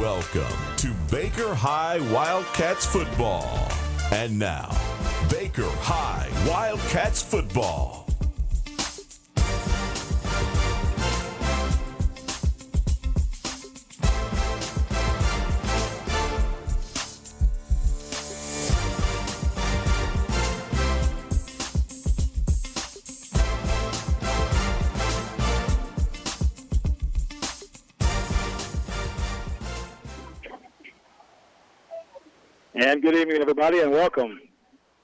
Welcome to Baker High Wildcats football. And now, Baker High Wildcats football. And good evening, everybody, and welcome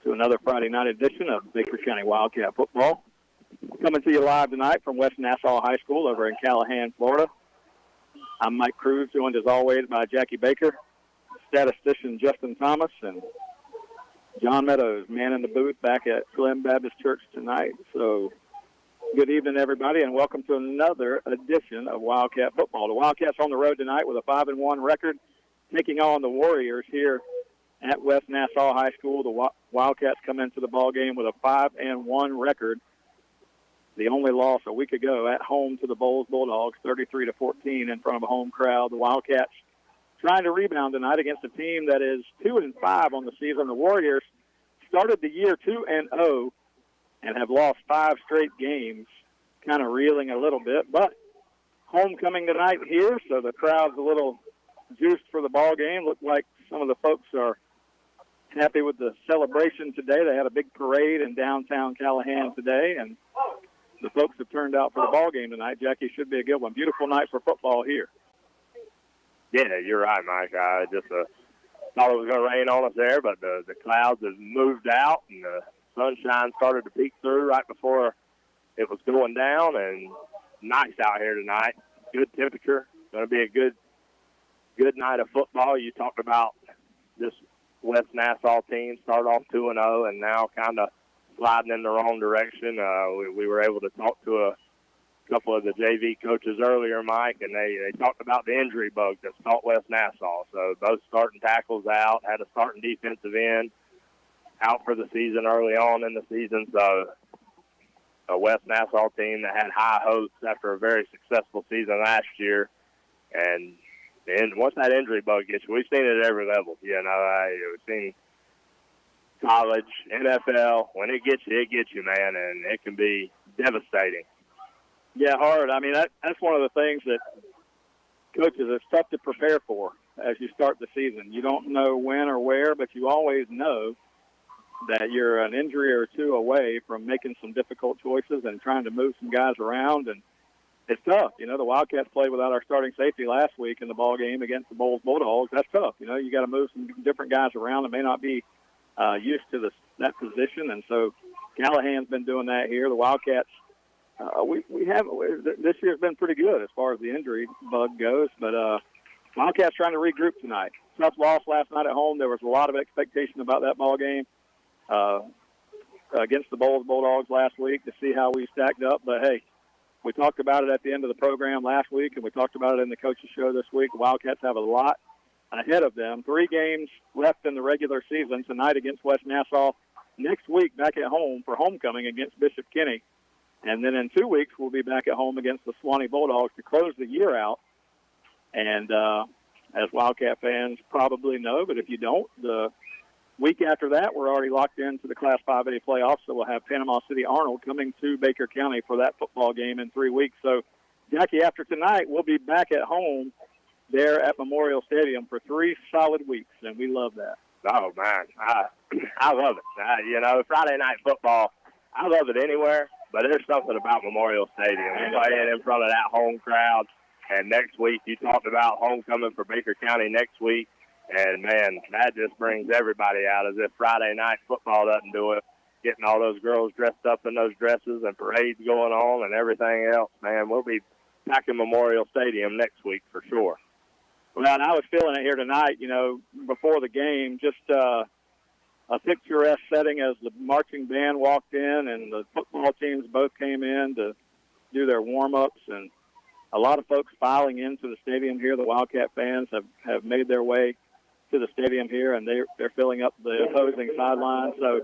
to another Friday night edition of Baker County Wildcat Football. Coming to you live tonight from West Nassau High School over in Callahan, Florida. I'm Mike Cruz, joined as always by Jackie Baker, statistician Justin Thomas, and John Meadows, man in the booth back at Glen Baptist Church tonight. So good evening, everybody, and welcome to another edition of Wildcat Football. The Wildcats on the road tonight with a 5-1 record, taking on the Warriors here at West Nassau High School. The Wildcats come into the ball game with a 5-1 record. The only loss a week ago at home to the Bowles Bulldogs, 33-14 in front of a home crowd. The Wildcats trying to rebound tonight against a team that is 2-5 on the season. The Warriors started the year 2-0 and have lost 5 straight games, kind of reeling a little bit. But homecoming tonight here, so the crowd's a little juiced for the ball game. Looked like some of the folks are happy with the celebration today. They had a big parade in downtown Callahan today, and the folks have turned out for the ball game tonight. Jackie, should be a good one. Beautiful night for football here. Yeah, you're right, Mike. I just thought it was going to rain on us there, but the clouds have moved out, and the sunshine started to peek through right before it was going down, and nice out here tonight. Good temperature. Going to be a good night of football. You talked about this West Nassau team start off 2-0 and now kind of sliding in the wrong direction. We were able to talk to a couple of the JV coaches earlier, Mike, and they talked about the injury bug that's caught West Nassau. So both starting tackles out, had a starting defensive end out for the season early on in the season. So a West Nassau team that had high hopes after a very successful season last year. And once that injury bug gets you, we've seen it at every level. You know, we've seen college, NFL. When it gets you, man, and it can be devastating. Yeah, hard. I mean, that's one of the things that coaches, it's tough to prepare for as you start the season. You don't know when or where, but you always know that you're an injury or two away from making some difficult choices and trying to move some guys around. And it's tough. You know, the Wildcats played without our starting safety last week in the ball game against the Bowles Bulldogs. That's tough. You know, you got to move some different guys around that may not be used to that position. And so Callahan's been doing that here. The Wildcats, this year's been pretty good as far as the injury bug goes. But Wildcats trying to regroup tonight. Tough loss last night at home. There was a lot of expectation about that ball game against the Bowles Bulldogs last week to see how we stacked up. But, hey, we talked about it at the end of the program last week, and we talked about it in the coaches' show this week. The Wildcats have a lot ahead of them. 3 games left in the regular season, tonight against West Nassau. Next week, back at home for homecoming against Bishop Kenny. And then in 2 weeks, we'll be back at home against the Swanee Bulldogs to close the year out. And as Wildcat fans probably know, but if you don't, the week after that, we're already locked into the Class 5A playoffs, so we'll have Panama City Arnold coming to Baker County for that football game in 3 weeks. So, Jackie, after tonight, we'll be back at home there at Memorial Stadium for 3 solid weeks, and we love that. Oh, man, I love it. You know, Friday night football, I love it anywhere, but there's something about Memorial Stadium. Playing in front of that home crowd, and next week, you talked about homecoming for Baker County next week. And, man, that just brings everybody out as if Friday night football doesn't do it. Getting all those girls dressed up in those dresses and parades going on and everything else. Man, we'll be back in Memorial Stadium next week for sure. Well, and I was feeling it here tonight, you know, before the game, just a picturesque setting as the marching band walked in and the football teams both came in to do their warm-ups. And a lot of folks filing into the stadium here. The Wildcat fans have made their way to the stadium here, and they're filling up the opposing sidelines. So,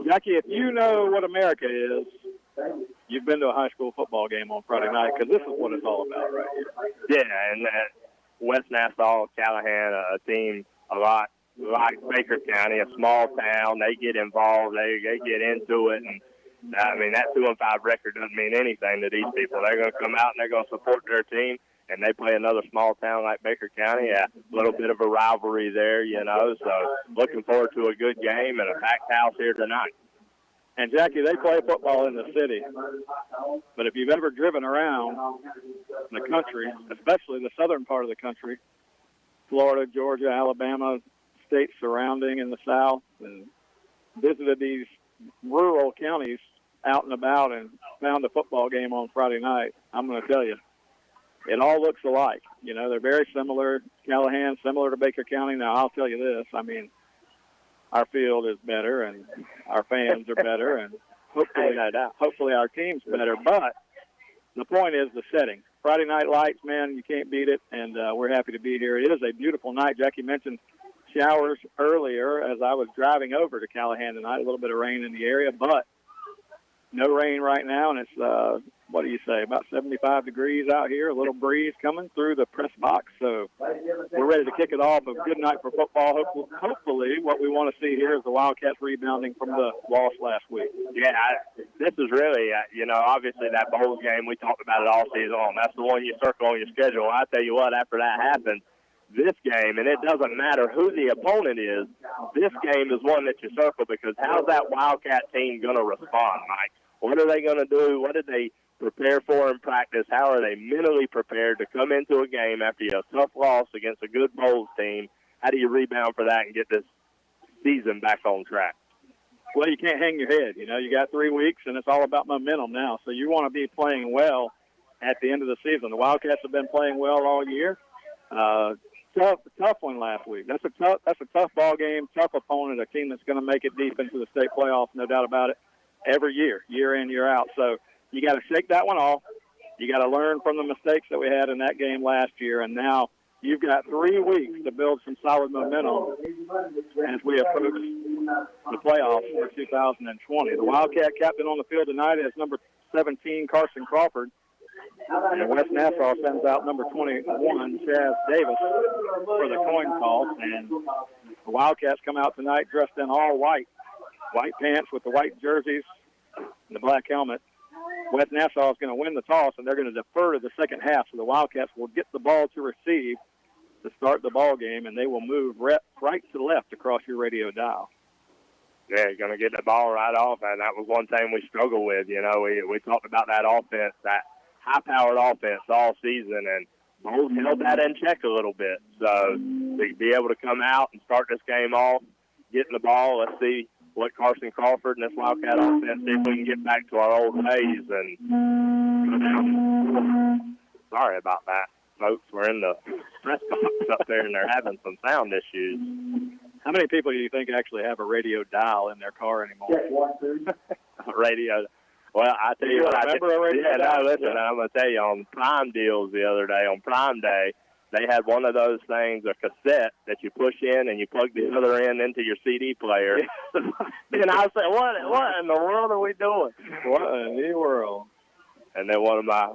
Jackie, if you know what America is, you've been to a high school football game on Friday night, because this is what it's all about right here. Yeah, and West Nassau, Callahan, a team a lot like Baker County, a small town. They get involved. They get into it. And, I mean, that 2-5 record doesn't mean anything to these people. They're going to come out and they're going to support their team, and they play another small town like Baker County. A little bit of a rivalry there, So looking forward to a good game and a packed house here tonight. And, Jackie, they play football in the city. But if you've ever driven around the country, especially the southern part of the country, Florida, Georgia, Alabama, states surrounding in the south, and visited these rural counties out and about and found a football game on Friday night, I'm going to tell you, it all looks alike. They're very similar. Callahan, similar to Baker County. Now, I'll tell you this. I mean, our field is better and our fans are better, and hopefully our team's better. But the point is the setting. Friday Night Lights, man, you can't beat it, and we're happy to be here. It is a beautiful night. Jackie mentioned showers earlier as I was driving over to Callahan tonight, a little bit of rain in the area, but no rain right now, and it's, what do you say, about 75 degrees out here, a little breeze coming through the press box. So we're ready to kick it off. A good night for football. Hopefully what we want to see here is the Wildcats rebounding from the loss last week. Yeah, this is really, obviously that bowl game, we talked about it all season long. That's the one you circle on your schedule. I tell you what, after that happens, this game, and it doesn't matter who the opponent is, this game is one that you circle, because how's that Wildcat team going to respond, Mike? What are they going to do? What did they prepare for in practice? How are they mentally prepared to come into a game after a tough loss against a good Bowls team? How do you rebound for that and get this season back on track? Well, you can't hang your head. You got 3 weeks, and it's all about momentum now. So you want to be playing well at the end of the season. The Wildcats have been playing well all year. Tough one last week. That's a tough ball game, tough opponent, a team that's going to make it deep into the state playoffs, no doubt about it, every year, year in, year out. So you got to shake that one off. You got to learn from the mistakes that we had in that game last year, and now you've got 3 weeks to build some solid momentum as we approach the playoffs for 2020. The Wildcat captain on the field tonight is number 17, Carson Crawford. And West Nassau sends out number 21, Chaz Davis, for the coin toss. And the Wildcats come out tonight dressed in all white pants with the white jerseys and the black helmet. West Nassau is going to win the toss, and they're going to defer to the second half. So the Wildcats will get the ball to receive to start the ball game, and they will move right to left across your radio dial. Yeah, you're going to get the ball right off, and that was one thing we struggled with. We talked about that offense, that high-powered offense all season, and Bowles held that in check a little bit. So to be able to come out and start this game off, getting the ball, let's see what Carson Crawford and this Wildcat offense, see if we can get back to our old ways. And sorry about that, folks. We're in the press box up there, and they're having some sound issues. How many people do you think actually have a radio dial in their car anymore? Radio. Well, I tell you what, remember a radio dial? Listen, I'm going to tell you, on Prime Deals the other day, on Prime Day, they had one of those things, a cassette that you push in and you plug the other end into your CD player. And I said, what in the world are we doing? What in the world? And then one of my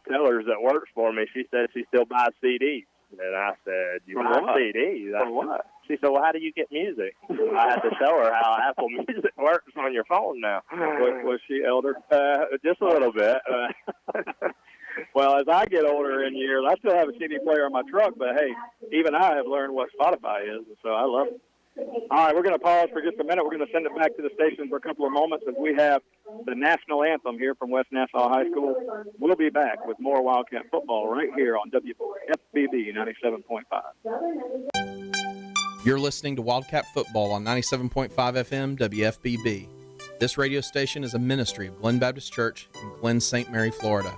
tellers that works for me, she said she still buys CDs. And I said, you buy CDs? For what? She said, well, how do you get music? I had to show her how Apple Music works on your phone now. Was she elder? Just a little bit. Well, as I get older in years, I still have a CD player in my truck, but, hey, even I have learned what Spotify is, and so I love it. All right, we're going to pause for just a minute. We're going to send it back to the station for a couple of moments as we have the national anthem here from West Nassau High School. We'll be back with more Wildcat football right here on WFBB 97.5. You're listening to Wildcat Football on 97.5 FM WFBB. This radio station is a ministry of Glen Baptist Church in Glen St. Mary, Florida.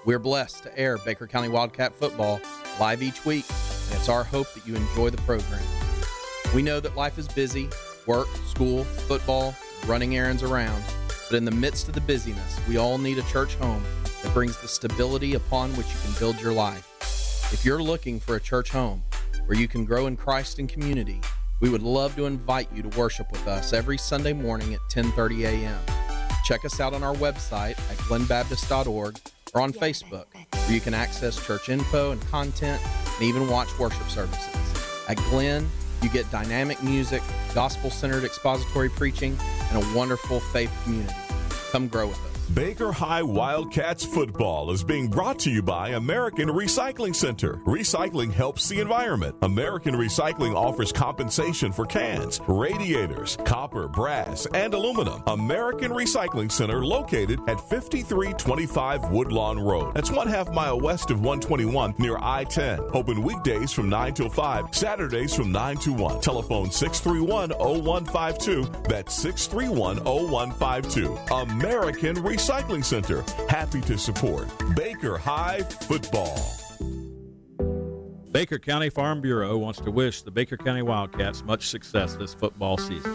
We're blessed to air Baker County Wildcat football live each week, and it's our hope that you enjoy the program. We know that life is busy, work, school, football, running errands around, but in the midst of the busyness, we all need a church home that brings the stability upon which you can build your life. If you're looking for a church home where you can grow in Christ and community, we would love to invite you to worship with us every Sunday morning at 10:30 a.m. Check us out on our website at glenbaptist.org or on Facebook, where you can access church info and content and even watch worship services. At Glen, you get dynamic music, gospel-centered expository preaching, and a wonderful faith community. Come grow with us. Baker High Wildcats football is being brought to you by American Recycling Center. Recycling helps the environment. American Recycling offers compensation for cans, radiators, copper, brass, and aluminum. American Recycling Center located at 5325 Woodlawn Road. That's 1/2 mile west of 121 near I-10. Open weekdays from 9 till 5, Saturdays from 9 to 1. Telephone 631-0152. That's 631-0152. American Recycling Center. Happy to support Baker High football. Baker County Farm Bureau wants to wish the Baker County Wildcats much success this football season.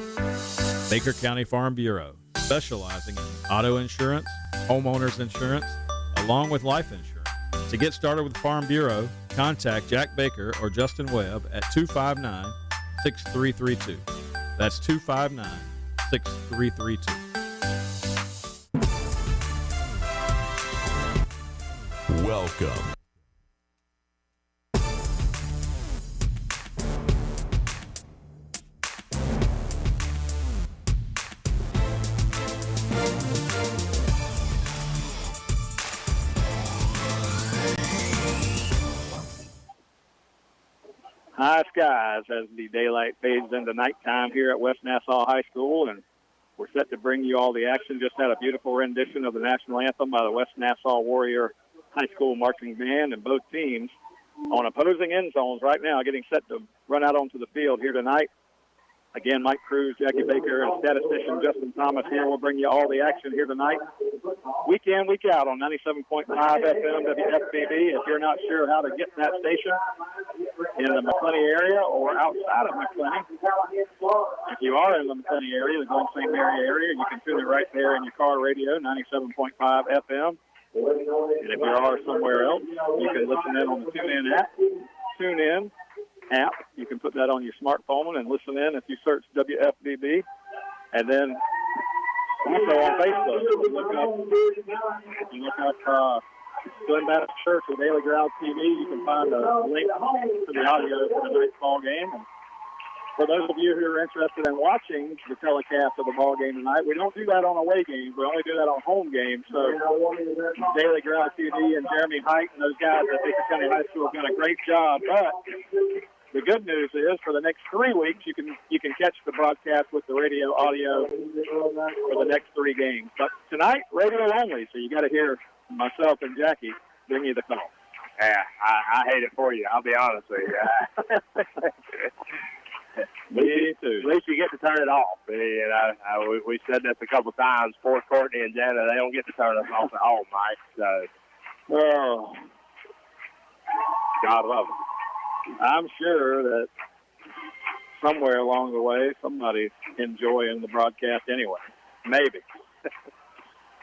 Baker County Farm Bureau, specializing in auto insurance, homeowners insurance, along with life insurance. To get started with Farm Bureau, contact Jack Baker or Justin Webb at 259-6332. That's 259-6332. Welcome. High skies as the daylight fades into nighttime here at West Nassau High School, and we're set to bring you all the action. Just had a beautiful rendition of the national anthem by the West Nassau Warrior High School Marching Band, and both teams on opposing end zones right now getting set to run out onto the field here tonight. Again, Mike Cruz, Jackie Baker, and statistician Justin Thomas here will bring you all the action here tonight. Week in, week out on 97.5 FM WFBB. If you're not sure how to get that station in the McClenny area or outside of McClenny, if you are in the McClenny area, the Glen St. Mary area, you can tune it right there in your car radio, 97.5 FM. And if you are somewhere else, you can listen in on the TuneIn app. You can put that on your smartphone and listen in if you search WFBB. And then also on Facebook, if you look up Glen Baptist Church or Daily Ground TV, you can find a link to the audio for tonight's ball game. And for those of you who are interested in watching the telecast of the ball game tonight, we don't do that on away games. We only do that on home games. So Daily Ground TV and Jeremy Height and those guys at Baker County High School have done a great job. But the good news is for the next 3 weeks, you can catch the broadcast with the radio audio for the next 3 games. But tonight, radio only, so you got to hear myself and Jackie bring you the call. Yeah, I hate it for you. I'll be honest with you. Me too. At least you get to turn it off. We said this a couple times. Poor Courtney and Jana, they don't get to turn us off at home, Mike. So, God love them. I'm sure that somewhere along the way, somebody's enjoying the broadcast anyway. Maybe.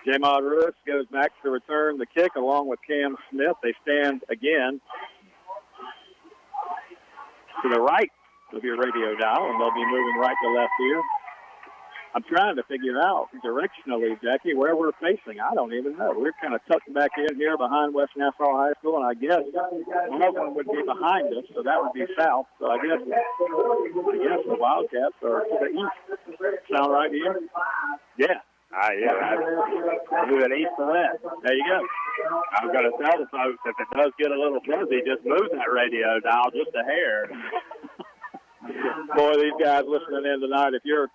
J-Mod Ruiz goes back to return the kick along with Cam Smith. They stand again to the right of your radio dial, and they'll be moving right to left here. I'm trying to figure out directionally, Jackie, where we're facing. I don't even know. We're kind of tucked back in here behind West Nassau High School, and I guess one would be behind us, so that would be south. So I guess the Wildcats are to the east. Sound right to you? Yeah. Moving east to west. There you go. I'm going to tell the folks, if it does get a little fuzzy, just move that radio dial just a hair. Boy, these guys listening in tonight, if you're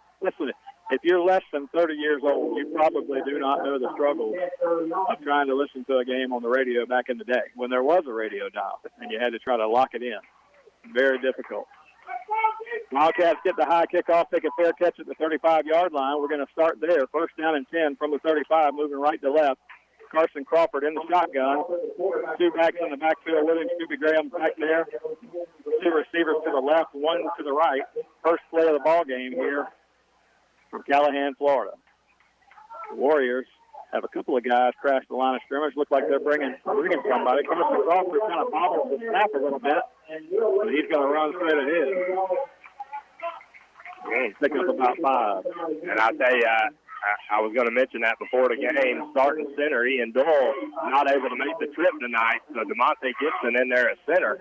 less than 30 years old, you probably do not know the struggles of trying to listen to a game on the radio back in the day when there was a radio dial and you had to try to lock it in. Very difficult. Wildcats get the high kickoff, take a fair catch at the 35-yard line. We're going to start there. First down and 10 from the 35, moving right to left. Carson Crawford in the shotgun. 2 backs in the backfield with him. Scooby Graham back there. 2 receivers to the left, 1 to the right. First play of the ball game here from Callahan, Florida. The Warriors have a couple of guys crash the line of scrimmage. Look like they're bringing somebody. Carson Crawford kind of bobbles the snap a little bit, but he's going to run straight ahead. Pick up about 5. And I'll tell you, I was going to mention that before the game. Starting center, Ian Doyle, not able to make the trip tonight. So DeMonte Gibson in there at center.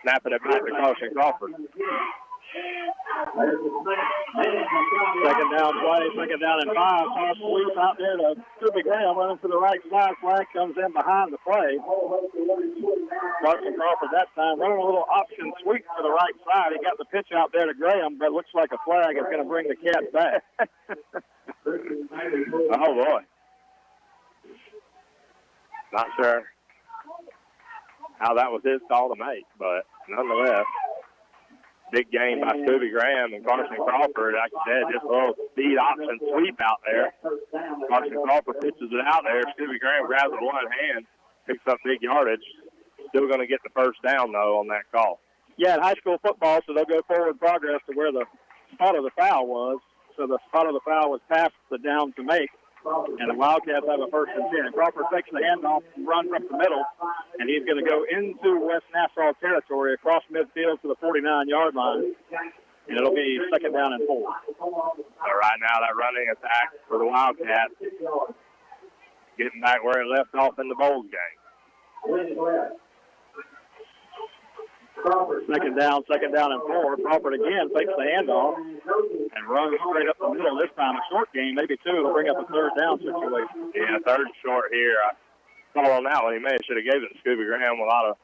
Snapping it back to Carson Crawford. Second down play, second down and 5. Toss sweep out there to Scooby Graham running to the right side. Flag comes in behind the play. Carson Crawford that time running a little option sweep to the right side. He got the pitch out there to Graham, but looks like a flag is going to bring the Cats back. Oh, boy. Not sure how that was his call to make, but nonetheless. Big game by Scooby Graham and Carson Crawford. Like I said, just a little speed option sweep out there. Carson Crawford pitches it out there. Scooby Graham grabs it with one hand, picks up big yardage. Still going to get the first down, though, on that call. Yeah, in high school football, so they'll go forward progress to where the spot of the foul was. So the spot of the foul was past the down to make. And the Wildcats have a 1st and 10. Crawford takes the handoff and runs up the middle, and he's going to go into West Nassau territory across midfield to the 49-yard line, and it'll be 2nd down and 4. So right now that running attack for the Wildcats getting back where it left off in the Bowls game. Second down and 4. Crawford again takes the handoff and runs straight up the middle. This time a short game, maybe 2, to bring up a 3rd down situation. Yeah, 3rd and short here. I call on that one. He may have should have gave it to Scooby Graham with a lot of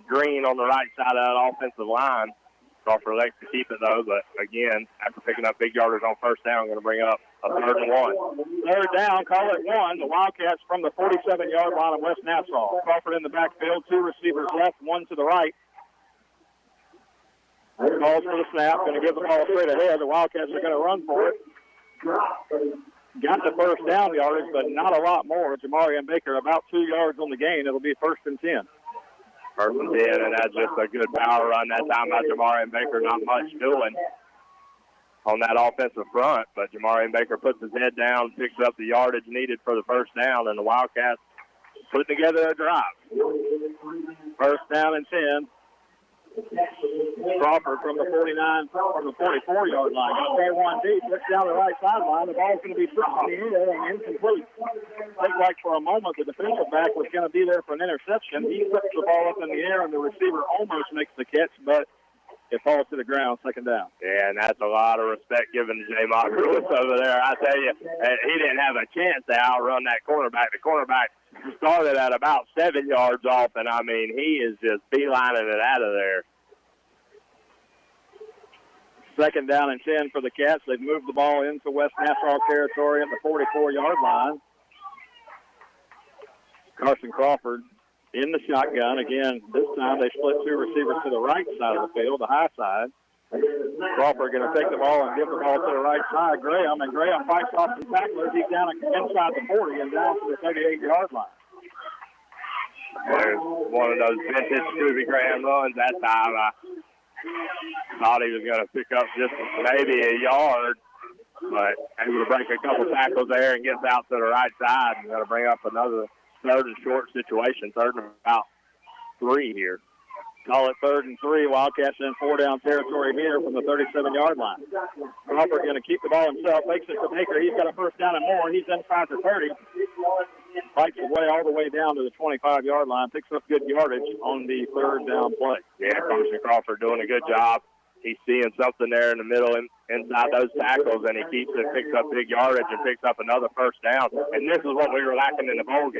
green on the right side of that offensive line. Crawford elects to keep it, though, but again, after picking up big yarders on 1st down, going to bring up a 3rd and 1. 3rd down, call it 1. The Wildcats from the 47-yard line of West Nassau. Crawford in the backfield, 2 receivers left, 1 to the right. Calls for the snap, going to give the ball straight ahead. The Wildcats are going to run for it. Got the 1st down yardage, but not a lot more. Jamarian Baker about 2 yards on the gain. It'll be 1st and 10. 1st and 10, and that's just a good power run that time by Jamarian Baker. Not much doing on that offensive front, but Jamarian Baker puts his head down, picks up the yardage needed for the 1st down, and the Wildcats put together a drive. 1st down and 10. Crawford from the 44-yard line. Going to play one deep, looks down the right sideline. The ball's going to be thrown in the air and incomplete. Looked like for a moment the defensive back was going to be there for an interception. He flips the ball up in the air, and the receiver almost makes the catch, but it falls to the ground, 2nd down. Yeah, and that's a lot of respect given to J. Mock Lewis over there. I tell you, he didn't have a chance to outrun that cornerback. The cornerback started at about 7 yards off, and, I mean, he is just beelining it out of there. 2nd down and 10 for the Cats. They've moved the ball into West Nassau territory at the 44-yard line. Carson Crawford in the shotgun. Again, this time they split 2 receivers to the right side of the field, the high side. Crawford going to take the ball and give the ball to the right side. Graham fights off some tacklers. He's down inside the 40 and down to the 38-yard line. There's one of those vintage Scooby Graham runs that time. I thought he was going to pick up just maybe a yard, but able to break a couple tackles there and gets out to the right side and going to bring up another 3rd and short situation, 3rd and about 3 here. Call it 3rd and 3. Wildcats in 4-down territory here from the 37-yard line. Crawford going to keep the ball himself, makes it to Baker. He's got a 1st down and more. He's inside the 30. Fights his way all the way down to the 25-yard line. Picks up good yardage on the 3rd down play. Yeah, Carson Crawford doing a good job. He's seeing something there in the middle inside those tackles, and he keeps it, picks up big yardage, and picks up another 1st down. And this is what we were lacking in the Bowls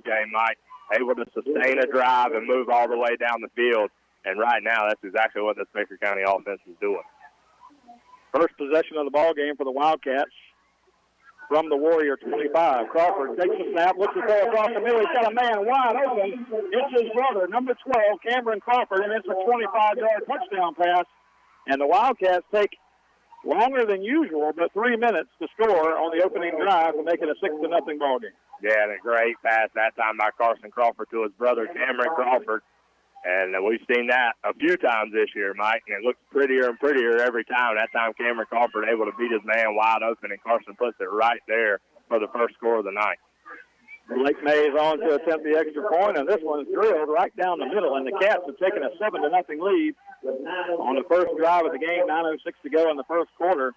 game, Mike. Able to sustain a drive and move all the way down the field. And right now, that's exactly what this Baker County offense is doing. First possession of the ball game for the Wildcats from the Warrior 25. Crawford takes the snap, looks to throw across the middle. He's got a man wide open. It's his brother, number 12, Cameron Crawford, and it's a 25-yard touchdown pass. And the Wildcats take longer than usual, but 3 minutes to score on the opening drive to make it a 6-0 ball game. Yeah, and a great pass that time by Carson Crawford to his brother, Cameron Crawford. And we've seen that a few times this year, Mike, and it looks prettier and prettier every time. That time Cameron Crawford able to beat his man wide open, and Carson puts it right there for the first score of the night. Lake May is on to attempt the extra point, and this one is drilled right down the middle, and the Cats have taken a 7-0 lead on the first drive of the game, 9:06 to go in the first quarter.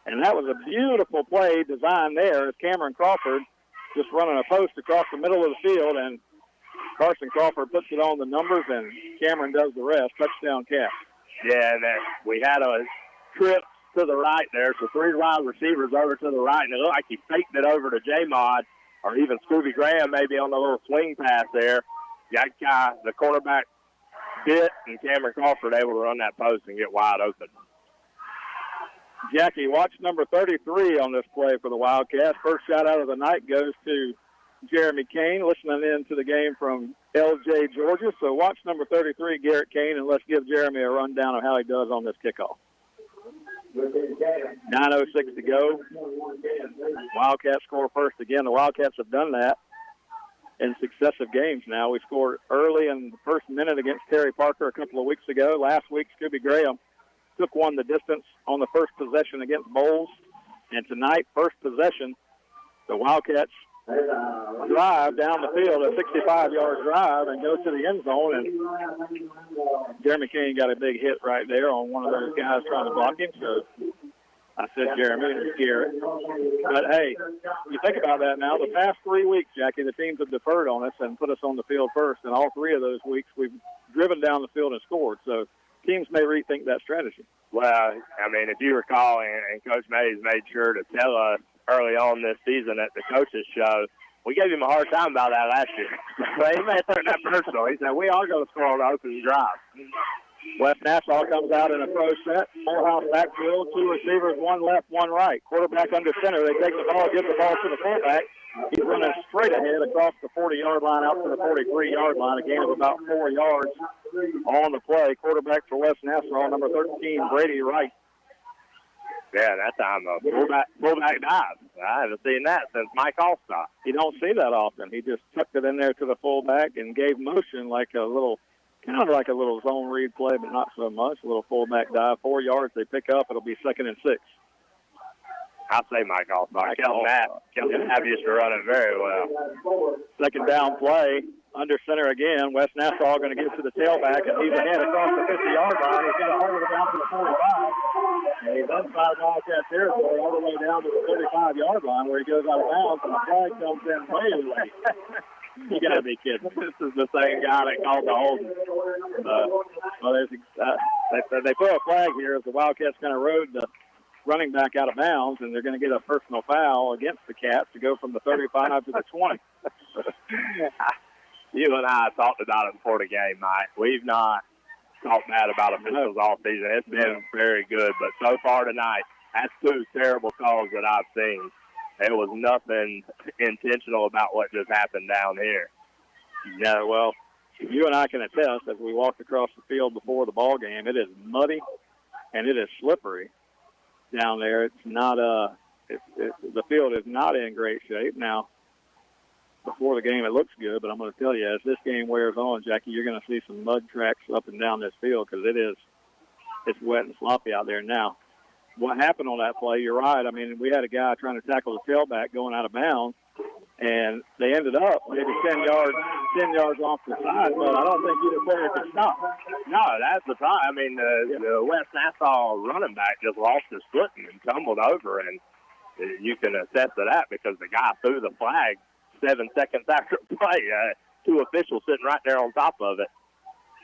And that was a beautiful play designed there as Cameron Crawford just running a post across the middle of the field, and Carson Crawford puts it on the numbers, and Cameron does the rest. Touchdown Cats. Yeah, and we had a trip to the right there, so 3 wide receivers over to the right, and it looked like he faked it over to J-Mod, or even Scooby Graham maybe on the little swing pass there. That guy, the quarterback, bit, and Cameron Crawford able to run that post and get wide open. Jackie, watch number 33 on this play for the Wildcats. First shot out of the night goes to Jeremy Kane, listening in to the game from LJ, Georgia. So watch number 33, Garrett Kane, and let's give Jeremy a rundown of how he does on this kickoff. 9:06 to go. Wildcats score first again. The Wildcats have done that in successive games now. We scored early in the first minute against Terry Parker a couple of weeks ago. Last week, Scooby Graham took one the distance on the first possession against Bowles. And tonight, first possession, the Wildcats drive down the field, a 65-yard drive, and go to the end zone. And Jeremy Kane got a big hit right there on one of those guys trying to block him. So I said Jeremy and Garrett. But, hey, you think about that now. The past 3 weeks, Jackie, the teams have deferred on us and put us on the field first. And all 3 of those weeks, we've driven down the field and scored. So teams may rethink that strategy. Well, I mean, if you recall, and Coach Mays made sure to tell us early on this season at the coaches show, we gave him a hard time about that last year. He may have taken that personal. He said, we are going to score on the open drive. West Nassau comes out in a pro set. Full-house backfield, 2 receivers, 1 left, 1 right. Quarterback under center. They take the ball, give the ball to the fullback. He's running straight ahead across the 40-yard line out to the 43-yard line. A gain of about 4 yards on the play. Quarterback for West Nassau, number 13, Brady Wright. Yeah, that time a fullback dive. I haven't seen that since Mike Allstott. You don't see that often. He just tucked it in there to the fullback and gave motion like a little, kind of like a little zone read play, but not so much. A little fullback dive, 4 yards. They pick up. It'll be 2nd and 6. I'll say Mike Allstott. Kelvin Knapp used to run it very well. Second down play. Under center again. West Nassau going to get to the tailback, and he's ahead across the 50-yard line. He's going to hold it down to the 45. And he's inside Wildcat territory all the way down to the 35-yard line where he goes out of bounds, and the flag comes in way late. You got to be kidding. This is the same guy that called the holding. They put a flag here as the Wildcats kind of rode the running back out of bounds, and they're going to get a personal foul against the Cats to go from the 35 to the 20. You and I talked about it before the game, Mike. We've not talked bad about officials all season. It's been very good, but so far tonight, that's 2 terrible calls that I've seen. There was nothing intentional about what just happened down here. Yeah, well, you and I can attest as we walked across the field before the ball game, it is muddy and it is slippery down there. It's not the field is not in great shape. Now, before the game, it looks good, but I'm going to tell you, as this game wears on, Jackie, you're going to see some mud tracks up and down this field because it's wet and sloppy out there now. What happened on that play, you're right. I mean, we had a guy trying to tackle the tailback going out of bounds, and they ended up maybe 10 yards off the side, but I don't think either player could stop. No, that's the problem. I mean, the West Nassau running back just lost his footing and tumbled over, and you can attest to that because the guy threw the flag 7 seconds after the play. 2 officials sitting right there on top of it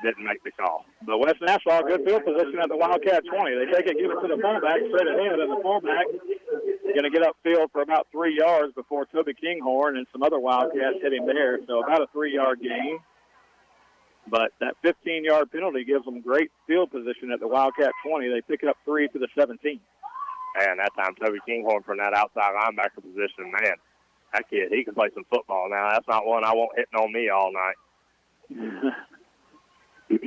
didn't make the call. But West Nassau, good field position at the Wildcat 20. They take it, give it to the fullback, straight ahead, and the fullback is going to get upfield for about 3 yards before Toby Kinghorn and some other Wildcats hit him there. So about a 3-yard gain. But that 15-yard penalty gives them great field position at the Wildcat 20. They pick up 3 to the 17. And that time, Toby Kinghorn from that outside linebacker position, man, that kid, he can play some football now. That's not one I want hitting on me all night. His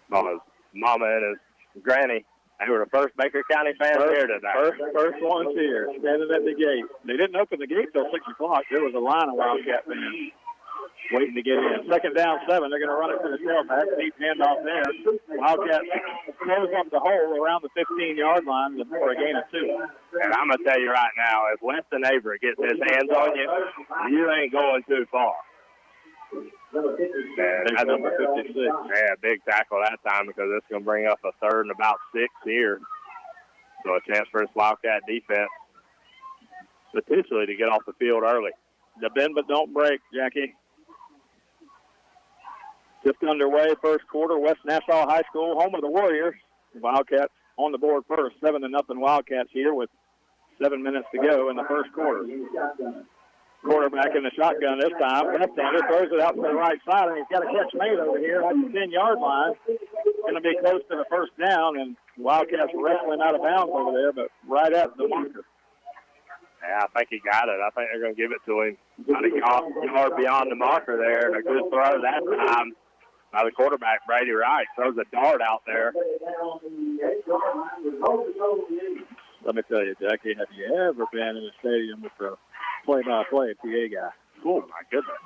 mama and his granny, they were the first Baker County fans here today. First ones here, standing at the gate. They didn't open the gate till 6 o'clock. There was a line of Wildcat fans waiting to get in. Second down 7. They're going to run it to the tailback. Deep handoff there. Wildcats close up the hole around the 15-yard line for a gain of 2. And I'm going to tell you right now, if Weston Avery gets his hands on you, you ain't going too far. That's number 56. Yeah, big tackle that time because it's going to bring up a 3rd and about 6 here. So a chance for this Wildcat defense potentially to get off the field early. The bend but don't break, Jackie. Just underway, first quarter, West Nassau High School, home of the Warriors. Wildcats on the board first, 7-0 Wildcats here with 7 minutes to go in the first quarter. Quarterback in the shotgun this time. Left-hander throws it out to the right side, and he's got a catch made over here at the 10-yard line. Going to be close to the first down, and Wildcats wrestling out of bounds over there, but right at the marker. Yeah, I think he got it. I think they're going to give it to him. About a yard beyond the marker there, and a good throw that time by the quarterback, Brady Wright. Throws a dart out there. Let me tell you, Jackie, have you ever been in a stadium with a play-by-play PA guy? Oh, my goodness.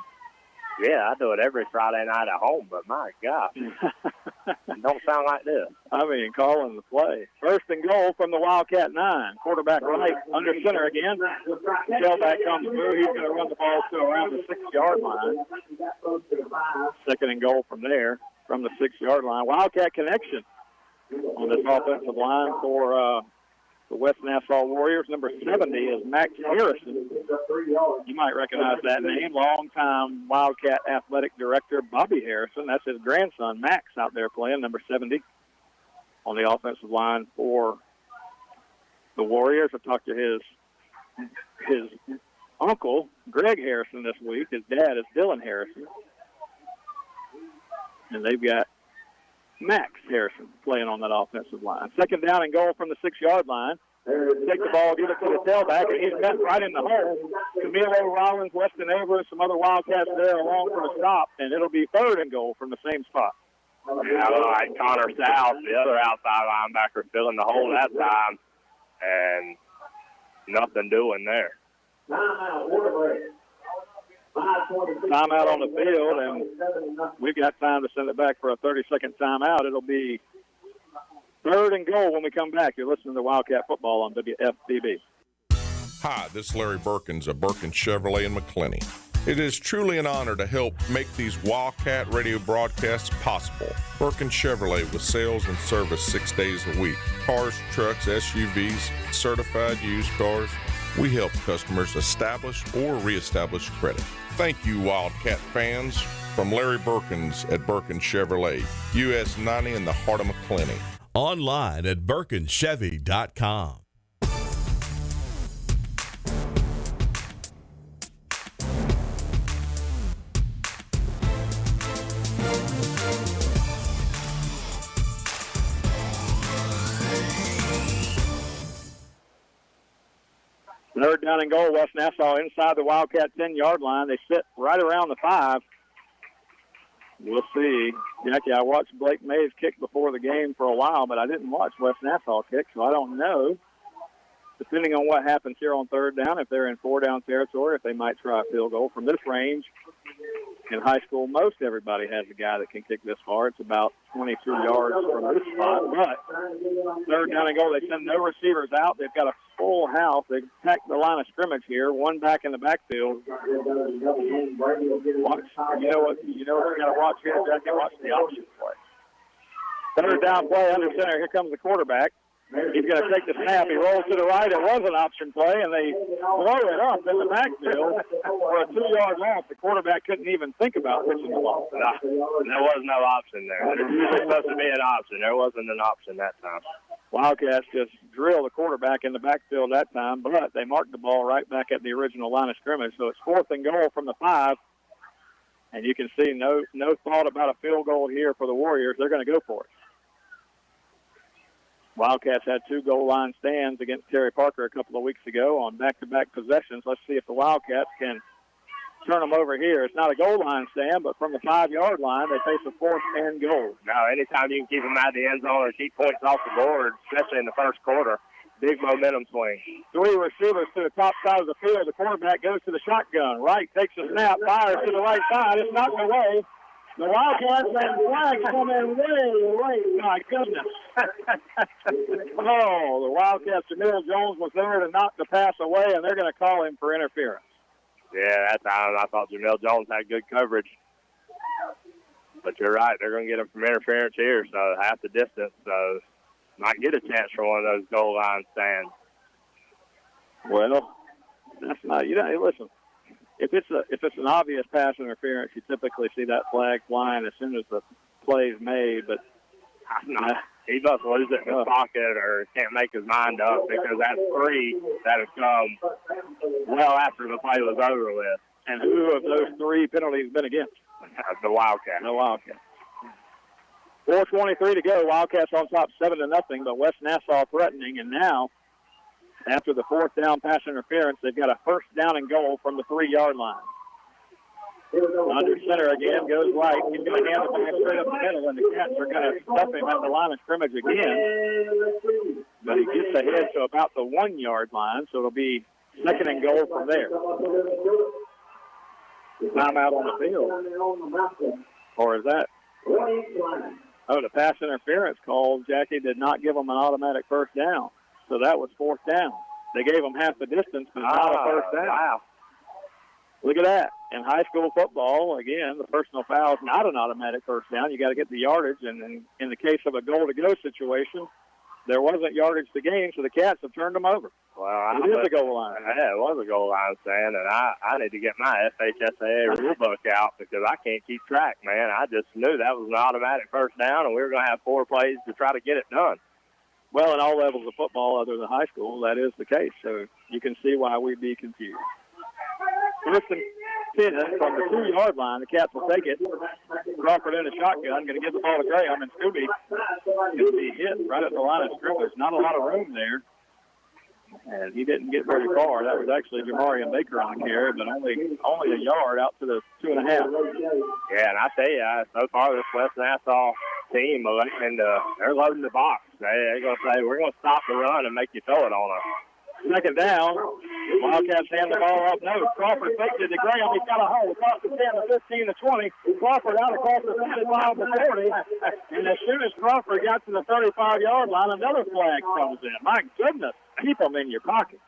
Yeah, I do it every Friday night at home, but my gosh. It don't sound like this. I mean, calling the play. First and goal from the Wildcat 9. Quarterback right under center again. Tailback comes through. He's going to run the ball to around the 6-yard line. Second and goal from there, from the 6-yard line. Wildcat connection on this offensive line for the West Nassau Warriors. Number 70 is Max Harrison. You might recognize that name. Longtime Wildcat athletic director Bobby Harrison. That's his grandson, Max, out there playing, number 70, on the offensive line for the Warriors. I talked to his uncle, Greg Harrison, this week. His dad is Dylan Harrison. And they've got Max Harrison playing on that offensive line. Second down and goal from the 6-yard line. Take the ball, give it to the tailback, and he's cut right in the hole. Camilo Rollins, Weston Avery, some other Wildcats there along for a stop, and it'll be third and goal from the same spot. Yeah, all right, Connor South, the other outside linebacker, filling the hole that time, and nothing doing there. Timeout on the field, and we've got time to send it back for a 30-second timeout. It'll be third and goal when we come back. You're listening to Wildcat Football on WFBB. Hi, this is Larry Birkins of Birkins Chevrolet in McClenny. It is truly an honor to help make these Wildcat radio broadcasts possible. Birkins Chevrolet with sales and service 6 days a week. Cars, trucks, SUVs, certified used cars. We help customers establish or reestablish credit. Thank you, Wildcat fans. From Larry Birkins at Birkins Chevrolet, US 90 in the heart of McClenny. Online at BirkinsChevy.com. Third down and goal, West Nassau inside the Wildcat 10-yard line. They sit right around the 5. We'll see. Jackie, I watched Blake Mays kick before the game for a while, but I didn't watch West Nassau kick, so I don't know. Depending on what happens here on third down, if they're in 4-down territory, if they might try a field goal. From this range, in high school, most everybody has a guy that can kick this far. It's about 22 yards from this spot. But third down and goal, they send no receivers out. They've got a full house. They attack the line of scrimmage here. One back in the backfield. Watch. You know what you got to watch here, Jackie? Watch the option play. Third down play under center. Here comes the quarterback. He's going to take the snap. He rolls to the right. It was an option play, and they blow it up in the backfield for a 2-yard loss. The quarterback couldn't even think about pitching the ball. No, there was no option there. There's usually supposed to be an option. There wasn't an option that time. Wildcats just drilled the quarterback in the backfield that time, but they marked the ball right back at the original line of scrimmage. So it's fourth and goal from the 5, and you can see no thought about a field goal here for the Warriors. They're going to go for it. Wildcats had 2 goal line stands against Terry Parker a couple of weeks ago on back-to-back possessions. Let's see if the Wildcats can turn them over here. It's not a goal line stand, but from the 5-yard line, they face a fourth and goal. No, anytime you can keep them out of the end zone or keep points off the board, especially in the first quarter, big momentum swing. 3 receivers to the top side of the field. The quarterback goes to the shotgun. Right takes a snap, fires to the right side. It's knocked away. The Wildcats and flag coming way late. My goodness. The Wildcats, Jamil Jones was there to knock the pass away, and they're going to call him for interference. Yeah, that time I thought Jamil Jones had good coverage. But you're right, they're going to get him from interference here, so half the distance. So might get a chance for one of those goal line stands. Well, that's not, listen, if it's an obvious pass interference, you typically see that flag flying as soon as the play is made, but he must lose it in his pocket or can't make his mind up, because that's 3 that have come well after the play was over with. And who of those 3 penalties been against? The Wildcats. The Wildcats. 4:23 to go. Wildcats on top 7-0, but West Nassau threatening. And now, after the 4th down pass interference, they've got a 1st down and goal from the 3-yard line. Under center again, goes right. He's going to hand the ball straight up the middle, and the Cats are going to stuff him at the line of scrimmage again. But he gets ahead to about the 1-yard line, so it'll be 2nd and goal from there. Timeout on the field. Or is that? Oh, the pass interference call, Jackie, did not give them an automatic 1st down. So that was 4th down. They gave them half the distance, but not a 1st down. Wow. Look at that. In high school football, again, the personal foul is not an automatic 1st down. You got to get the yardage. And in the case of a goal-to-go situation, there wasn't yardage to gain, so the Cats have turned them over. Well, it is a goal line. Yeah, it was a goal line stand, and I need to get my FHSAA rule book out because I can't keep track, man. I just knew that was an automatic 1st down, and we were going to have 4 plays to try to get it done. Well, in all levels of football other than high school, that is the case, so you can see why we'd be confused. 1st and 10 from the 2-yard line. The Cats will take it. Crawford in a shotgun, going to give the ball to Graham, and Scooby going to be hit right at the line of scrimmage. Not a lot of room there, and he didn't get very far. That was actually Jamarian Baker on the carry, but only a yard out to the 2.5. Yeah, and I tell you, so far this West Nassau team, they're loading the box. They're going to say, we're going to stop the run and make you throw it on us. 2nd down. Wildcats hand the ball off. No, Crawford faked it to Graham. He's got a hole. Across the 10, the 15, the 20. Crawford out across the 35, the 40. And as soon as Crawford got to the 35-yard line, another flag comes in. My goodness, keep them in your pocket.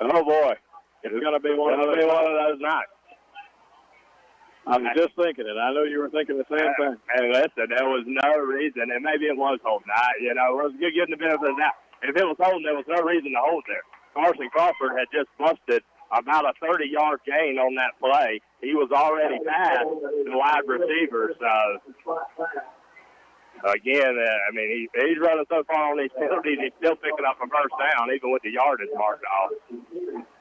Oh, boy. It's going to be one of those nights. I was just thinking it. I know you were thinking the same thing. And listen, there was no reason, and maybe it was holding. It was getting the benefit of that. If it was holding, there was no reason to hold there. Carson Crawford had just busted about a 30-yard gain on that play. He was already past the wide receiver. So, again, he's running so far on these penalties, he's still picking up a 1st down, even with the yardage marked off.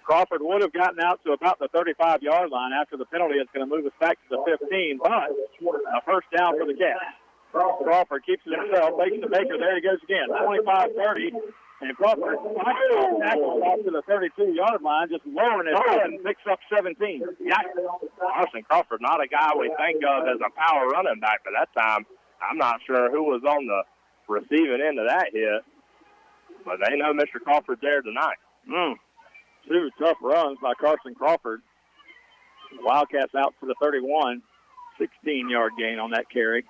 Crawford would have gotten out to about the 35-yard line after the penalty. It's going to move us back to the 15, but a 1st down for the Cats. Crawford keeps it himself, takes the Baker. There he goes again, 25-30. And Crawford tackles off to the 32-yard line, just lowering his head and picks up 17. Yeah. Carson Crawford, not a guy we think of as a power running back, but that time I'm not sure who was on the receiving end of that hit, but they know Mr. Crawford's there tonight. 2 tough runs by Carson Crawford. Wildcats out to the 31, 16-yard gain on that carry.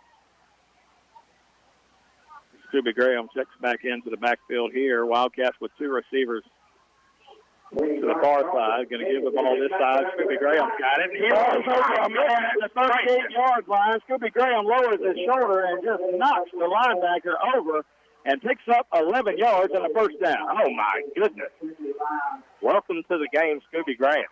Scooby Graham checks back into the backfield here. Wildcats with 2 receivers to the far side. Going to give the ball this side. Scooby Graham's got it. He rolls over a man at the 38-yard line. Scooby Graham lowers his shoulder and just knocks the linebacker over and picks up 11 yards and a 1st down. Oh, my goodness. Welcome to the game, Scooby Graham.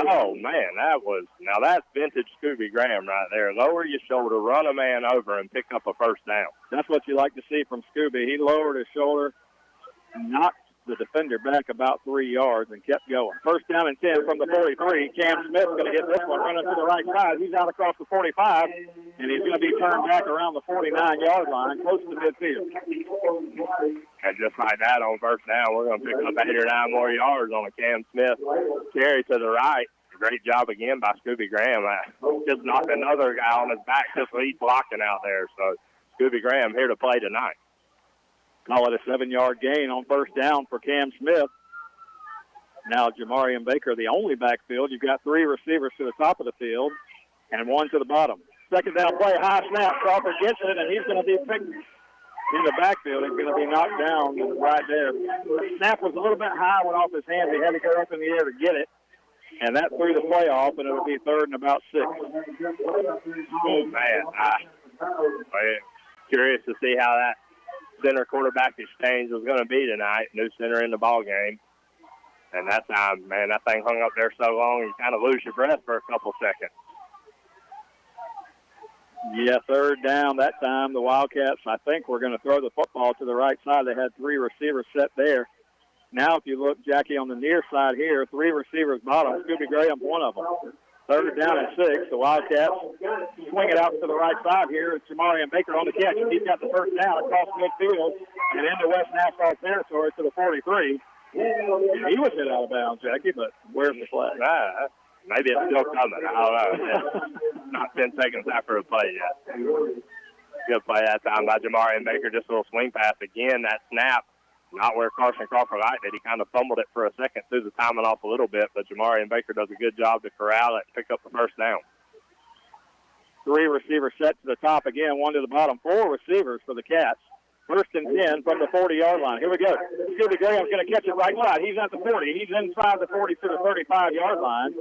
Oh, man, that's vintage Scooby Graham right there. Lower your shoulder, run a man over, and pick up a 1st down. That's what you like to see from Scooby. He lowered his shoulder, knocked the defender back about 3 yards, and kept going. 1st down and 10 from the 43. Cam Smith's going to get this one running to the right side. He's out across the 45, and he's going to be turned back around the 49-yard line, close to midfield. And just like that on 1st down, we're going to pick up 8 or 9 more yards on a Cam Smith carry to the right. Great job again by Scooby Graham. Just knocked another guy on his back just so he's blocking out there. So Scooby Graham here to play tonight. Call it a 7-yard gain on 1st down for Cam Smith. Now Jamarian Baker, the only backfield. You've got 3 receivers to the top of the field and 1 to the bottom. 2nd down play, high snap. Crawford gets it, and he's going to be picked in the backfield. He's going to be knocked down right there. The snap was a little bit high, went off his hands. He had to go up in the air to get it. And that threw the play off, and it'll be 3rd and about 6. Oh, man. curious to see how that center quarterback exchange was going to be tonight. New center in the ball game. And that time, man, that thing hung up there so long you kind of lose your breath for a couple seconds. Yeah, third down that time. The Wildcats, I think, were going to throw the football to the right side. They had 3 receivers set there. Now, if you look, Jackie, on the near side here, 3 receivers bottom. Scooby Graham's one of them. Third down and 6. The Wildcats swing it out to the right side here. It's Jamarian Baker on the catch. He's got the first down across midfield and into West Nassau territory to the 43. He was hit out of bounds, Jackie, but where's the flag? Maybe it's still coming. I don't know. Not 10 seconds after the play yet. Good play that time by Jamarian Baker. Just a little swing pass again. That snap, not where Carson Crawford liked it. He kind of fumbled it for a second, threw the timing off a little bit, but Jamarian Baker does a good job to corral it and pick up the first down. 3 receivers set to the top again, 1 to the bottom. 4 receivers for the Cats. First and 10 from the 40-yard line. Here we go. Scooby Graham's going to catch it right side. He's at the 40. He's inside the 40 to the 35-yard line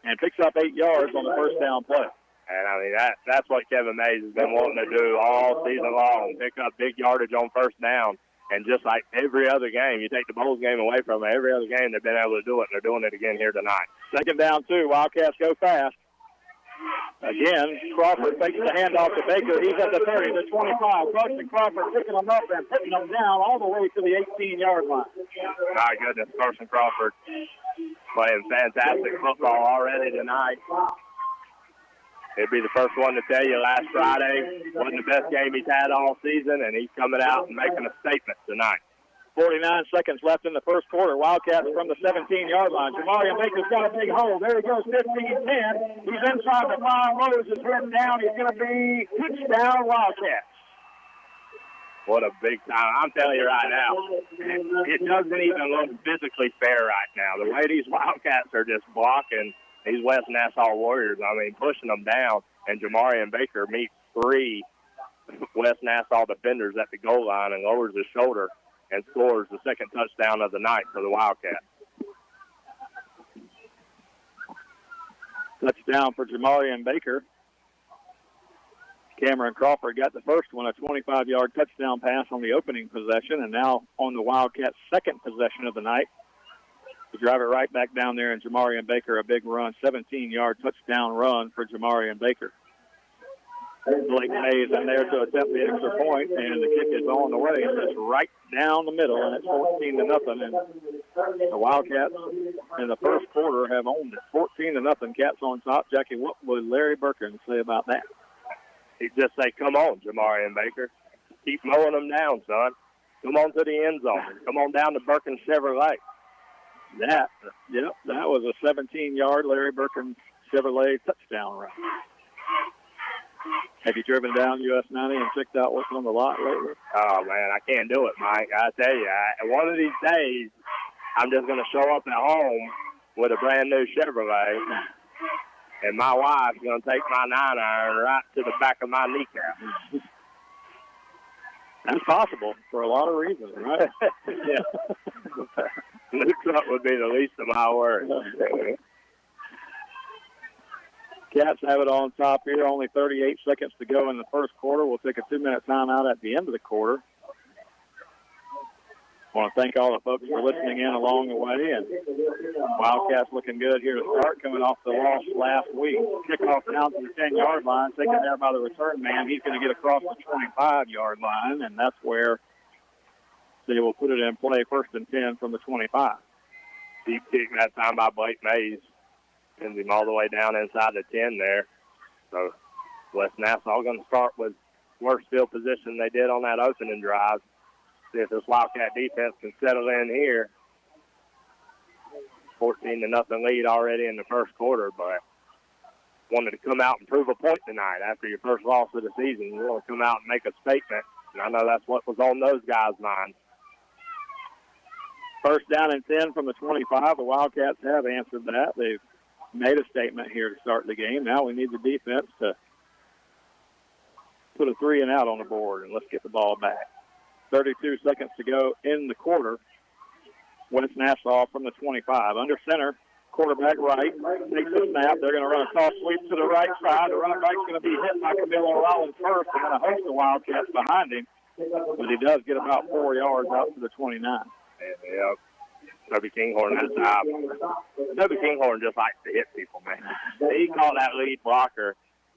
and picks up 8 yards on the first down play. And, I mean, that's what Kevin Mays has been wanting to do all season long, pick up big yardage on first down. And just like every other game, you take the Bowls game away from them, every other game they've been able to do it, and they're doing it again here tonight. Second down, 2. Wildcats go fast. Again, Crawford takes the handoff to Baker. He's at the 30, the 25. Carson Crawford picking them up and putting them down all the way to the 18-yard line. My goodness, Carson Crawford playing fantastic football already tonight. It'd be the first one to tell you last Friday wasn't the best game he's had all season, and he's coming out and making a statement tonight. 49 seconds left in the first quarter. Wildcats from the 17-yard line. Jamarian Baker's got a big hole. There he goes, 15-10. He's inside the 5. Rose is heading down. He's going to be touchdown Wildcats. What a big time. I'm telling you right now, it doesn't even look physically fair right now. The way these Wildcats are just blocking these West Nassau Warriors, I mean, pushing them down, and Jamarian Baker meets 3 West Nassau defenders at the goal line and lowers his shoulder and scores the second touchdown of the night for the Wildcats. Touchdown for Jamarian Baker. Cameron Crawford got the first one, a 25-yard touchdown pass on the opening possession, and now on the Wildcats' second possession of the night. To drive it right back down there, and Jamarian Baker, a big run, 17-yard touchdown run for Jamarian Baker. Blake Mays in there to attempt the extra point, and the kick is on the way. It's right down the middle, and it's 14-0. And the Wildcats in the first quarter have owned it. 14-0. Cats on top. Jackie, what would Larry Birkin say about that? He'd just say, "Come on, Jamarian Baker. Keep mowing them down, son. Come on to the end zone. Come on down to Birkin Chevrolet." That was a 17-yard Larry Birkin Chevrolet touchdown run. Have you driven down US 90 and checked out what's on the lot lately? Oh, man, I can't do it, Mike. I tell you, one of these days, I'm just going to show up at home with a brand-new Chevrolet, and my wife's going to take my 9-iron right to the back of my kneecap. That's possible for a lot of reasons, right? Yeah. New truck would be the least of my worries. Cats have it on top here. Only 38 seconds to go in the first quarter. We'll take a 2-minute timeout at the end of the quarter. I want to thank all the folks for listening in along the way. And Wildcats looking good here to start, coming off the loss last week. Kickoff down to the 10-yard line, taken there by the return man. He's going to get across the 25-yard line, and that's where they will put it in play, first and 10 from the 25. Deep kick that time by Blake Mays. Sends him all the way down inside the 10 there. So West Nassau going to start with worse field position they did on that opening drive. See if this Wildcat defense can settle in here. 14-0 lead already in the first quarter, but wanted to come out and prove a point tonight after your first loss of the season. You want to come out and make a statement, and I know that's what was on those guys' minds. First down and 10 from the 25. The Wildcats have answered that. They've made a statement here to start the game. Now we need the defense to put a 3-and-out on the board, and let's get the ball back. 32 seconds to go in the quarter. West Nassau from the 25. Under center Quarterback right, takes the snap. They're going to run a toss sweep to the right side. The running back's going to be hit by Camilo Rollins first. They're going to host the Wildcats behind him, but he does get about 4 yards out to the 29. Yeah. Toby Kinghorn, Toby Kinghorn just likes to hit people, man. He caught that lead blocker,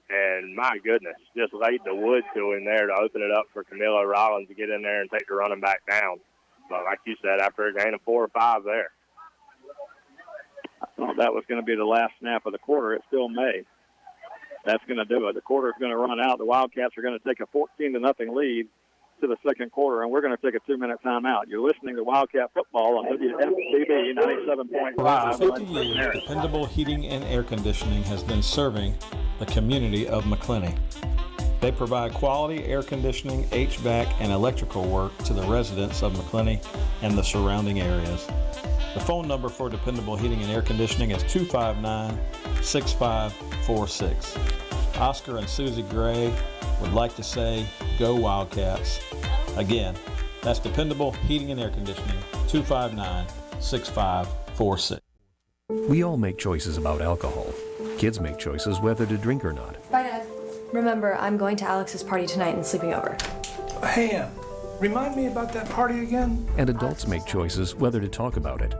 and my goodness, just laid the wood to him there to open it up for Camilo Rollins to get in there and take the running back down. But like you said, after a gain of 4 or 5 there. I thought that was going to be the last snap of the quarter. It still may. That's going to do it. The quarter is going to run out. The Wildcats are going to take a 14-0 lead to the second quarter, and we're going to take a 2-minute timeout. You're listening to Wildcat Football on WFBB 97.5. For over 50 years, Dependable Heating and Air Conditioning has been serving the community of McClenny. They provide quality air conditioning, HVAC, and electrical work to the residents of McClenny and the surrounding areas. The phone number for Dependable Heating and Air Conditioning is 259-6546. Oscar and Susie Gray would like to say, go Wildcats. Again, that's Dependable Heating and Air Conditioning, 259-6546. We all make choices about alcohol. Kids make choices whether to drink or not. Bye, Dad. Remember, I'm going to Alex's party tonight and sleeping over. Hey, remind me about that party again? And adults make choices whether to talk about it.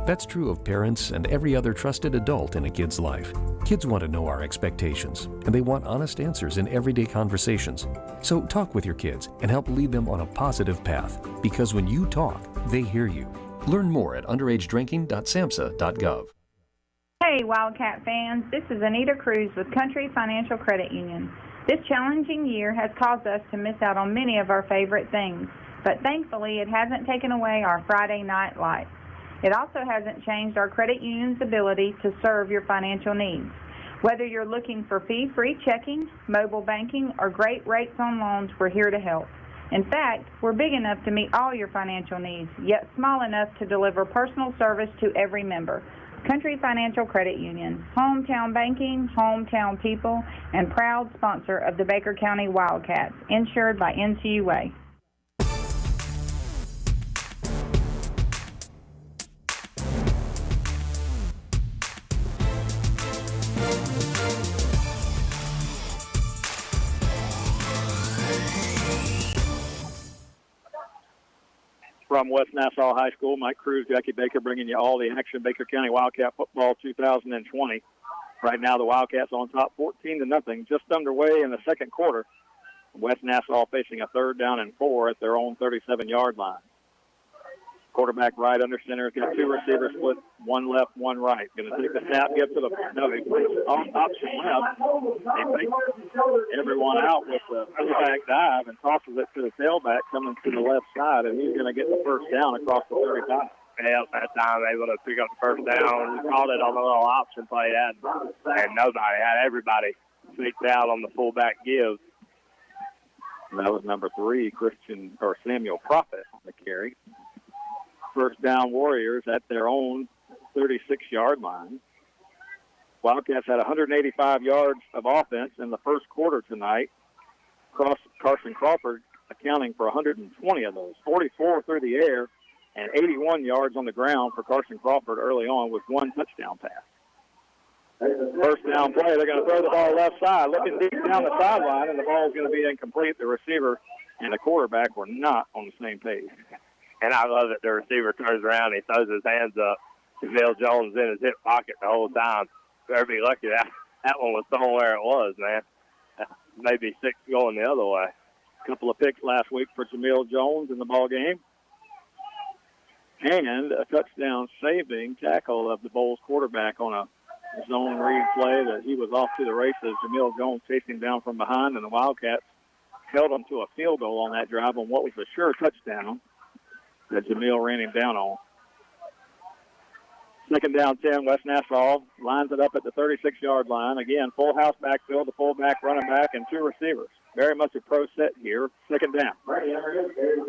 That's true of parents and every other trusted adult in a kid's life. Kids want to know our expectations, and they want honest answers in everyday conversations. So talk with your kids and help lead them on a positive path, because when you talk, they hear you. Learn more at underagedrinking.samhsa.gov. Hey, Wildcat fans, this is Anita Cruz with Country Financial Credit Union. This challenging year has caused us to miss out on many of our favorite things, but thankfully it hasn't taken away our Friday night lights. It also hasn't changed our credit union's ability to serve your financial needs. Whether you're looking for fee-free checking, mobile banking, or great rates on loans, we're here to help. In fact, we're big enough to meet all your financial needs, yet small enough to deliver personal service to every member. Country Financial Credit Union, hometown banking, hometown people, and proud sponsor of the Baker County Wildcats, insured by NCUA. From West Nassau High School, Mike Cruz, Jackie Baker bringing you all the action. Baker County Wildcat Football 2020. Right now the Wildcats on top 14-0, just underway in the second quarter. West Nassau facing a 3rd down and 4 at their own 37-yard line. Quarterback right under center. Got 2 receivers split, 1 left, 1 right. Going to take the snap, give to the he plays option left. He fakes everyone out with the fullback dive and tosses it to the tailback coming to the left side, and he's going to get the first down across the 35. Yeah, that time able to pick up the first down. We called it on the little option play, and nobody had everybody freaked out on the fullback give. And that was number 3, Samuel Prophet on the carry. First down Warriors at their own 36-yard line. Wildcats had 185 yards of offense in the first quarter tonight. Carson Crawford accounting for 120 of those, 44 through the air and 81 yards on the ground for Carson Crawford early on with 1 touchdown pass. First down play, they're going to throw the ball left side, looking deep down the sideline, and the ball is going to be incomplete. The receiver and the quarterback were not on the same page. And I love it. The receiver turns around, he throws his hands up. Jamil Jones in his hip pocket the whole time. Better be lucky that one was thrown where it was, man. Maybe 6 going the other way. A couple of picks last week for Jamil Jones in the ball game. And a touchdown saving tackle of the Bulls quarterback on a zone read play that he was off to the races. Jamil Jones chasing down from behind, and the Wildcats held him to a field goal on that drive on what was a sure touchdown that Jamil ran him down on. Second down 10, West Nassau lines it up at the 36-yard line. Again, full house backfield, the fullback, running back, and 2 receivers. Very much a pro set here. Second down.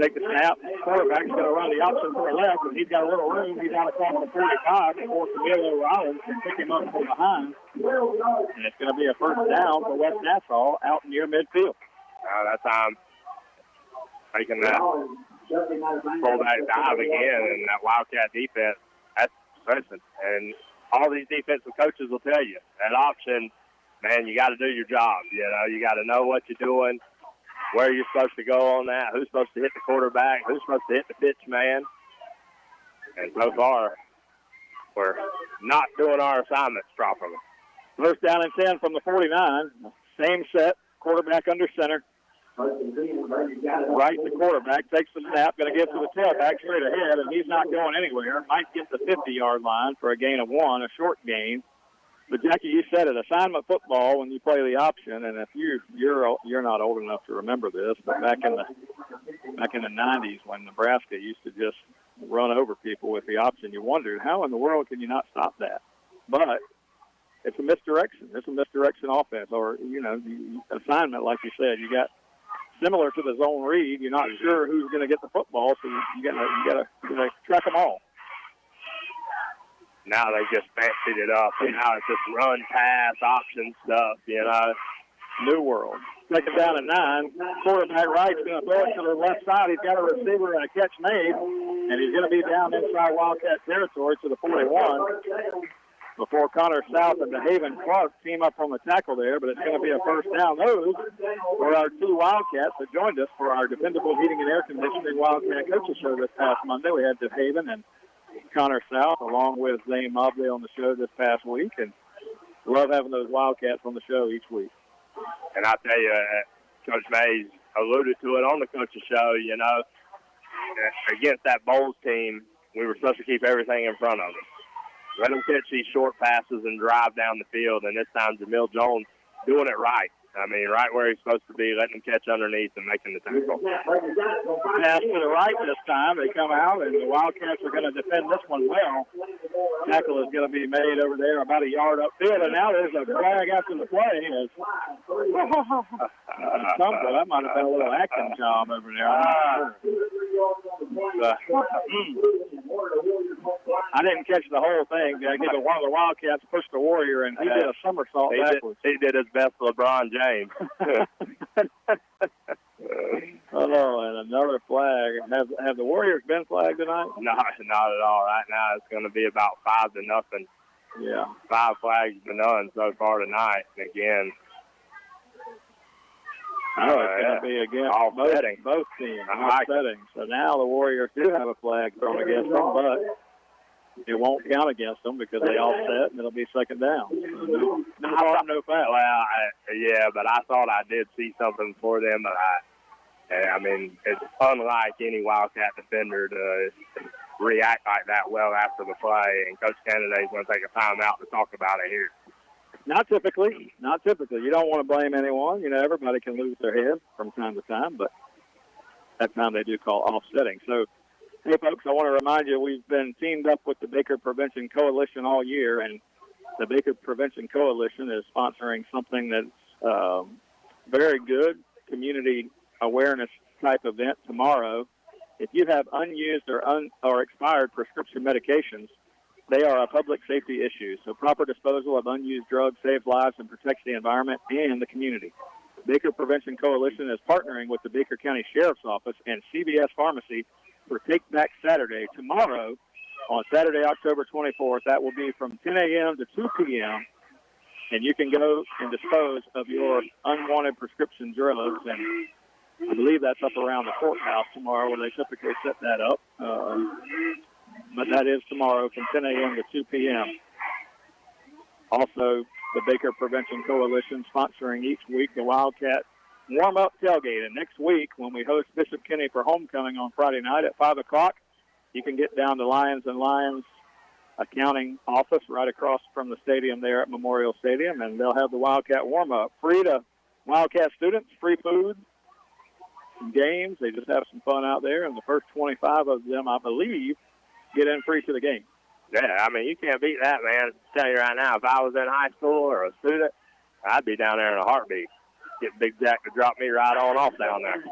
Take the snap. Quarterback's going to run the option to the left, and he's got a little room. He's out across the 45 before Camilo Rollins can pick him up from behind. And it's going to be a first down for West Nassau out near midfield. That time, taking that fullback dive again, and that Wildcat defense, that's stressing. And all these defensive coaches will tell you, at option, man, you got to do your job. You got to know what you're doing, where you're supposed to go on that, who's supposed to hit the quarterback, who's supposed to hit the pitch man. And so far, we're not doing our assignments properly. First down and 10 from the 49. Same set, quarterback under center. Right, the quarterback takes the snap, going to give to the tailback straight ahead, and he's not going anywhere. Might get the 50-yard line for a gain of 1, a short gain. But Jackie, you said it, assignment football when you play the option, and if you're not old enough to remember this, but back in the 90s when Nebraska used to just run over people with the option, you wondered how in the world can you not stop that? But it's a misdirection. It's a misdirection offense, or the assignment, like you said, you got similar to the zone read. You're not sure who's going to get the football, so you got to track them all. Now they just fancied it up, and now it's just run, pass, option stuff, New world. Second down and 9. Quarterback right's going to throw it to the left side. He's got a receiver and a catch made, and he's going to be down inside Wildcat territory to the 41 before Connor South and DeHaven Clark team up on the tackle there, but it's going to be a first down. Those were our 2 Wildcats that joined us for our Dependable Heating and Air Conditioning Wildcat Coaches Show this past Monday. We had DeHaven and Connor South along with Zane Mobley on the show this past week, and love having those Wildcats on the show each week. And I tell you, Coach Mays alluded to it on the Coaches Show, against that Bowles team, we were supposed to keep everything in front of them. Let them catch these short passes and drive down the field, and this time Jamil Jones doing it right. I mean, right where he's supposed to be, letting him catch underneath and making the tackle. Pass to the right this time. They come out, and the Wildcats are going to defend this one well. Tackle is going to be made over there about a yard upfield, and now there's a flag after the play. That might have been a little acting job over there. I didn't catch the whole thing. One of the Wildcats pushed the Warrior, and he did a somersault backwards. He did his best LeBron James. And another flag. Have the Warriors been flagged tonight? No, not at all. Right now it's going to be about 5-0. Yeah. 5 flags to none so far tonight. And again, it's going to be against both teams. Offsetting. So now the Warriors do have a flag thrown against them, but it won't count against them because they offset, and it'll be second down. No harm, no foul. Well, but I thought I did see something for them, but it's unlike any Wildcat defender to react like that well after the play, and Coach Kennedy's going to take a timeout to talk about it here. Not typically. You don't want to blame anyone. Everybody can lose their head from time to time, but that time they do call offsetting. So, hey, folks, I want to remind you we've been teamed up with the Baker Prevention Coalition all year, and the Baker Prevention Coalition is sponsoring something that's very good, community awareness type event tomorrow. If you have unused or expired prescription medications, they are a public safety issue. So proper disposal of unused drugs saves lives and protects the environment and the community. Baker Prevention Coalition is partnering with the Baker County Sheriff's Office and CVS Pharmacy for Take Back Saturday tomorrow on Saturday, October 24th. That will be from 10 a.m. to 2 p.m., and you can go and dispose of your unwanted prescription drugs. And I believe that's up around the courthouse tomorrow where they typically set that up. But that is tomorrow from 10 a.m. to 2 p.m. Also, the Baker Prevention Coalition sponsoring each week the Wildcat warm-up tailgate. And next week, when we host Bishop Kenny for homecoming on Friday night at 5 o'clock, you can get down to Lions and Lions accounting office right across from the stadium there at Memorial Stadium, and they'll have the Wildcat warm-up. Free to Wildcat students, free food, some games. They just have some fun out there, and the first 25 of them, I believe, get in free to the game. Yeah, you can't beat that, man. I'll tell you right now, if I was in high school or a student, I'd be down there in a heartbeat. Get Big Jack to drop me right on off down there.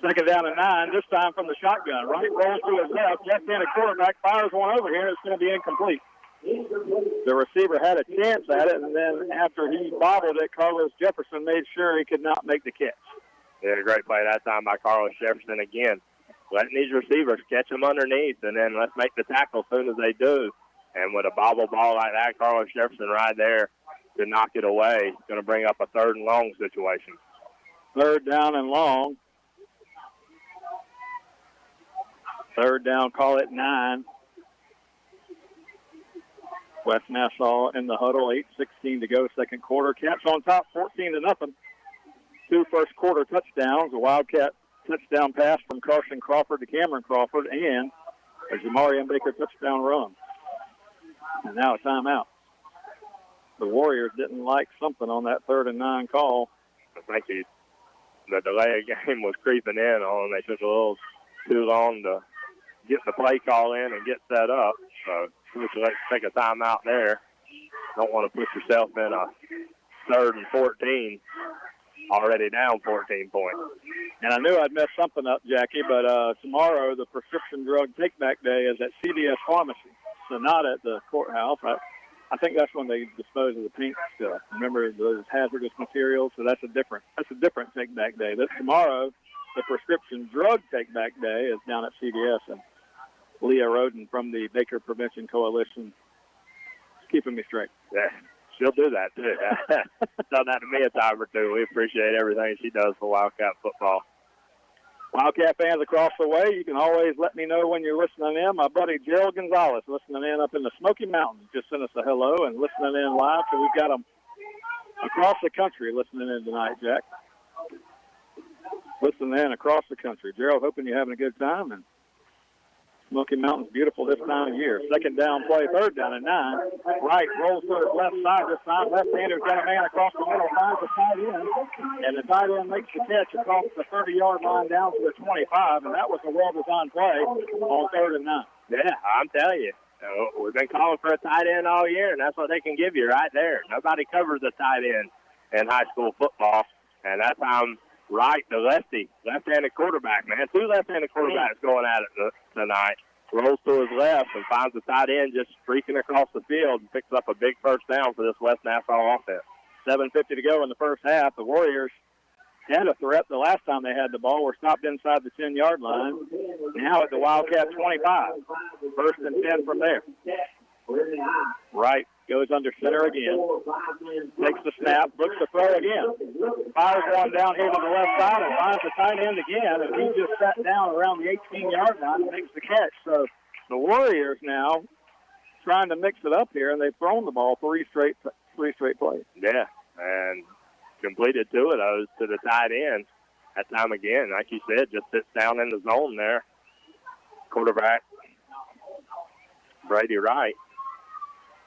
Second down and 9, this time from the shotgun. Right rolls to his left-handed quarterback fires one over here. It's going to be incomplete. The receiver had a chance at it, and then after he bobbled it, Carlos Jefferson made sure he could not make the catch. Yeah, great play that time by Carlos Jefferson again. Letting these receivers catch them underneath, and then let's make the tackle as soon as they do. And with a bobble ball like that, Carlos Jefferson right there to knock it away. Going to bring up a 3rd and long situation. 3rd down and long. 3rd down, call it 9. West Nassau in the huddle, 8:16 to go, 2nd quarter. Cats on top, 14-0. 2 first quarter touchdowns, a Wildcat touchdown pass from Carson Crawford to Cameron Crawford, and a Jamarian Baker touchdown run. And now a timeout. The Warriors didn't like something on that 3rd and 9 call. I think the delay of game was creeping in on them. They took a little too long to get the play call in and get set up. So let's take a timeout there. Don't want to put yourself in a 3rd and 14, already down 14 points. And I knew I'd messed something up, Jackie, but tomorrow the prescription drug take-back day is at CVS Pharmacy, so not at the courthouse. I think that's when they dispose of the pink stuff. Remember those hazardous materials? So that's a different take-back day. This tomorrow, the prescription drug take-back day is down at CVS, and Leah Roden from the Baker Prevention Coalition is keeping me straight. Yeah, she'll do that too. Done that to me a time or two. We appreciate everything she does for Wildcat football. Wildcat fans across the way, you can always let me know when you're listening in. My buddy Gerald Gonzalez listening in up in the Smoky Mountains just sent us a hello and listening in live. So we've got them across the country listening in tonight, Jack. Listening in across the country. Gerald, hoping you're having a good time. And Smoky Mountain's beautiful this time of year. 2nd down play, 3rd down and 9. Right, rolls to his left side this time. Left-hander's got a man across the middle, finds the tight end. And the tight end makes the catch across the 30-yard line down to the 25. And that was a well-designed play on 3rd and 9. Yeah, I'm telling you. We've been calling for a tight end all year, and that's what they can give you right there. Nobody covers a tight end in high school football. And that time, Wright, the left-handed quarterback, man. 2 left-handed quarterbacks going at it tonight. Rolls to his left and finds the tight end just streaking across the field and picks up a big 1st down for this West Nassau offense. 7:50 to go in the first half. The Warriors had a threat the last time they had the ball. Were stopped inside the 10-yard line. Now at the Wildcat 25. 1st and 10 from there. Wright goes under center again. Takes the snap, looks to throw again. Fires one down here to the left side and finds the tight end again. And he just sat down around the 18-yard line and makes the catch. So the Warriors now trying to mix it up here, and they've thrown the ball three straight plays. Yeah, and completed 2 of those to the tight end. That time again, like you said, just sits down in the zone there. Quarterback Brady Wright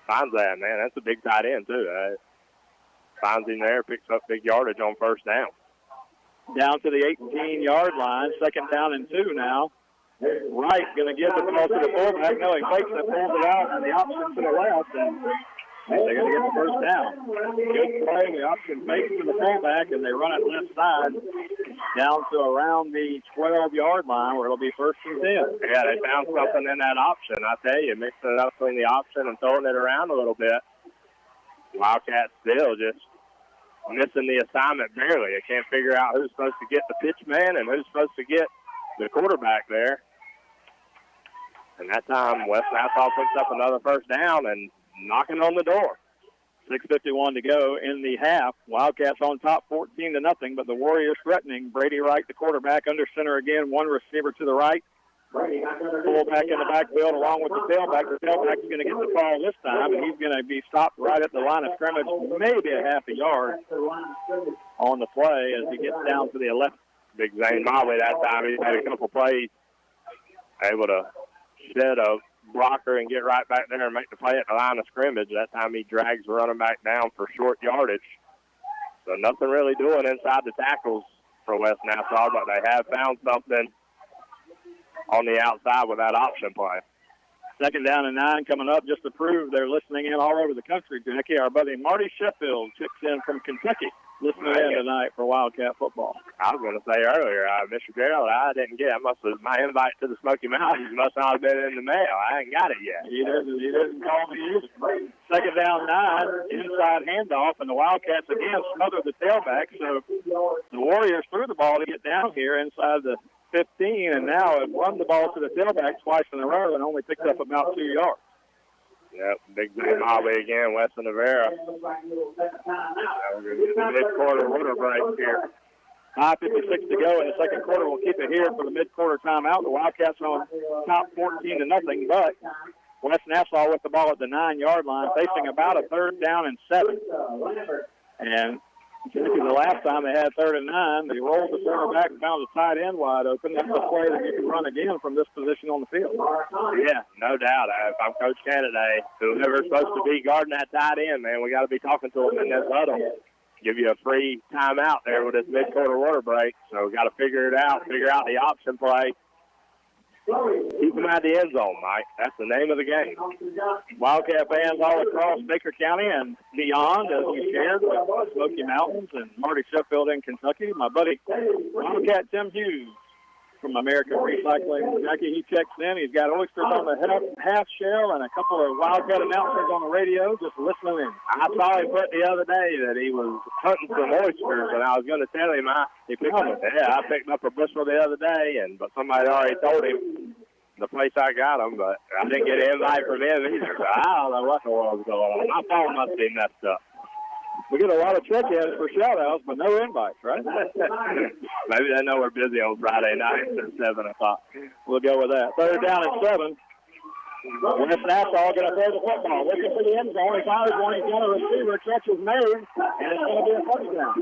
finds that, man. That's a big tight end, too. Finds him there, picks up big yardage on 1st down. Down to the 18-yard line, 2nd down and 2 now. Wright going to give the ball to the fullback. No, he fakes it, pulls it out, and the option to the left, and they're going to get the 1st down. Good play, the option fakes to the fullback, and they run it left side down to around the 12-yard line where it'll be 1st and 10. Yeah, they found something in that option, I tell you, mixing it up between the option and throwing it around a little bit. Wildcats still just missing the assignment barely. They can't figure out who's supposed to get the pitch man and who's supposed to get the quarterback there. And that time, West Nassau picks up another 1st down and knocking on the door. 6:51 to go in the half. Wildcats on top 14-0, but the Warriors threatening. Brady Wright, the quarterback, under center again, 1 receiver to the right. Fullback in the backfield along with the tailback. The tailback's going to get the ball this time, and he's going to be stopped right at the line of scrimmage, maybe a half a yard on the play as he gets down to the 11. Big Zane Mobley that time. He's had a couple plays, able to shed a blocker and get right back there and make the play at the line of scrimmage. That time he drags the running back down for short yardage. So nothing really doing inside the tackles for West Nassau, but they have found something on the outside with that option play. 2nd down and 9 coming up just to prove they're listening in all over the country. Jackie, our buddy Marty Sheffield checks in from Kentucky, listening in tonight for Wildcat football. I was going to say earlier, Mr. Gerald, I didn't get it. My invite to the Smoky Mountains must not have been in the mail. I ain't got it yet. He doesn't call me either. 2nd down 9, inside handoff, and the Wildcats again smother the tailback. So the Warriors threw the ball to get down here inside the 15, and now have run the ball to the tailback twice in a row and only picked up about 2 yards. Yep, big Bobby again, Weston Rivera. We're going to get the mid-quarter water break here. 5:56 to go in the second quarter. We'll keep it here for the mid-quarter timeout. The Wildcats on top 14-0, but West Nassau with the ball at the 9-yard line, facing about a 3rd down and 7. And the last time they had 3rd and 9, they rolled the quarterback and found the tight end wide open. That's a play that you can run again from this position on the field. Yeah, no doubt. If I'm Coach Kennedy, whoever's supposed to be guarding that tight end, man, we got to be talking to him in this huddle. Give you a free timeout there with this mid-quarter water break. So got to figure it out, figure out the option play. Keep them out of the end zone, Mike. That's the name of the game. Wildcat fans all across Baker County and beyond, as we shared with Smoky Mountains and Marty Sheffield in Kentucky. My buddy Wildcat Tim Hughes from American Recycling. Jackie, he checks in. He's got oysters on the half shell and a couple of Wildcat announcers on the radio just listening in. I saw him put the other day that he was hunting some oysters, and I was going to tell him I picked up a bushel the other day, but somebody already told him the place I got them, but I didn't get an invite from him either, so I don't know what the world's going on. My phone must be messed up. We get a lot of check-ins for shout-outs, but no invites, right? Maybe they know we're busy on Friday nights at 7 o'clock. We'll go with that. 3rd down and 7. West Nassau going to throw the football. Looking for the end zone. He fires one. He's got a receiver. Catch is made, and it's going to be a touchdown.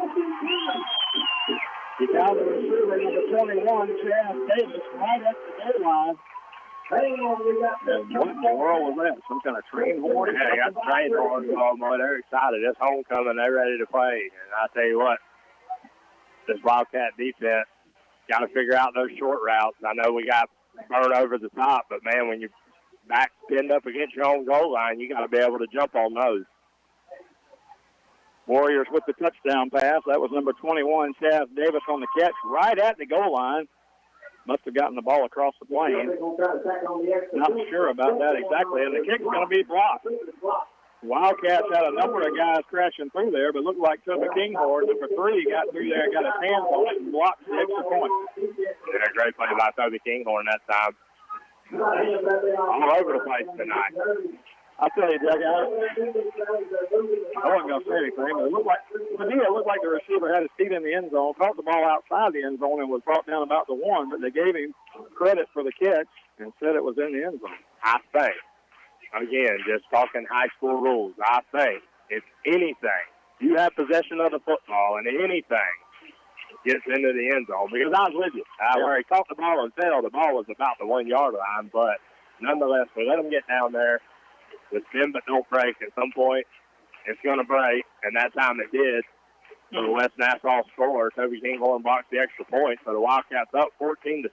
He found the receiver, number 21, Chaz Davis, right at the goal line. What in the world was that? Some kind of train horn? Yeah, they got the train horn going, boy. They're excited. It's homecoming. They're ready to play. And I tell you what, this Wildcat defense got to figure out those short routes. I know we got burned over the top, but, man, when you're back pinned up against your own goal line, you got to be able to jump on those. Warriors with the touchdown pass. That was number 21, Chaz Davis on the catch right at the goal line. Must have gotten the ball across the plane. Not sure about that exactly. And the kick's going to be blocked. Wildcats had a number of guys crashing through there, but looked like Toby Kinghorn, number 3, got through there, got his hands on it, and blocked the extra point. Yeah, great play by Toby Kinghorn that time. All over the place tonight. I'll tell you, Doug, I wasn't going to say anything, but it looked like the receiver had his feet in the end zone, caught the ball outside the end zone, and was brought down about the 1, but they gave him credit for the catch and said it was in the end zone. I think, again, just talking high school rules, I think if anything, you have possession of the football and anything gets into the end zone, because I was with you. Where he caught the ball and fell, the ball was about the 1-yard line, but nonetheless, we let him get down there. With bend but don't break. At some point, it's going to break, and that time it did. So the West Nassau score. Toby Kinghorn blocks the extra point. So the Wildcats up 14-6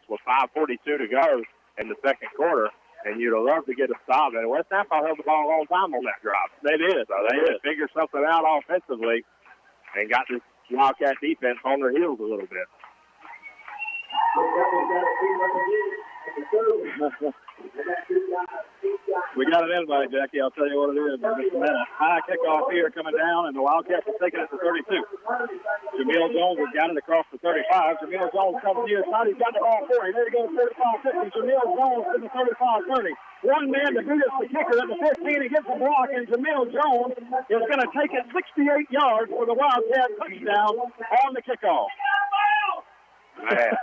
with 5:42 to go in the second quarter. And you'd love to get a stop. And West Nassau held the ball a long time on that drive. They did. So they had to figure something out offensively and got this Wildcat defense on their heels a little bit. We got an invite, Jackie. I'll tell you what it is in just a minute. High kickoff here coming down, and the Wildcats are taking it to 32. Jamil Jones has got it across the 35. Jamil Jones comes near the side. He's got the ball 40. There he goes, 35-50. Jamil Jones to the 35-30. One man to beat us, the kicker at the 15. He gets a block, and Jamil Jones is going to take it 68 yards for the Wildcat touchdown on the kickoff. Man.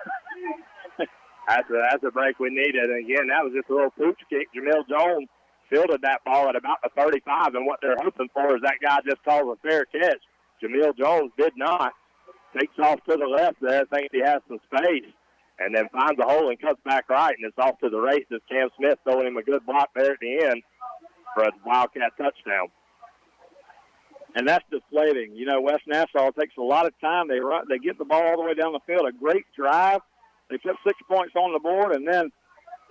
That's a break we needed. And, again, that was just a little pooch kick. Jamil Jones fielded that ball at about the 35, and what they're hoping for is that guy just calls a fair catch. Jamil Jones did not. Takes off to the left there, thinks he has some space, and then finds a hole and cuts back right, and it's off to the races. Cam Smith throwing him a good block there at the end for a Wildcat touchdown. And that's deflating. You know, West Nassau takes a lot of time. They get the ball all the way down the field. A great drive. They put 6 points on the board, and then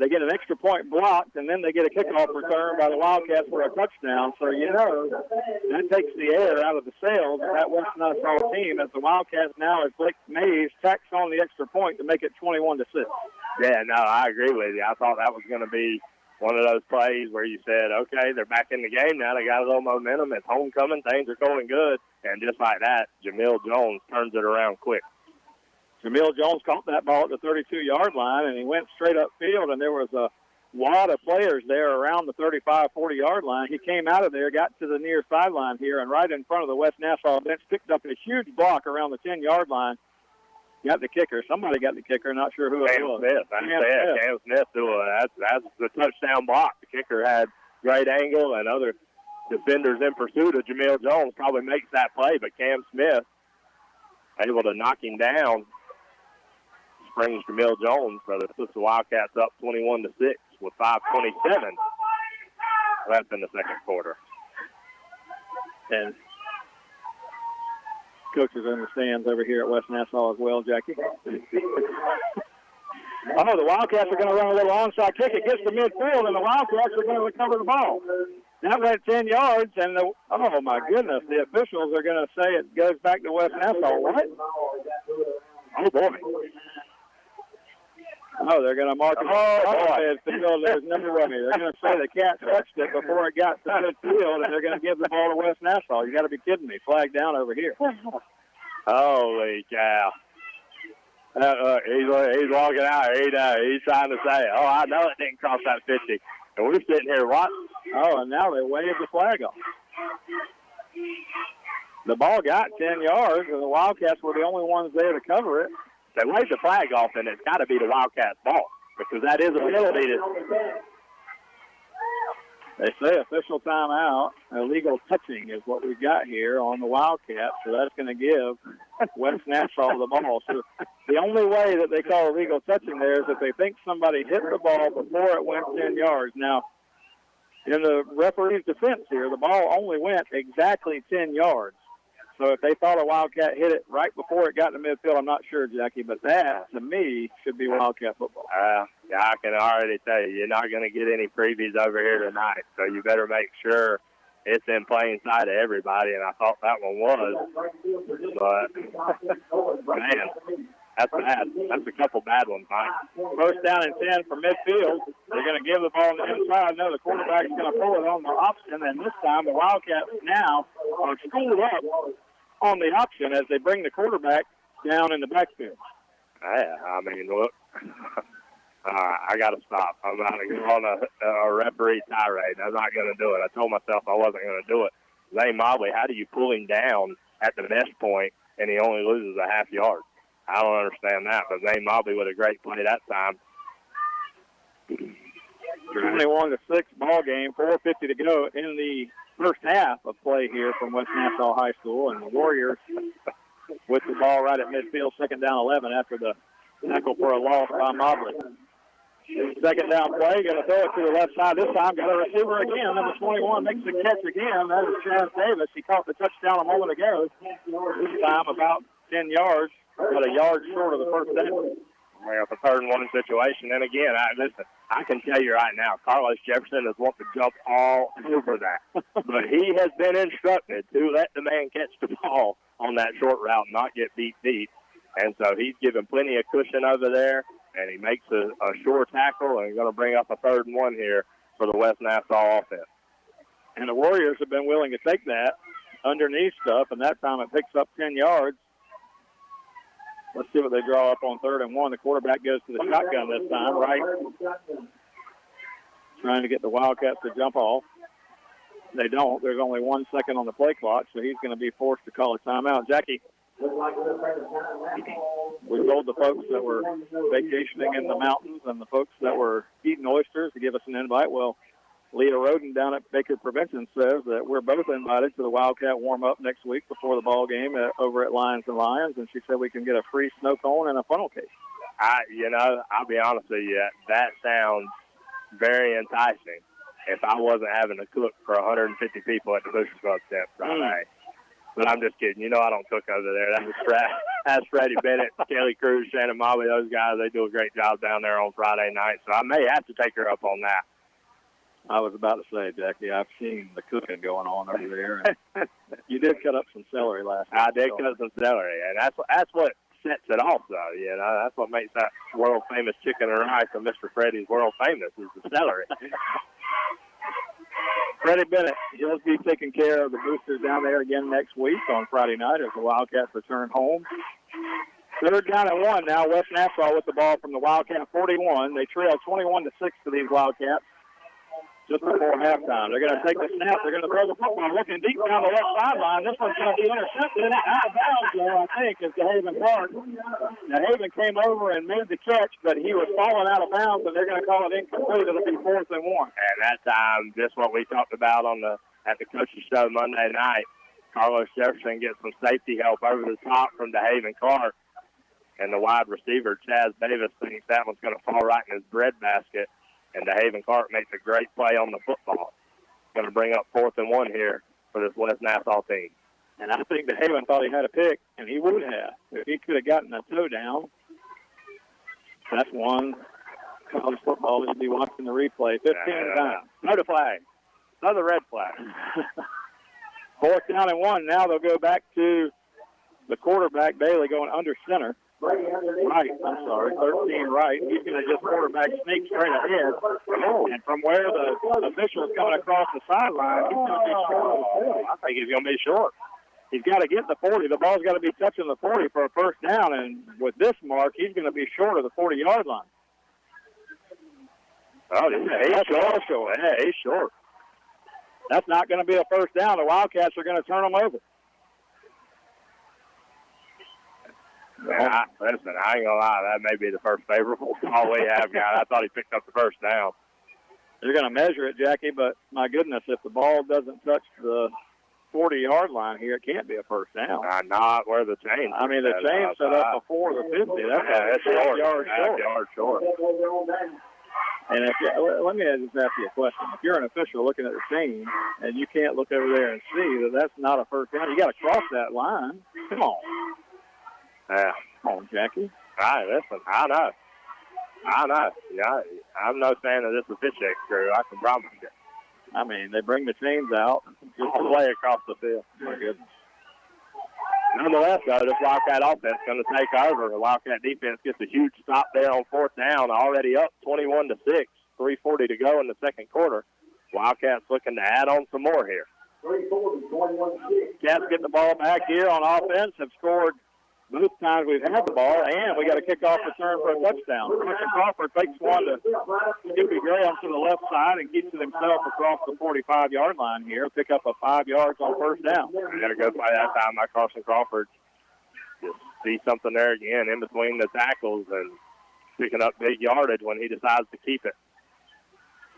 they get an extra point blocked, and then they get a kickoff return by the Wildcats for a touchdown. So, you know, that takes the air out of the sails of that West Nassau team as the Wildcats now, as Blake Mays tacks on the extra point to make it 21-6. Yeah, no, I agree with you. I thought that was going to be one of those plays where you said, okay, they're back in the game now. They got a little momentum. It's homecoming. Things are going good. And just like that, Jamil Jones turns it around quick. Jamil Jones caught that ball at the 32-yard line, and he went straight upfield, and there was a wad of players there around the 35, 40-yard line. He came out of there, got to the near sideline here, and right in front of the West Nassau bench, picked up a huge block around the 10-yard line. Got the kicker. Somebody got the kicker. Not sure who it was. Cam Smith. That's the touchdown block. The kicker had great angle, and other defenders in pursuit of Jamil Jones probably makes that play, but Cam Smith able to knock him down. Springs Jamil Jones, so that puts the Wildcats up 21-6 with 5:27 left in the second quarter. And coaches in the stands over here at West Nassau as well, Jackie. The Wildcats are going to run a little onside kick. It gets to midfield, and the Wildcats are going to recover the ball. That went 10 yards, and oh, my goodness, the officials are going to say it goes back to West Nassau. What? Oh, boy. Oh, they're going to mark it. There's no way. They're going to say the cat touched it before it got to midfield, and they're going to give the ball to West Nassau. You got to be kidding me. Flag down over here. Holy cow. He's walking out. He's trying to say, I know it didn't cross that 50. And we're sitting here, what? Oh, and now they waved the flag off. The ball got 10 yards, and the Wildcats were the only ones there to cover it. They waved the flag off, and it's got to be the Wildcats' ball because that is a penalty. They say official timeout. Illegal touching is what we've got here on the Wildcats, so that's going to give West Nassau the ball. So the only way that they call illegal touching there is if they think somebody hit the ball before it went 10 yards. Now, in the referee's defense here, the ball only went exactly 10 yards. So if they thought a Wildcat hit it right before it got to midfield, I'm not sure, Jackie, but that, to me, should be Wildcat football. Yeah, I can already tell you, you're not going to get any freebies over here tonight, so you better make sure it's in plain sight of everybody, and I thought that one was. But, man, that's bad. That's a couple bad ones, Mike. First down and 10 from midfield. They're going to give the ball on the inside. No, the quarterback's going to pull it on the option, and this time the Wildcats now are schooled up on the option as they bring the quarterback down in the backfield. Yeah, I mean, look, I got to stop. I'm not going to go on a referee tirade. I'm not going to do it. I told myself I wasn't going to do it. Zane Mobley, how do you pull him down at the mesh point and he only loses a half yard? I don't understand that, but Zane Mobley with a great play that time. 21-6 ball game, 4:50 to go in the first half of play here from West Nassau High School, and the Warriors with the ball right at midfield, second down 11 after the tackle for a loss by Mobley. Second down play, going to throw it to the left side this time. Got a receiver again. Number 21 makes the catch again. That is Chaz Davis. He caught the touchdown a moment ago. This time about 10 yards, but a yard short of the first down. Well, it's a 3rd and 1 situation. And again, I can tell you right now, Carlos Jefferson is wanting to jump all over that. But he has been instructed to let the man catch the ball on that short route, not get beat deep. And so he's given plenty of cushion over there, and he makes a sure tackle, and he's going to bring up a 3rd and 1 here for the West Nassau offense. And the Warriors have been willing to take that underneath stuff, and that time it picks up 10 yards. Let's see what they draw up on 3rd and 1. The quarterback goes to the shotgun this time, right? Trying to get the Wildcats to jump off. They don't. There's only 1 second on the play clock, so he's going to be forced to call a timeout. Jackie, we told the folks that were vacationing in the mountains and the folks that were eating oysters to give us an invite. Well, Leah Roden down at Baker Prevention says that we're both invited to the Wildcat warm-up next week before the ball game over at Lions and Lions, and she said we can get a free snow cone and a funnel cake. I'll be honest with you, that sounds very enticing if I wasn't having to cook for 150 people at the Bushers Club tent Friday. But I'm just kidding. I don't cook over there. That's Freddie Bennett, Kelly Cruz, Shannon Mobley, those guys. They do a great job down there on Friday night, so I may have to take her up on that. I was about to say, Jackie, I've seen the cooking going on over there. And you did cut up some celery last night. I did cut some celery, and that's what sets it off, though. That's what makes that world-famous chicken and rice of Mr. Freddie's world-famous is the celery. Freddie Bennett, he'll be taking care of the Boosters down there again next week on Friday night as the Wildcats return home Third down and 1 now. West Nassau with the ball from the Wildcat 41. They trail 21-6 to these Wildcats just before halftime. They're going to take the snap. They're going to throw the football looking deep down the left sideline. This one's going to be intercepted out of bounds, though, I think, is DeHaven Clark. DeHaven came over and made the catch, but he was falling out of bounds, and they're going to call it incomplete. It'll be 4th and 1. And that time, just what we talked about at the coach's show Monday night, Carlos Jefferson gets some safety help over the top from DeHaven Clark. And the wide receiver, Chaz Davis, thinks that one's going to fall right in his breadbasket. And DeHaven Clark makes a great play on the football. Going to bring up 4th and 1 here for this West Nassau team. And I think DeHaven thought he had a pick, and he would have. If he could have gotten a toe down, that's one college football he'd be watching the replay. 15 times. Throw the flag. Throw the red flag. 4th down and 1. Now they'll go back to the quarterback, Bailey, going under center. Right, I'm sorry, 13 right. He's going to just quarterback sneak straight ahead. And from where the official is coming across the sideline, he's going to be short. I think he's going to be short. He's got to get the 40. The ball's got to be touching the 40 for a first down. And with this mark, he's going to be short of the 40-yard line. Oh, yeah, he's short. Yeah, he's short. That's not going to be a first down. The Wildcats are going to turn them over. Listen, I ain't going to lie. That may be the first favorable call we have, guy. I thought he picked up the first down. They're going to measure it, Jackie, but my goodness, if the ball doesn't touch the 40-yard line here, it can't be a first down. Not where the chain. I mean, the chain's set up before the 50. That's short. Yard short. And let me just ask you a question. If you're an official looking at the chain and you can't look over there and see that that's not a first down, you got to cross that line. Come on. Yeah. Come on, Jackie. All right, listen, I know. Yeah, I'm no fan of this officiating crew, I can promise you. I mean, they bring the chains out just to play across the field. My goodness. Nonetheless, though, this Wildcat offense is going to take over. The Wildcat defense gets a huge stop there on 4th down, already up 21-6, 3:40 to go in the second quarter. Wildcats looking to add on some more here. Cats get the ball back here on offense, have scored both times we've had the ball, and we got a kickoff return for a touchdown. Christian Crawford takes one to Skippy Graham to the left side and keeps it himself across the 45-yard line here. Pick up a 5 yards on first down. We got a good play that time by Carson Crawford. Just see something there again in between the tackles and picking up big yardage when he decides to keep it.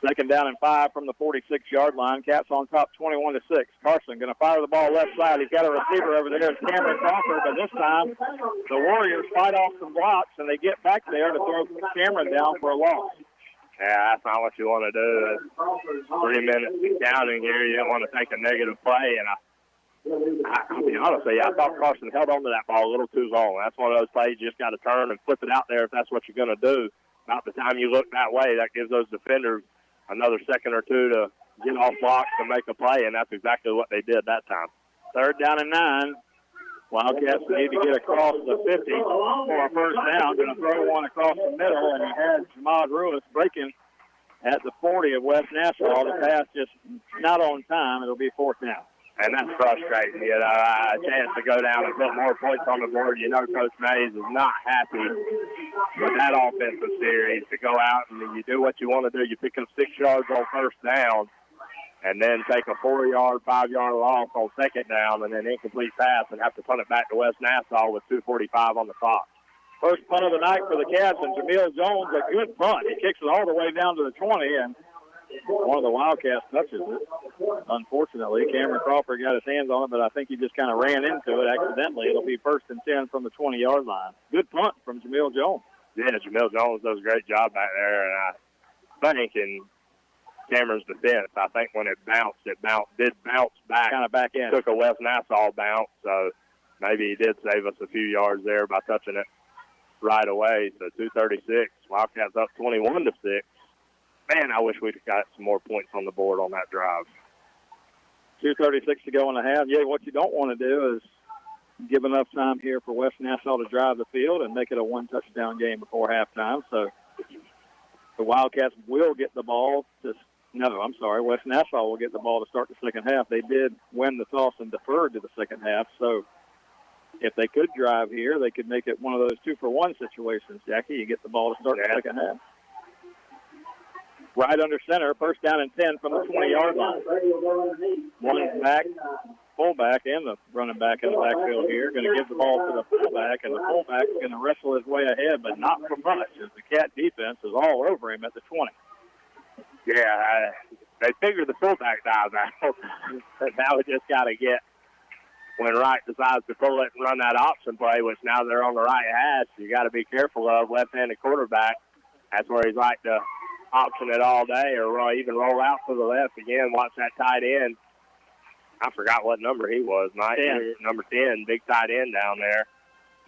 2nd down and 5 from the 46-yard line. Cats on top 21-6. Carson going to fire the ball left side. He's got a receiver over there. It's Cameron Crawford, but this time the Warriors fight off some blocks, and they get back there to throw Cameron down for a loss. Yeah, that's not what you want to do. 3 minutes counting here. You don't want to take a negative play. And I'll be honest with you, I thought Carson held on to that ball a little too long. That's one of those plays you just got to turn and flip it out there if that's what you're going to do. About the time you look that way, that gives those defenders another second or two to get off blocks and make a play, and that's exactly what they did that time. 3rd down and 9. Wildcats need to get across the 50 for a first down. Going to throw one across the middle, and he had Jamad Ruiz breaking at the 40 of West Nassau. The pass just not on time. It'll be 4th down. And that's frustrating. You know, a chance to go down and put more points on the board. You know, Coach Mays is not happy with that offensive series to go out and you do what you want to do. You pick up 6 yards on first down and then take a 4-yard, 5-yard loss on 2nd down and then incomplete pass and have to punt it back to West Nassau with 2:45 on the clock. First punt of the night for the Cats, and Jamil Jones, a good punt. He kicks it all the way down to the 20, and one of the Wildcats touches it. Unfortunately, Cameron Crawford got his hands on it, but I think he just kind of ran into it accidentally. It'll be 1st and 10 from the 20-yard line. Good punt from Jamil Jones. Yeah, Jamil Jones does a great job back there, and I think in Cameron's defense, I think when it did bounce back. Kind of back in. Took a West Nassau bounce, so maybe he did save us a few yards there by touching it right away. So 2:36, Wildcats up 21-6. Man, I wish we'd got some more points on the board on that drive. 2:36 to go in the half. Yeah, what you don't want to do is give enough time here for West Nassau to drive the field and make it a one-touchdown game before halftime. So the Wildcats will get the ball West Nassau will get the ball to start the second half. They did win the toss and deferred to the second half. So if they could drive here, they could make it one of those 2-for-1 situations. Jackie, you get the ball to start the second half. Right under center, first down and 10 from the 20-yard line. One back, fullback, and the running back in the backfield here. Going to give the ball to the fullback, and the fullback is going to wrestle his way ahead, but not for much, as the Cat defense is all over him at the 20. Yeah, they figured the fullback dives out. But now we just got to get, when Wright decides to pull it and run that option play, which now they're on the right hash, you got to be careful of left-handed quarterback. That's where he's like to option it all day, or even roll out to the left again. Watch that tight end. I forgot what number he was, Mike. 10. Number 10, big tight end down there,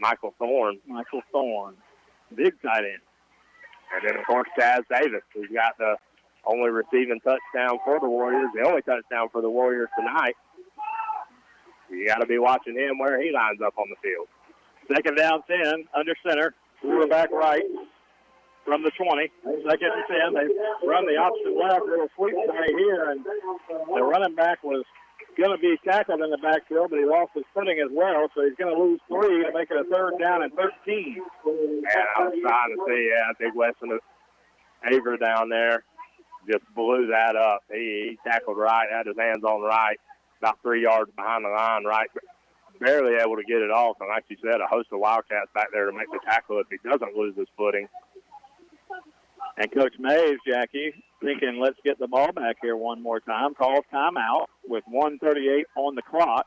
Michael Thorne. Michael Thorne, big tight end. And then, of course, Chaz Davis, who's got the only receiving touchdown for the Warriors, the only touchdown for the Warriors tonight. You got to be watching him where he lines up on the field. Second down 10, under center, quarterback right. From the 20, second and 10, they run the opposite left, little sweep play here, and the running back was going to be tackled in the backfield, but he lost his footing as well, so he's going to lose 3 to make it a third down and 13. And I was trying to see, Big Weston Aver down there just blew that up. He tackled right, had his hands on right, about 3 yards behind the line, right, barely able to get it off. And like you said, a host of Wildcats back there to make the tackle if he doesn't lose his footing. And Coach Mays, Jackie, thinking let's get the ball back here one more time, calls timeout with 1:38 on the clock.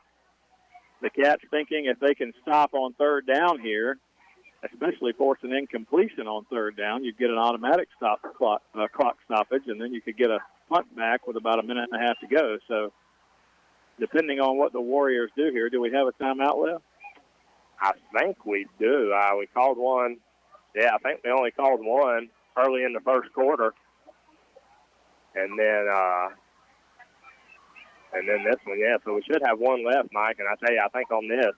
The Cats thinking if they can stop on third down here, especially force an incompletion on third down, you'd get an automatic clock stoppage, and then you could get a punt back with about a minute and a half to go. So depending on what the Warriors do here, do we have a timeout left? I think we do. We called one. Yeah, I think we only called one early in the first quarter. And then this one, yeah. So we should have one left, Mike. And I tell you, I think on this,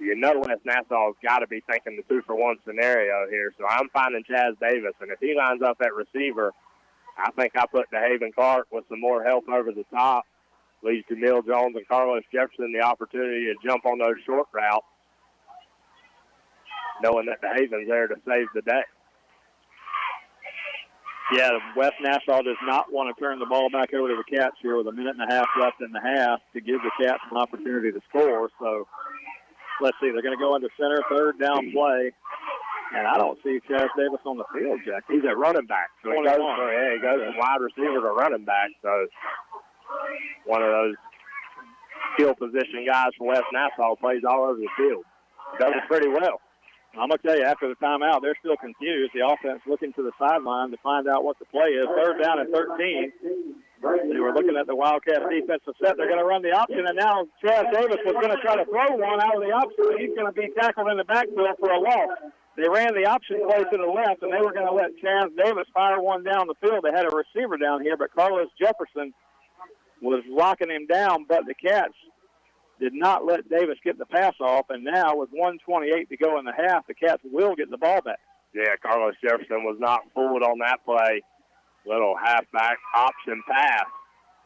West Nassau's got to be thinking the 2-for-1 scenario here. So I'm finding Chaz Davis. And if he lines up at receiver, I think I put DeHaven Clark with some more help over the top. Leaves Jamil Jones and Carlos Jefferson the opportunity to jump on those short routes, knowing that DeHaven's there to save the day. Yeah, West Nassau does not want to turn the ball back over to the Cats here with a minute and a half left in the half to give the Cats an opportunity to score. So let's see. They're going to go under center, third down play. And I don't see Chaz Davis on the field, Jack. He's a running back. So he goes from wide receiver to running back. So one of those skill position guys from West Nassau plays all over the field. Does it pretty well. I'm going to tell you, after the timeout, they're still confused. The offense looking to the sideline to find out what the play is. Third down and 13. They were looking at the Wildcats defensive set. They're going to run the option, and now Chaz Davis was going to try to throw one out of the option. He's going to be tackled in the backfield for a loss. They ran the option play to the left, and they were going to let Chaz Davis fire one down the field. They had a receiver down here, but Carlos Jefferson was locking him down, but the Cats did not let Davis get the pass off, and now with 1:28 to go in the half, the Cats will get the ball back. Yeah, Carlos Jefferson was not fooled on that play. Little halfback option pass,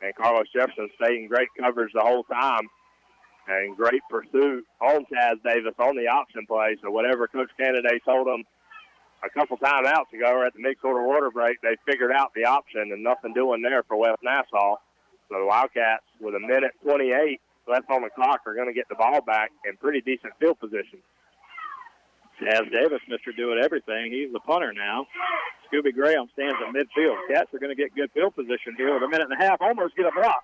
and Carlos Jefferson stayed in great coverage the whole time, and great pursuit on Chaz Davis on the option play. So whatever Coach Kennedy told him a couple timeouts ago or at the mid-quarter water break, they figured out the option, and nothing doing there for West Nassau. So the Wildcats, with a minute 28 left on the clock, are going to get the ball back in pretty decent field position. Chaz Davis, Mr. Do-It-Everything, he's the punter now. Scooby Graham stands at midfield. Cats are going to get good field position here with a minute and a half. Almost get a block.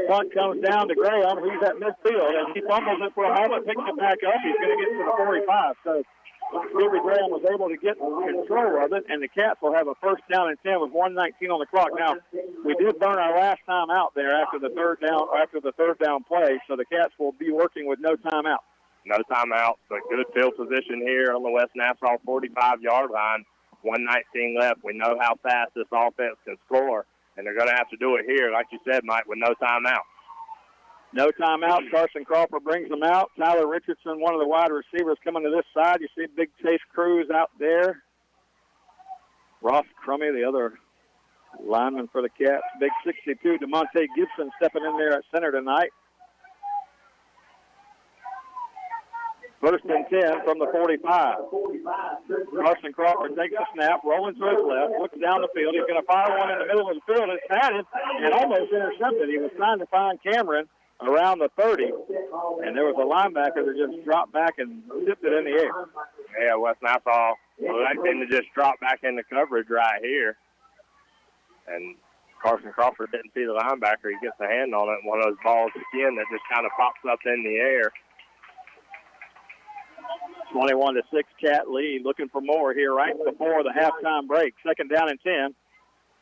Punt comes down to Graham, who's at midfield, and he fumbles it for a moment, picks it back up. He's going to get to the 45. So Scooby Graham was able to get control of it, and the Cats will have a first down and 10 with 1:19 on the clock. Now, we did burn our last time out there after the third down play, so the Cats will be working with no timeout. No timeout, but good field position here on the West Nassau 45-yard line. 1:19 left. We know how fast this offense can score, and they're going to have to do it here, like you said, Mike, with no timeout. No timeout. Carson Crawford brings them out. Tyler Richardson, one of the wide receivers, coming to this side. You see Big Chase Cruz out there. Ross Crummy, the other lineman for the Cats. Big 62, DeMonte Gibson stepping in there at center tonight. First and 10 from the 45. Carson Crawford takes the snap, rolling to his left, looks down the field. He's going to fire one in the middle of the field. It's batted and almost intercepted. He was trying to find Cameron around the 30, and there was a linebacker that just dropped back and tipped it in the air. Yeah, West Nassau electing to just drop back into coverage right here. And Carson Crawford didn't see the linebacker. He gets a hand on it, and one of those balls again that just kind of pops up in the air. 21-6 Cat lead, looking for more here right before the halftime break. Second down and 10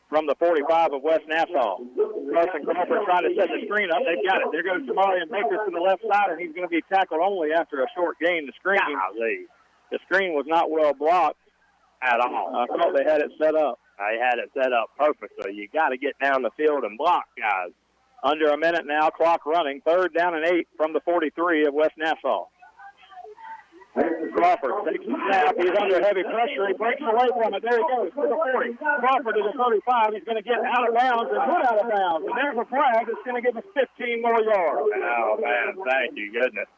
from the 45 of West Nassau. Carson Crawford trying to set the screen up. They've got it. There goes Jamarian Baker to the left side, and he's going to be tackled only after a short gain. The screen was not well blocked at all. I thought they had it set up. They had it set up perfectly. You got to get down the field and block, guys. Under a minute now, clock running. Third down and 8 from the 43 of West Nassau. Crawford takes the snap. He's under heavy pressure. He breaks away from it. There he goes to the 40. Crawford to the 35. He's going to get out of bounds and put out of bounds. And there's a flag that's going to give us 15 more yards. Oh, man, thank you, goodness.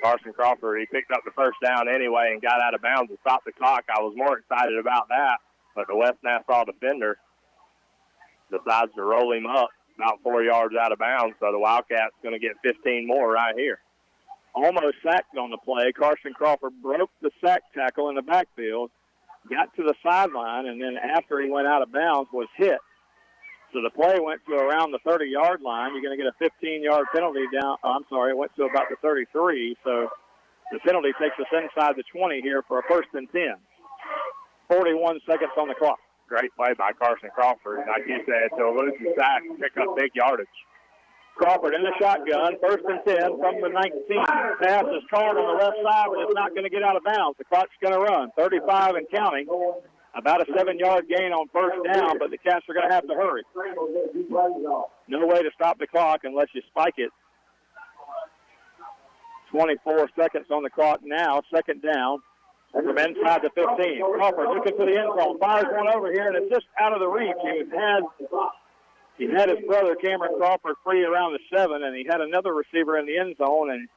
Carson Crawford, he picked up the first down anyway and got out of bounds and stopped the clock. I was more excited about that. But the West Nassau defender decides to roll him up about 4 yards out of bounds. So the Wildcats going to get 15 more right here. Almost sacked on the play. Carson Crawford broke the sack tackle in the backfield, got to the sideline, and then after he went out of bounds was hit. So the play went to around the 30-yard line. You're going to get a 15-yard penalty down. It went to about the 33. So the penalty takes us inside the 20 here for a first and 10. 41 seconds on the clock. Great play by Carson Crawford. Like you said, to lose the sack, pick up big yardage. Crawford in the shotgun, first and 10 from the 19. Pass is caught on the left side, but it's not going to get out of bounds. The clock's going to run. 35 and counting. About a 7-yard gain on first down, but the Cats are going to have to hurry. No way to stop the clock unless you spike it. 24 seconds on the clock now, second down from inside the 15. Crawford looking for the end zone, fires one over here, and it's just out of the reach. He had his brother, Cameron Crawford, free around the 7, and he had another receiver in the end zone and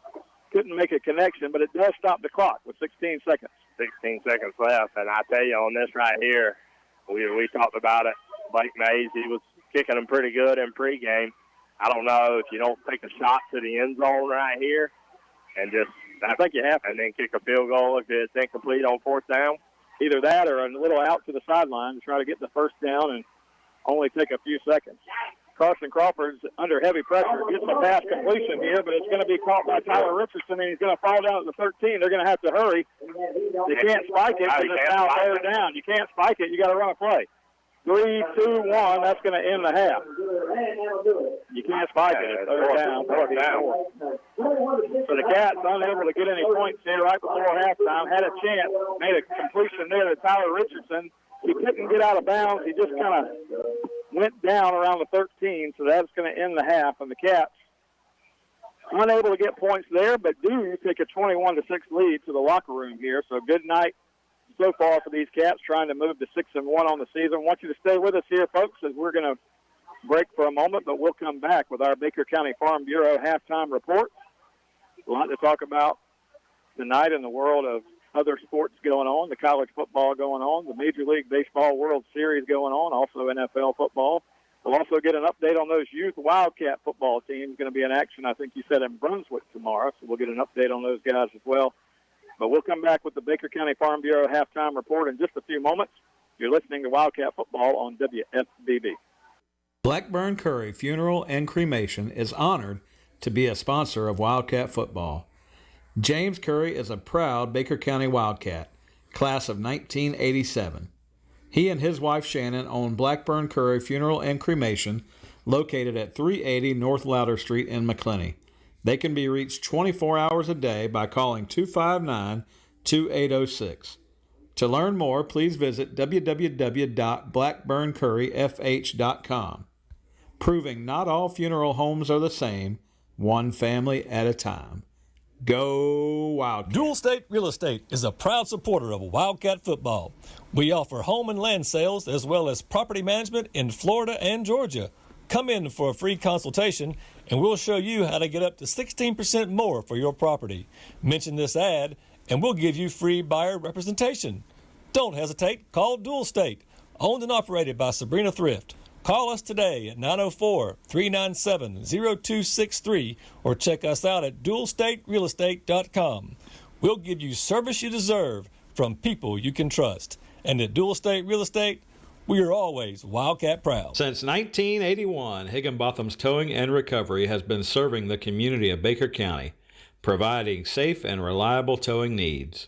couldn't make a connection, but it does stop the clock with 16 seconds. 16 seconds left, and I tell you, on this right here, we talked about it. Blake Mays, he was kicking them pretty good in pregame. I don't know if you don't take a shot to the end zone right here and just, I think you have to, and then kick a field goal if it's incomplete on fourth down. Either that or a little out to the sideline to try to get the first down and only take a few seconds. Carson Crawford's under heavy pressure. Gets a pass completion here, but it's going to be caught by Tyler Richardson, and he's going to fall down at the 13. They're going to have to hurry. You can't spike it because it's now third down. You can't spike it. You got to run a play. 3, 2, 1. That's going to end the half. You can't spike it. It's third down. Fourth down. So the Cats unable to get any points here right before halftime. Had a chance. Made a completion there to Tyler Richardson. He couldn't get out of bounds. He just kind of went down around the 13, so that's going to end the half. And the Cats unable to get points there, but do take a 21-6 lead to the locker room here. So good night so far for these Cats, trying to move to 6-1 on the season. I want you to stay with us here, folks, as we're going to break for a moment, but we'll come back with our Baker County Farm Bureau halftime report. A lot to talk about tonight in the world of other sports going on, the college football going on, the Major League Baseball World Series going on, also NFL football. We'll also get an update on those youth Wildcat football teams going to be in action, I think you said, in Brunswick tomorrow, so we'll get an update on those guys as well. But we'll come back with the Baker County Farm Bureau halftime report in just a few moments. You're listening to Wildcat Football on WFBB. Blackburn Curry Funeral and Cremation is honored to be a sponsor of Wildcat Football. James Curry is a proud Baker County Wildcat, class of 1987. He and his wife Shannon own Blackburn Curry Funeral and Cremation, located at 380 North Louder Street in McClenny. They can be reached 24 hours a day by calling 259-2806. To learn more, please visit www.blackburncurryfh.com. Proving not all funeral homes are the same, one family at a time. Go Wildcat. Dual State Real Estate is a proud supporter of Wildcat football. We offer home and land sales as well as property management in Florida and Georgia. Come in for a free consultation and we'll show you how to get up to 16% more for your property. Mention this ad, and we'll give you free buyer representation. Don't hesitate. Call Dual State, owned and operated by Sabrina Thrift. Call us today at 904-397-0263 or check us out at dualstaterealestate.com. We'll give you service you deserve from people you can trust. And at Dual State Real Estate, we are always Wildcat proud. Since 1981, Higginbotham's Towing and Recovery has been serving the community of Baker County, providing safe and reliable towing needs.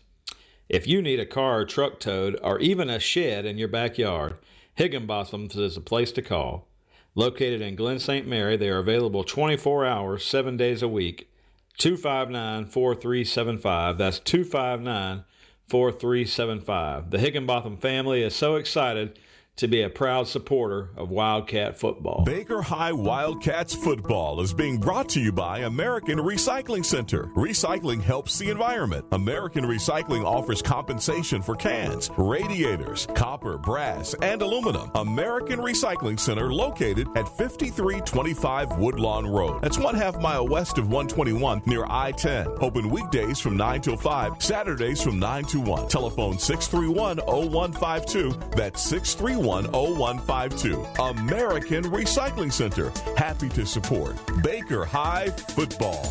If you need a car or truck towed, or even a shed in your backyard, Higginbotham's is a place to call. Located in Glen St. Mary, they are available 24 hours, 7 days a week. 259-4375. That's 259-4375. The Higginbotham family is so excited to be a proud supporter of Wildcat football. Baker High Wildcats football is being brought to you by American Recycling Center. Recycling helps the environment. American Recycling offers compensation for cans, radiators, copper, brass, and aluminum. American Recycling Center located at 5325 Woodlawn Road. That's 1/2 mile west of 121 near I-10. Open weekdays from 9 till 5, Saturdays from 9 to 1. Telephone 631-0152. That's 631-0152. American Recycling Center. Happy to support Baker High football.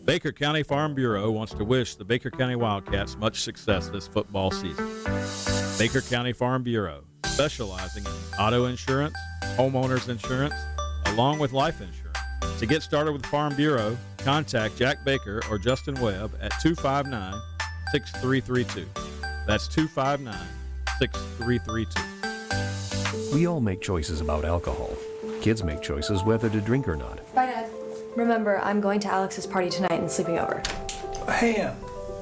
Baker County Farm Bureau wants to wish the Baker County Wildcats much success this football season. Baker County Farm Bureau, specializing in auto insurance, homeowners insurance, along with life insurance. To get started with Farm Bureau, contact Jack Baker or Justin Webb at 259-6332. That's 259-6332. We all make choices about alcohol. Kids make choices whether to drink or not. Bye, Dad. Remember, I'm going to Alex's party tonight and sleeping over. Hey,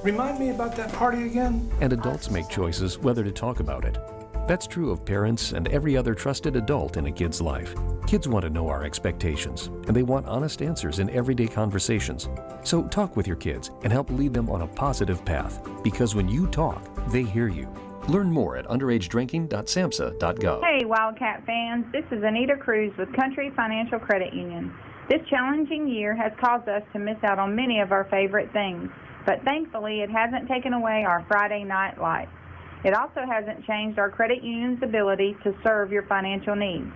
remind me about that party again? And adults make choices whether to talk about it. That's true of parents and every other trusted adult in a kid's life. Kids want to know our expectations, and they want honest answers in everyday conversations. So talk with your kids and help lead them on a positive path, because when you talk, they hear you. Learn more at underagedrinking.samhsa.gov. Hey, Wildcat fans, this is Anita Cruz with Country Financial Credit Union. This challenging year has caused us to miss out on many of our favorite things, but thankfully it hasn't taken away our Friday night lights. It also hasn't changed our credit union's ability to serve your financial needs.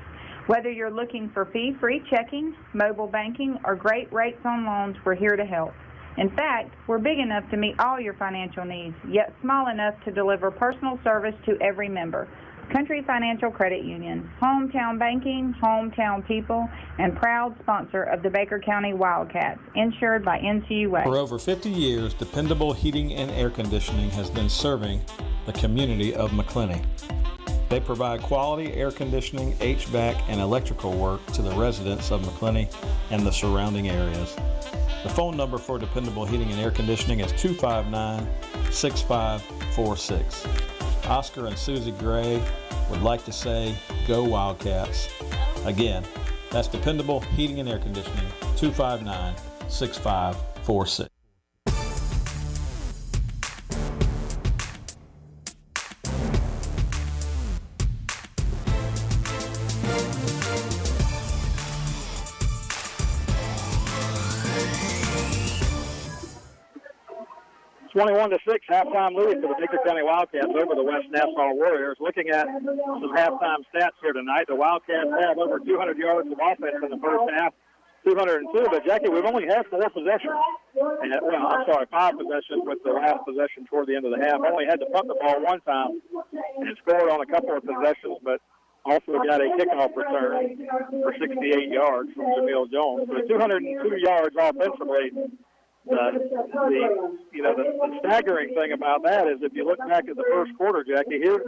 Whether you're looking for fee-free checking, mobile banking, or great rates on loans, we're here to help. In fact, we're big enough to meet all your financial needs, yet small enough to deliver personal service to every member. Country Financial Credit Union, hometown banking, hometown people, and proud sponsor of the Baker County Wildcats, insured by NCUA. For over 50 years, Dependable Heating and Air Conditioning has been serving the community of McClenny. They provide quality air conditioning, HVAC, and electrical work to the residents of McClenny and the surrounding areas. The phone number for Dependable Heating and Air Conditioning is 259-6546. Oscar and Susie Gray would like to say, go Wildcats. Again, that's Dependable Heating and Air Conditioning, 259-6546. It's 21-6 halftime lead for the Baker County Wildcats over the West Nassau Warriors. Looking at some halftime stats here tonight, the Wildcats have over 200 yards of offense in the first half, 202. But, Jackie, we've only had 4 possessions. And, 5 possessions with the last possession toward the end of the half. Only had to punt the ball one time and scored on a couple of possessions, but also got a kickoff return for 68 yards from Jamil Jones. So 202 yards offensively. The staggering thing about that is if you look back at the first quarter, Jackie, here's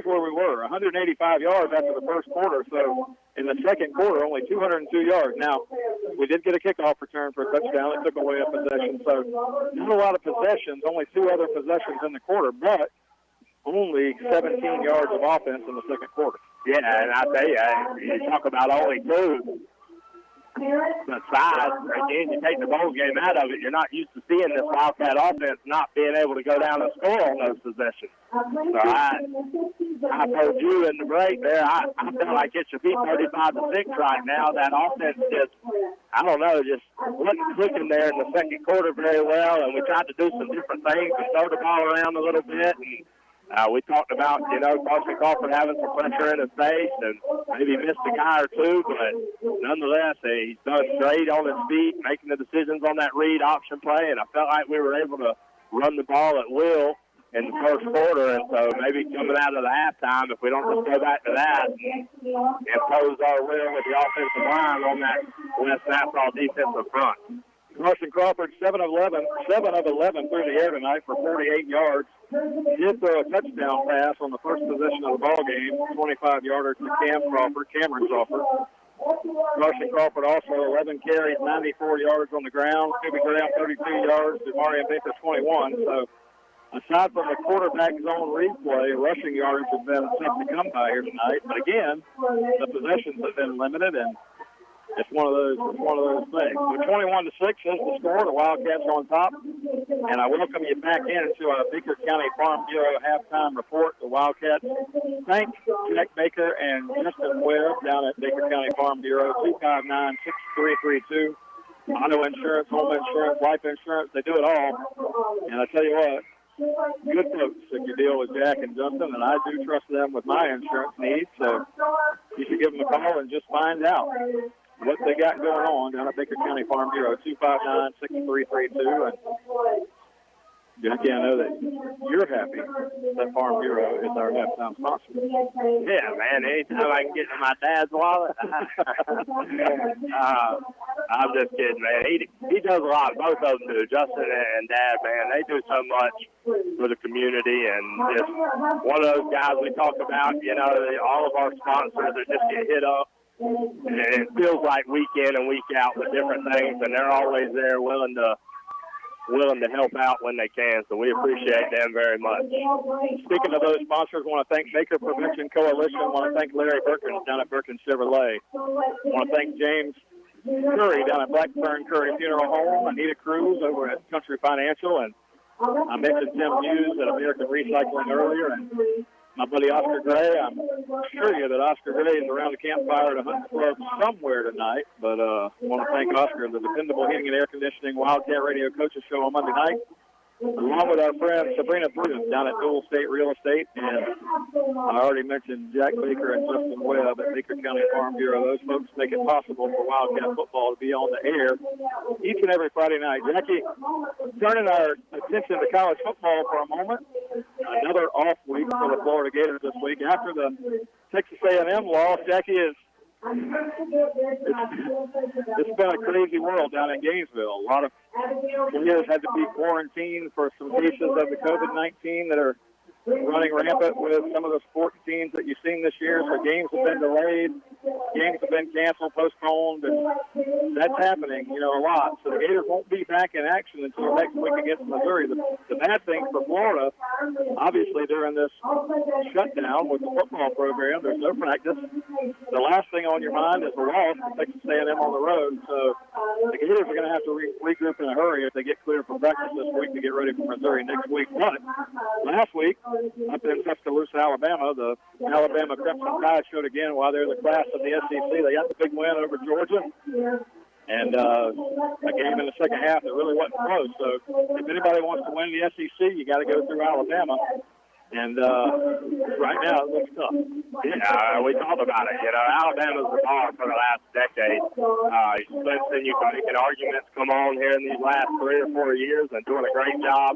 where we were, 185 yards after the first quarter. So in the second quarter, only 202 yards. Now, we did get a kickoff return for a touchdown. It took away a possession. So not a lot of possessions, only 2 other possessions in the quarter, but only 17 yards of offense in the second quarter. Yeah, and I tell you, you talk about only 2. the size. Again, you take the bowl game out of it, you're not used to seeing this Wildcat offense not being able to go down and score on those possessions. So I told you in the break there, I feel like it should be 35-6 right now. That offense just, I don't know, just wasn't clicking there in the second quarter very well, and we tried to do some different things and throw the ball around a little bit. And we talked about, Carson Crawford having some pressure in his face and maybe missed a guy or two, but nonetheless, he's done great on his feet, making the decisions on that read option play, and I felt like we were able to run the ball at will in the first quarter, and so maybe coming out of the halftime, if we don't just go back to that and impose our will with the offensive line on that West Nassau defensive front. Carson Crawford, 7 of 11 through the air tonight for 48 yards. Did throw a touchdown pass on the first possession of the ball game, 25-yarder to Cameron Crawford. Carson Crawford also 11 carries, 94 yards on the ground. Scooby Graham 32 yards to Mario Baker 21. So aside from the quarterback zone replay, rushing yards have been tough to come by here tonight. But again, the possessions have been limited, and it's one of those things. So 21-6 is the score. The Wildcats on top. And I welcome you back into our Baker County Farm Bureau halftime report. The Wildcats thank Jack Baker and Justin Webb down at Baker County Farm Bureau, 259-6332. Auto insurance, home insurance, life insurance, they do it all. And I tell you what, good folks if you deal with Jack and Justin, and I do trust them with my insurance needs. So you should give them a call and just find out what they got going on down at Baker County Farm Bureau, 259-6332. And Jackie, I know that you're happy that Farm Bureau is our halftime sponsor. Yeah, man, anytime I can get in my dad's wallet. I'm just kidding, man. He does a lot. Both of them do. Justin and Dad, man, they do so much for the community, and just one of those guys we talk about, all of our sponsors that just get hit up. And it feels like week in and week out with different things, and they're always there willing to help out when they can, so we appreciate them very much. Speaking of those sponsors, I want to thank Baker Prevention Coalition. I want to thank Larry Perkins down at Perkins Chevrolet. I want to thank James Curry down at Blackburn Curry Funeral Home, Anita Cruz over at Country Financial, and I mentioned Tim Hughes at American Recycling earlier, and my buddy Oscar Gray. I'm sure that Oscar Gray is around the campfire at a Hunt Club somewhere tonight, but I want to thank Oscar, the dependable heating and air conditioning Wildcat Radio Coaches Show on Monday night, along with our friend Sabrina Bruce down at Dual State Real Estate. And I already mentioned Jack Baker and Justin Webb at Baker County Farm Bureau. Those folks make it possible for Wildcat football to be on the air each and every Friday night. Jackie, turning our attention to college football for a moment. Another off week for the Florida Gators this week. After the Texas A&M loss, Jackie, it's been a crazy world down in Gainesville. A lot of players had to be quarantined for some cases of the COVID-19 that are running rampant with some of the sports teams that you've seen this year. So games have been delayed, games have been canceled, postponed, and that's happening, a lot. So the Gators won't be back in action until next week against Missouri. The bad thing for Florida, obviously during this shutdown with the football program, there's no practice. The last thing on your mind is the loss to Texas A&M on the road. So the Gators are going to have to regroup in a hurry if they get clear for practice this week to get ready for Missouri next week. But last week, up in Tuscaloosa, Alabama, the Alabama Crimson Tide showed again why they're the class of the SEC. They got the big win over Georgia, and a game in the second half that really wasn't close. So if anybody wants to win the SEC, you got to go through Alabama. And right now, it looks tough. Yeah, we talked about it. Alabama's the bar for the last decade. Clemson, you can make an argument to come on here in these last 3 or 4 years and doing a great job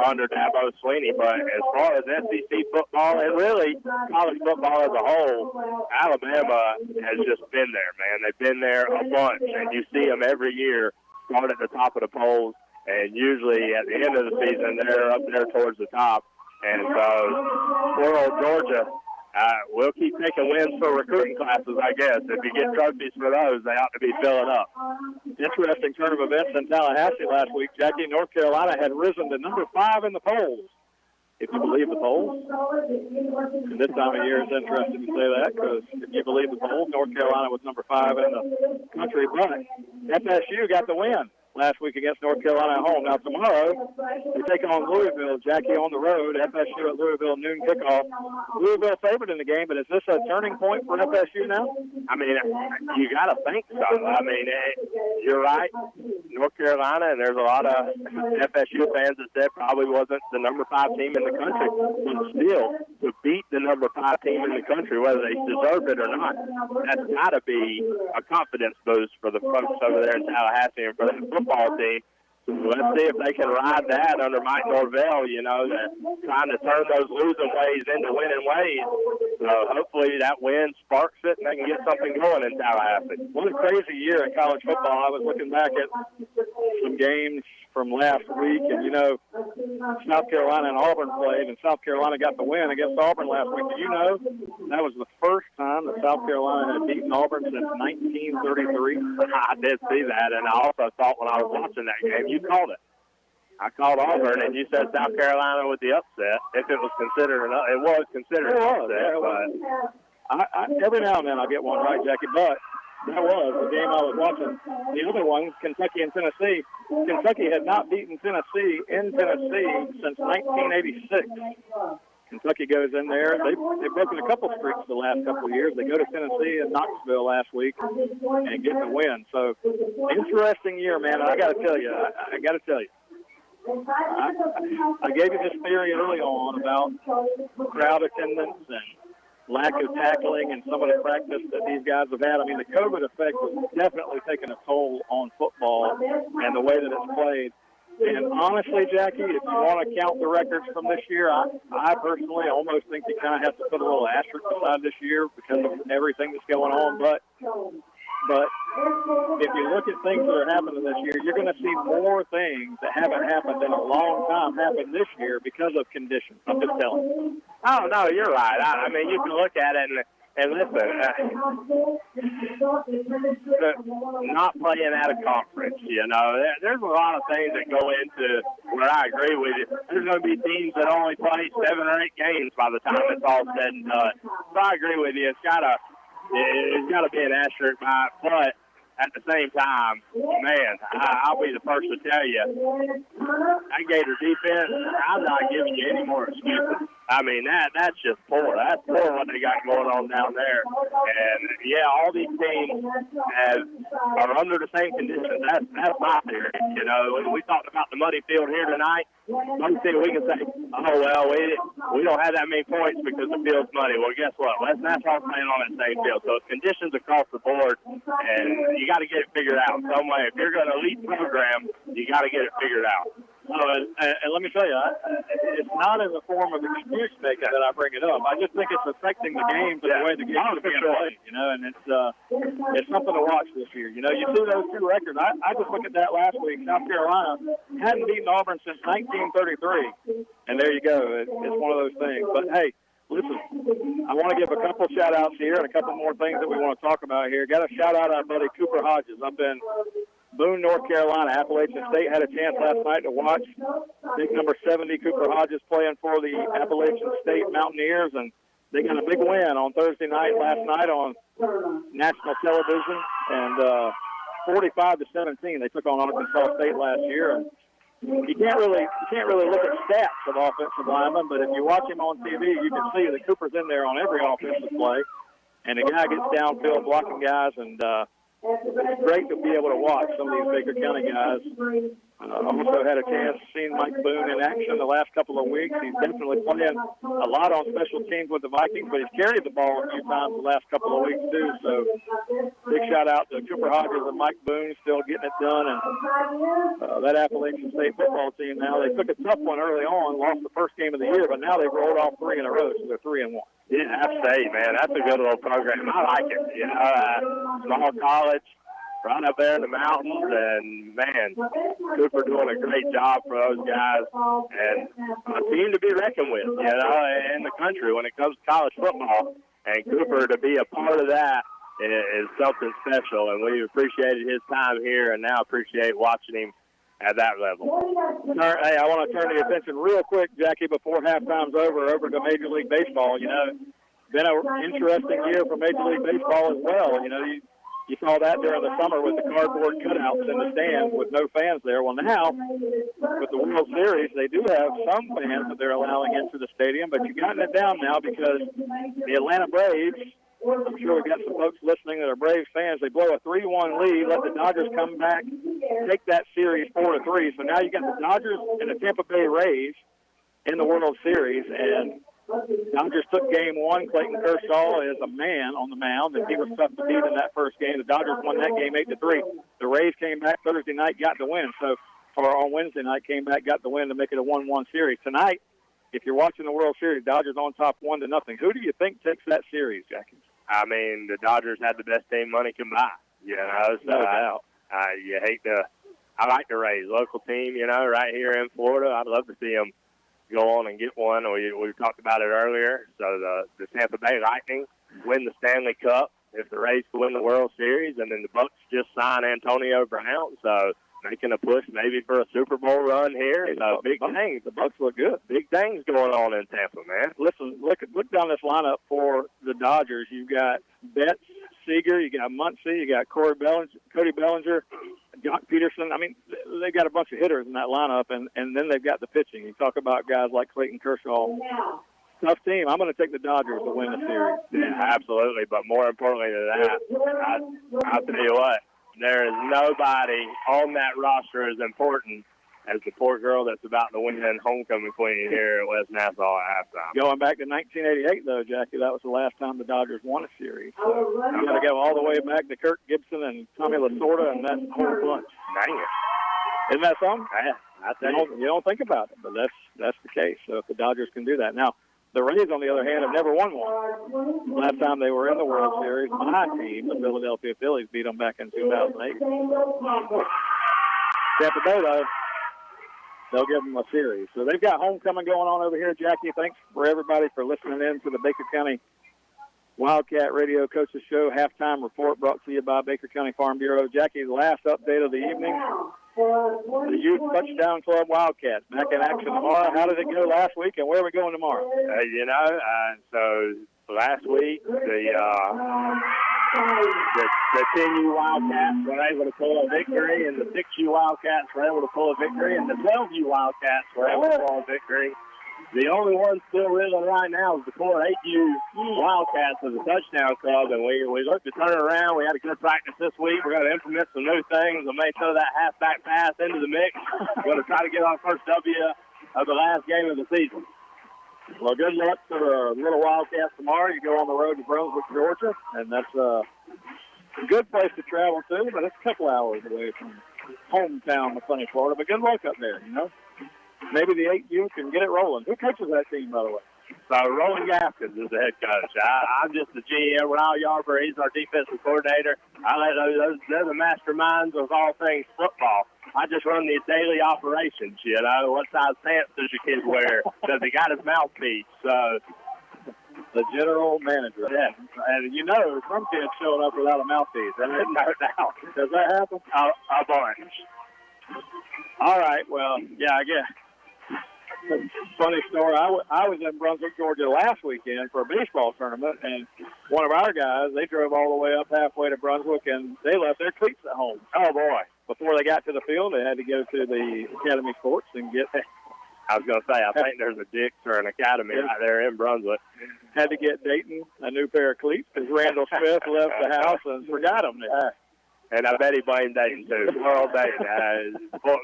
under Dabo Swinney. But as far as SEC football and really college football as a whole, Alabama has just been there, man. They've been there a bunch, and you see them every year start at the top of the polls, and usually at the end of the season, they're up there towards the top. And so, poor old Georgia, we'll keep taking wins for recruiting classes, I guess. If you get trophies for those, they ought to be filling up. Interesting turn of events in Tallahassee last week. Jackie, North Carolina had risen to number 5 in the polls if you believe the polls. And this time of year, it's interesting to say that because if you believe the polls, North Carolina was number 5 in the country, but FSU got the win last week against North Carolina at home. Now, tomorrow, they take on Louisville. Jackie on the road, FSU at Louisville, noon kickoff. Louisville favored in the game, but is this a turning point for FSU now? I mean, you got to think so. I mean, you're right. North Carolina, and there's a lot of FSU fans that said probably wasn't the number 5 team in the country. But still, to beat the number 5 team in the country, whether they deserve it or not, that's got to be a confidence boost for the folks over there in Tallahassee and for the football team. So let's see if they can ride that under Mike Norvell, trying to turn those losing ways into winning ways. So hopefully that win sparks it and they can get something going in Tallahassee. What a crazy year in college football. I was looking back at some games from last week, and, South Carolina and Auburn played, and South Carolina got the win against Auburn last week. Did you know that was the first time that South Carolina had beaten Auburn since 1933? I did see that, and I also thought when I was watching that game, you called it. I called Auburn, and you said South Carolina with the upset. If it was considered an upset, it was considered an upset. But every now and then I'll get one right, Jackie, but that was the game I was watching. The other one, Kentucky and Tennessee. Kentucky had not beaten Tennessee in Tennessee since 1986. Kentucky goes in there. They've broken a couple streaks the last couple of years. They go to Tennessee and Knoxville last week and get the win. So, interesting year, man. I got to tell you. I gave you this theory early on about crowd attendance and lack of tackling and some of the practice that these guys have had. I mean, the COVID effect was definitely taking a toll on football and the way that it's played. And honestly, Jackie, if you want to count the records from this year, I personally almost think you kind of have to put a little asterisk beside this year because of everything that's going on. But if you look at things that are happening this year, you're going to see more things that haven't happened in a long time happen this year because of conditions. I'm just telling you. Oh, no, you're right. I mean, you can look at it and listen, not playing at a conference, there's a lot of things that go into where I agree with you. There's going to be teams that only play 7 or 8 games by the time it's all said and done. So I agree with you. It's got to be an asterisk by it, but at the same time, man, I'll be the first to tell you, that Gator defense, I'm not giving you any more excuses. I mean, that's just poor. That's poor what they got going on down there. And, yeah, all these teams are under the same conditions. That's my theory. When we talked about the muddy field here tonight, one thing we can say, we don't have that many points because the field's muddy. Well, guess what? West Nassau's playing on that same field. So it's conditions across the board, and you got to get it figured out some way. If you're going to elite program, you got to get it figured out. And let me tell you, it's not in the form of excuse making that I bring it up. I just think it's affecting the games and the way the games are being played, and it's something to watch this year. You see those 2 records. I just looked at that last week. South Carolina hadn't beaten Auburn since 1933, and there you go. It's one of those things. But, hey, listen, I want to give a couple shout-outs here and a couple more things that we want to talk about here. Got to shout-out our buddy Cooper Hodges up in Boone, North Carolina. Appalachian State had a chance last night to watch big number 70 Cooper Hodges playing for the Appalachian State Mountaineers, and they got a big win on Thursday night last night on national television, and 45-17 they took on Arkansas State last year. And you can't really look at stats of offensive linemen, but if you watch him on TV, you can see that Cooper's in there on every offensive play, and the guy gets downfield blocking guys, and it's great to be able to watch some of these Baker County guys. Also had a chance seeing Mike Boone in action the last couple of weeks. He's definitely playing a lot on special teams with the Vikings, but he's carried the ball a few times the last couple of weeks too. So big shout out to Cooper Hodges and Mike Boone still getting it done. And that Appalachian State football team now, they took a tough one early on, lost the first game of the year, but now they've rolled off 3 in a row, so they're 3-1. Yeah, App State, man, that's a good little program. I like it. Small college, right up there in the mountains, and, man, Cooper doing a great job for those guys, and a team to be reckoned with, in the country when it comes to college football. And Cooper, to be a part of that is something special, and we appreciated his time here and now appreciate watching him at that level. Hey, I want to turn the attention real quick, Jackie, before halftime's over to Major League Baseball. You know, been an interesting year for Major League Baseball as well. You know, you saw that during the summer with the cardboard cutouts in the stands with no fans there. Well, now, with the World Series, they do have some fans that they're allowing into the stadium, but you've gotten it down now because the Atlanta Braves, I'm sure we've got some folks listening that are Braves fans, they blow a 3-1 lead, let the Dodgers come back, take that series 4-3. So now you got the Dodgers and the Tampa Bay Rays in the World Series, and Dodgers took game one. Clayton Kershaw is a man on the mound, and he was tough to beat in that first game. The Dodgers won that game 8-3. The Rays came back Thursday night, got the win. Or on Wednesday night, came back, got the win to make it a 1-1 series. Tonight, if you're watching the World Series, Dodgers on top 1-0. Who do you think takes that series, Jackie? I mean, the Dodgers had the best team money can buy. You know, so no doubt. You hate to. I like the Rays, local team. You know, right here in Florida. I'd love to see them go on and get one. We talked about it earlier. So the Tampa Bay Lightning win the Stanley Cup if the Rays can win the World Series, and then the Bucks just sign Antonio Brown. So making a push maybe for a Super Bowl run here. So big things. The Bucks look good. Big things going on in Tampa, man. Listen, look down this lineup for the Dodgers. You've got Betts, Seager, you got Muncy, you got Cody Bellinger, Jock Peterson. I mean, they've got a bunch of hitters in that lineup, and then they've got the pitching. You talk about guys like Clayton Kershaw. Tough team. I'm going to take the Dodgers to win the series. Yeah, absolutely. But more importantly than that, I'll tell you what, there is nobody on that roster as important as the poor girl that's about to win homecoming queen here at West Nassau at halftime. Going back to 1988, though, Jackie, that was the last time the Dodgers won a series. So I'm going to go all the way back to Kirk Gibson and Tommy Lasorda and that whole bunch. Dang it. Isn't that something? Yeah, you don't think about it, but that's the case. So if the Dodgers can do that. Now, the Rays, on the other hand, have never won one. Last time they were in the World Series, my team, the Philadelphia Phillies, beat them back in 2008. Tampa Bay, though, they'll give them a series. So they've got homecoming going on over here. Jackie, thanks for everybody for listening in to the Baker County Wildcat Radio Coaches Show halftime report brought to you by Baker County Farm Bureau. Jackie, the last update of the evening. The Youth Touchdown Club Wildcats back in action tomorrow. How did it go last week, and where are we going tomorrow? So last week the 10U Wildcats were able to pull a victory, and the 6U Wildcats were able to pull a victory, and the 12U Wildcats were able to pull a victory. The only one still reeling right now is the core 8U Wildcats of the Touchdown Club, and we looked to turn it around. We had a good practice this week. We're going to implement some new things. We may throw that halfback pass into the mix. We're going to try to get our first W of the last game of the season. Well, good luck to the little Wildcats tomorrow. You go on the road to Brunswick, Georgia, and that's a good place to travel to, but it's a couple hours away from hometown of sunny Florida. But good luck up there, you know. Maybe the 8U can get it rolling. Who coaches that team, by the way? So Roland Gaskins is the head coach. I'm just the GM. Ryle Yarber, he's our defensive coordinator. They're the masterminds of all things football. I just run the daily operations, you know. What size pants does your kid wear? Does he got his mouthpiece? So the general manager. Yeah. And you know, some kids showing up without a mouthpiece. No doubt. Does that happen? A bunch. All right. Well, yeah, I guess. Funny story. I was in Brunswick, Georgia last weekend for a baseball tournament, and one of our guys, they drove all the way up halfway to Brunswick, and they left their cleats at home. Oh, boy. Before they got to the field, they had to go to the Academy Sports and get I was going to say, I think there's a Dick's or an Academy right there in Brunswick. Had to get Dayton a new pair of cleats because Randall Smith left the house and forgot them there. And I bet he blamed Dayton, too. Poor old Dayton.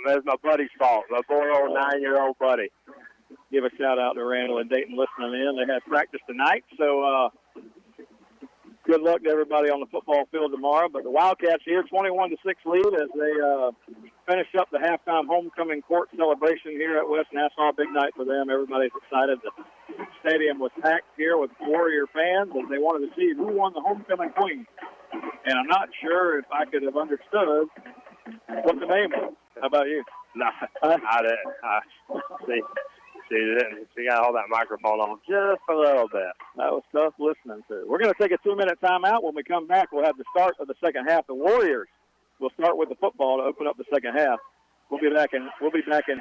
That's my buddy's fault. My poor old 9-year-old buddy. Give a shout-out to Randall and Dayton listening in. They had practice tonight, so good luck to everybody on the football field tomorrow. But the Wildcats here, 21-6 lead as they finish up the halftime homecoming court celebration here at West Nassau. Big night for them. Everybody's excited. The stadium was packed here with Warrior fans, and they wanted to see who won the homecoming queen. And I'm not sure if I could have understood what the name was. How about you? No, I didn't. She got all that microphone on just a little bit. That was tough listening to. We're going to take a 2-minute timeout. When we come back, we'll have the start of the second half. The Warriors will start with the football to open up the second half. We'll be back in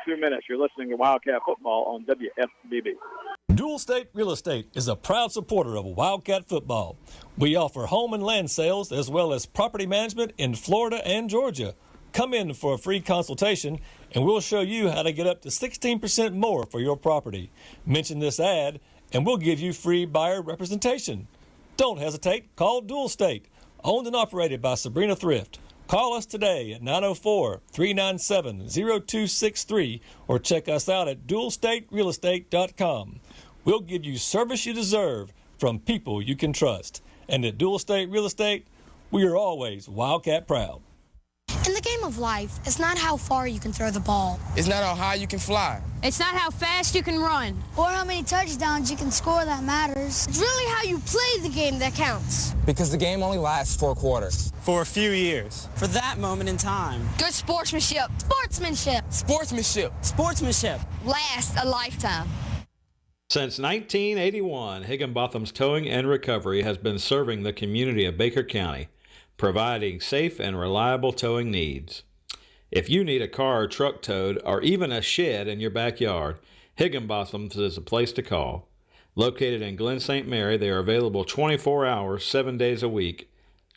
2 minutes. You're listening to Wildcat Football on WFBB. Dual State Real Estate is a proud supporter of Wildcat football. We offer home and land sales as well as property management in Florida and Georgia. Come in for a free consultation and we'll show you how to get up to 16% more for your property. Mention this ad and we'll give you free buyer representation. Don't hesitate. Call Dual State, owned and operated by Sabrina Thrift. Call us today at 904-397-0263 or check us out at dualstaterealestate.com. We'll give you service you deserve from people you can trust. And at Dual State Real Estate, we are always Wildcat proud. In the game of life, it's not how far you can throw the ball. It's not how high you can fly. It's not how fast you can run. Or how many touchdowns you can score that matters. It's really how you play the game that counts. Because the game only lasts 4 quarters. For a few years. For that moment in time. Good sportsmanship. Sportsmanship. Sportsmanship. Sportsmanship. Lasts a lifetime. Since 1981, Higginbotham's Towing and Recovery has been serving the community of Baker County, providing safe and reliable towing needs. If you need a car or truck towed, or even a shed in your backyard, Higginbotham's is a place to call. Located in Glen St. Mary, they are available 24 hours, 7 days a week.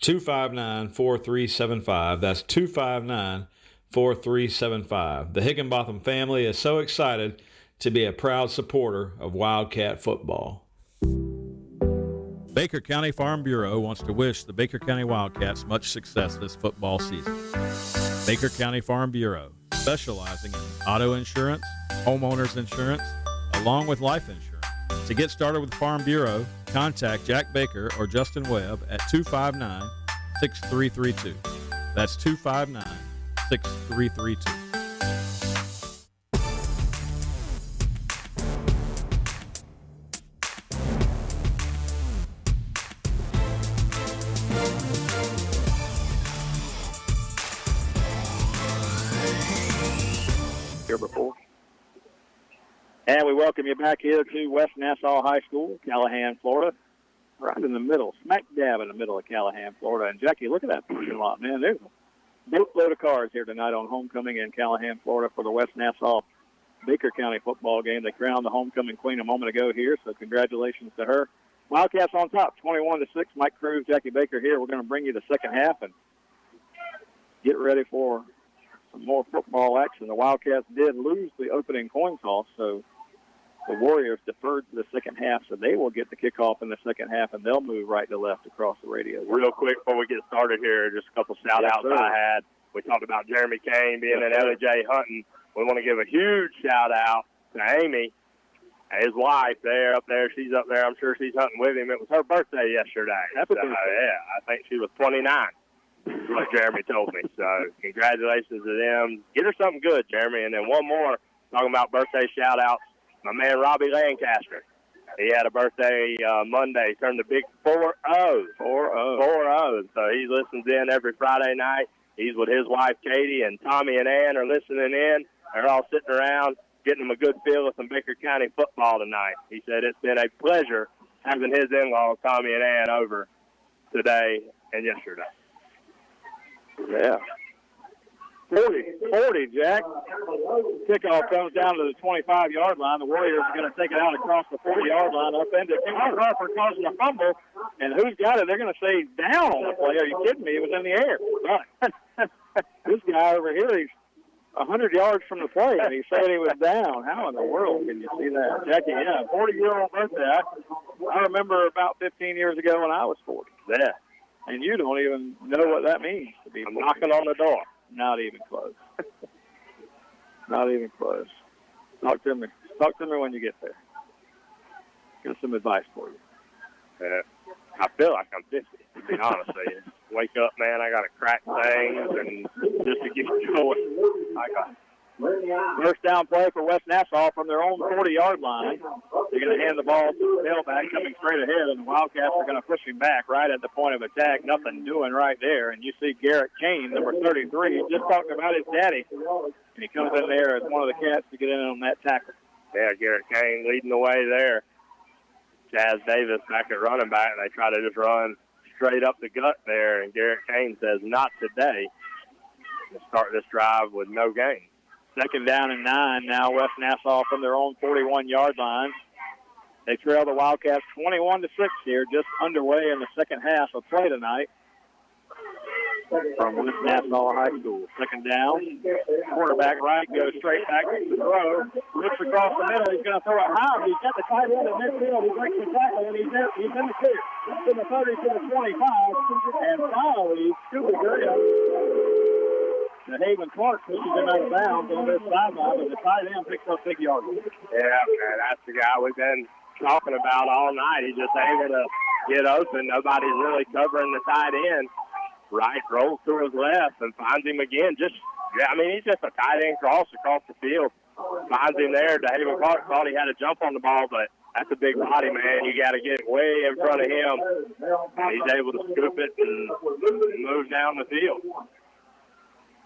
259-4375. That's 259-4375. The Higginbotham family is so excited to be a proud supporter of Wildcat football. Baker County Farm Bureau wants to wish the Baker County Wildcats much success this football season. Baker County Farm Bureau, specializing in auto insurance, homeowners insurance, along with life insurance. To get started with Farm Bureau, contact Jack Baker or Justin Webb at 259-6332. That's 259-6332. Before. And we welcome you back here to West Nassau High School, Callahan, Florida. Right in the middle, smack dab in the middle of Callahan, Florida. And Jackie, look at that parking lot, man. There's a boatload of cars here tonight on homecoming in Callahan, Florida for the West Nassau Baker County football game. They crowned the homecoming queen a moment ago here, so congratulations to her. Wildcats on top, 21-6. Mike Cruz, Jackie Baker here. We're going to bring you the second half and get ready for some more football action. The Wildcats did lose the opening coin toss, so the Warriors deferred to the second half, so they will get the kickoff in the second half, and they'll move right to left across the radio. Real quick before we get started here, just a couple shout-outs I had. We talked about Jeremy Kane being in LJ Hunting. We want to give a huge shout-out to Amy, his wife there, up there. She's up there. I'm sure she's hunting with him. It was her birthday yesterday. Happy birthday. Yeah, I think she was 29. That's what Jeremy told me. So congratulations to them. Get her something good, Jeremy. And then one more, talking about birthday shout-outs, my man Robbie Lancaster. He had a birthday Monday. Turned the big 4-0. 4-0. So he listens in every Friday night. He's with his wife, Katie, and Tommy and Ann are listening in. They're all sitting around getting them a good feel of some Baker County football tonight. He said it's been a pleasure having his in-laws, Tommy and Ann, over today and yesterday. Yeah. 40, Jack. Kickoff comes down to the 25-yard line. The Warriors are going to take it out across the 40-yard line, upended. Harper causing a fumble, and who's got it? They're going to say down on the play. Are you kidding me? It was in the air. Right. This guy over here, he's 100 yards from the play, and he said he was down. How in the world can you see that? Jackie, yeah, 40-year-old birthday. I remember about 15 years ago when I was 40. Yeah. And you don't even know what that means to be 40. Knocking on the door. Not even close. Not even close. Talk to me. Talk to me when you get there. Got some advice for you. I feel like I'm 50, to be honest with you. Wake up, man, I got to crack things and just to get going. I got First down play for West Nassau from their own 40-yard line. They're going to hand the ball to the tailback coming straight ahead, and the Wildcats are going to push him back right at the point of attack. Nothing doing right there. And you see Garrett Kane, number 33, just talking about his daddy. And he comes in there as one of the Cats to get in on that tackle. Yeah, Garrett Kane leading the way there. Chaz Davis back at running back, and they try to just run straight up the gut there. And Garrett Kane says, not today. Start this drive with no gain. Second down and 9 now. West Nassau from their own 41-yard line. They trail the Wildcats 21-6 here, just underway in the second half of play tonight. From West Nassau High School. Second down. Quarterback right goes straight back to throw. Looks across the middle. He's going to throw it high. He's got the tight end in midfield. He breaks the tackle, and he's in the clear. To the 30, to the 25. And finally, Scooby Gurria to Haven Clark pushes him out of bounds on this sideline, but the tight end picks up big yardage. Yeah, man, that's the guy we've been talking about all night. He's just able to get open. Nobody's really covering the tight end. Right rolls to his left and finds him again. He's just a tight end cross across the field. Finds him there. DeHaven Clark thought he had to jump on the ball, but that's a big body, man. You got to get way in front of him. And he's able to scoop it and move down the field.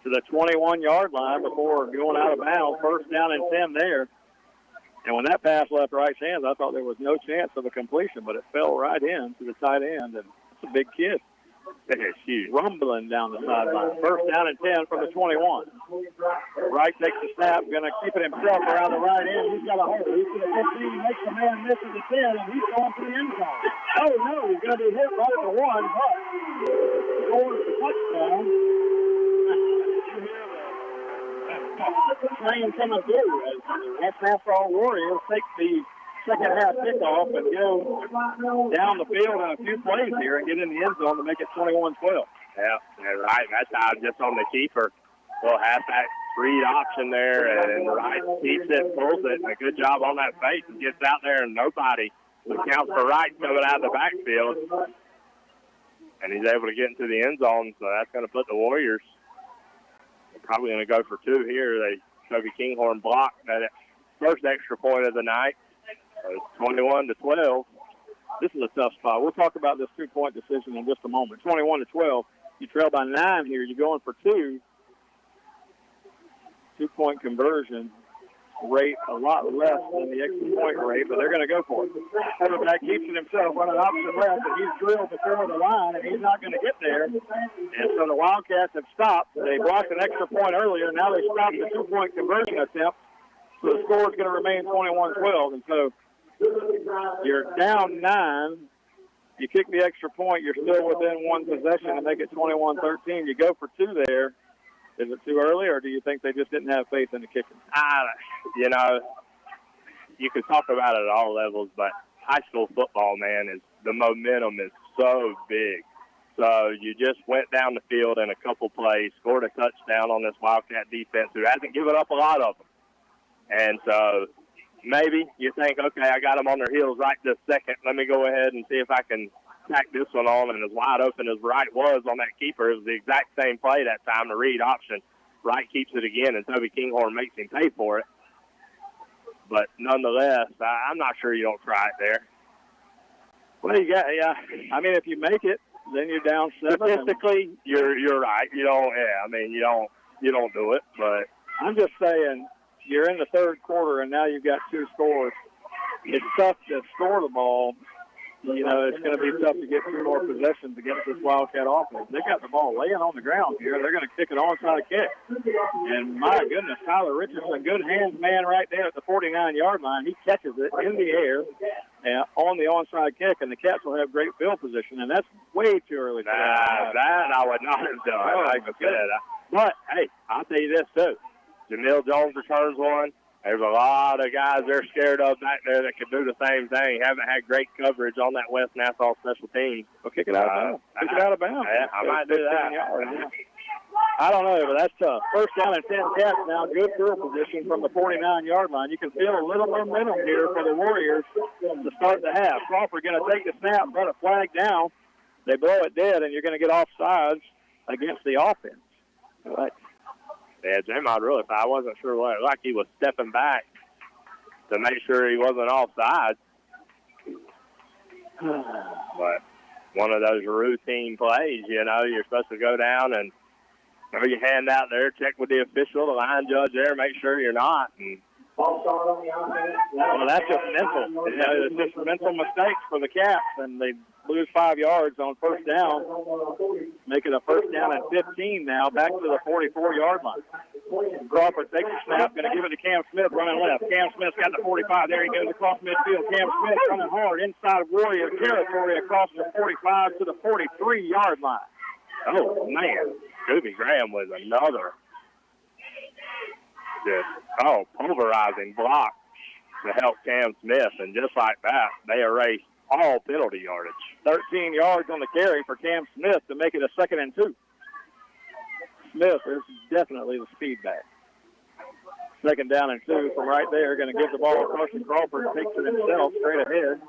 To the 21-yard line before going out of bounds. First down and 10 there. And when that pass left Wright's hands, I thought there was no chance of a completion, but it fell right in to the tight end, and it's a big kid. It's huge. Rumbling down the sideline. First down and 10 from the 21. Wright takes the snap, going to keep it himself around the right end. He's got a hold. He's to the 15, makes the man miss at the 10, and he's going to the end zone. Oh, no, he's going to be hit right at the 1, but scores the touchdown. Train coming through as the West Nassau Warriors take the second half kickoff and go down the field in a few plays here and get in the end zone to make it 21-12. Yeah, right. That's how just on the keeper. We'll have that read option there, and Wright keeps it, pulls it. A good job on that fake and gets out there, and nobody accounts for Wright coming out of the backfield. And he's able to get into the end zone, so that's going to put the Warriors probably going to go for two here. Toby Kinghorn blocked that first extra point of the night. It's 21-12. This is a tough spot. We'll talk about this two-point decision in just a moment. 21-12. You trail by 9 here. You're going for two. Two-point conversion rate a lot less than the extra point rate, but they're going to go for it. Quarterback keeps it himself running option left, and he's drilled before the line, and he's not going to get there. And so the Wildcats have stopped. They blocked an extra point earlier. Now they stopped the two-point conversion attempt. So the score is going to remain 21-12. And so you're down 9. You kick the extra point. You're still within one possession to make it 21-13. You go for two there. Is it too early, or do you think they just didn't have faith in the kicking? You can talk about it at all levels, but high school football, man, the momentum is so big. So you just went down the field in a couple plays, scored a touchdown on this Wildcat defense who hasn't given up a lot of them. And so maybe you think, okay, I got them on their heels right this second. Let me go ahead and see if I can tack this one on. And as wide open as Wright was on that keeper, it was the exact same play that time, the read option. Wright keeps it again, and Toby Kinghorn makes him pay for it. But nonetheless, I'm not sure you don't try it there. Well, if you make it, then you're down 7. Statistically, you're right. You don't do it. But I'm just saying, you're in the third quarter, and now you've got two scores. It's tough to score the ball. It's going to be tough to get 2 more possessions against this Wildcat offense. They got the ball laying on the ground here. They're going to kick an onside kick. And my goodness, Tyler Richardson, good hands man right there at the 49-yard line. He catches it in the air on the onside kick, and the Cats will have great field position. And that's way too early. That I would not have done. Like I said. But, hey, I'll tell you this, too. Jamil Jones returns one. There's a lot of guys they're scared of back there that could do the same thing. Haven't had great coverage on that West Nassau special teams. Well, kick it out of bounds. Kick it out of bounds. Yeah, I might do that. I don't know, but that's tough. First down and 10 Cats now. Good field position from the 49-yard line. You can feel a little momentum here for the Warriors to start the half. Crawford going to take the snap, run a flag down. They blow it dead, and you're going to get offsides against the offense. Right. Yeah, J-Mod really, I wasn't sure what. Like he was stepping back to make sure he wasn't offside. But one of those routine plays, you're supposed to go down and throw your hand out there, check with the official, the line judge there, make sure you're not. And well, that's just mental. It's just mental mistakes for the Cats, and they lose 5 yards on first down, make it a first down and 15 now, back to the 44-yard line. Crawford takes the snap, going to give it to Cam Smith running left. Cam Smith's got the 45. There he goes across midfield. Cam Smith running hard inside Warrior territory across the 45 to the 43-yard line. Oh, man. Scooby Graham was another pulverizing block to help Cam Smith. And just like that, they erased all penalty yardage. 13 yards on the carry for Cam Smith to make it a 2nd and 2. Smith is definitely the speed back. 2nd down and 2 from right there. Going to give the ball to Carson Crawford. Takes it himself straight ahead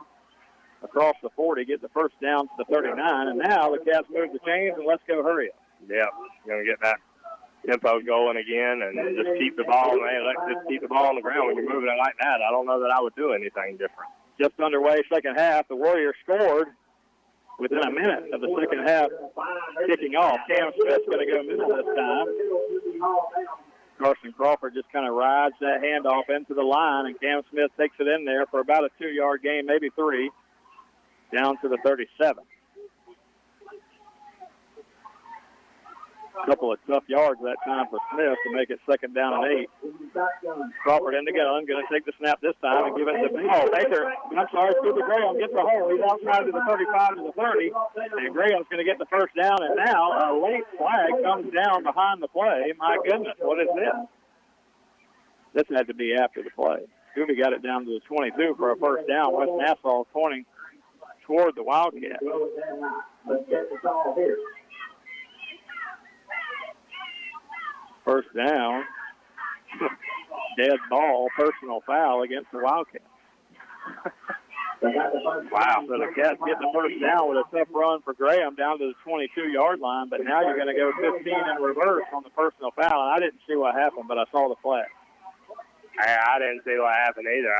across the 40. Get the first down to the 39. And now the Cats move the chains and let's go hurry up. Yeah, going to get that tempo going again and just keep the ball, man. Let's just keep the ball on the ground when you're moving it like that. I don't know that I would do anything different. Just underway, second half. The Warriors scored within a minute of the second half kicking off. Cam Smith's going to go middle this time. Carson Crawford just kind of rides that handoff into the line, and Cam Smith takes it in there for about a 2-yard gain, maybe 3, down to the 37. A couple of tough yards that time for Smith to make it 2nd down and 8. Crawford in the gun, going to take the snap this time and give it to Baker. Scooby Graham gets the hole. He's outside to the 35 to the 30, and Graham's going to get the first down, and now a late flag comes down behind the play. My goodness, what is this? This had to be after the play. Scooby got it down to the 22 for a first down. West Nassau pointing toward the Wildcats. First down, dead ball, personal foul against the Wildcats. Wow, so the Cats get the first down with a tough run for Graham down to the 22-yard line, but now you're going to go 15 in reverse on the personal foul. And I didn't see what happened, but I saw the flag. I didn't see what happened either.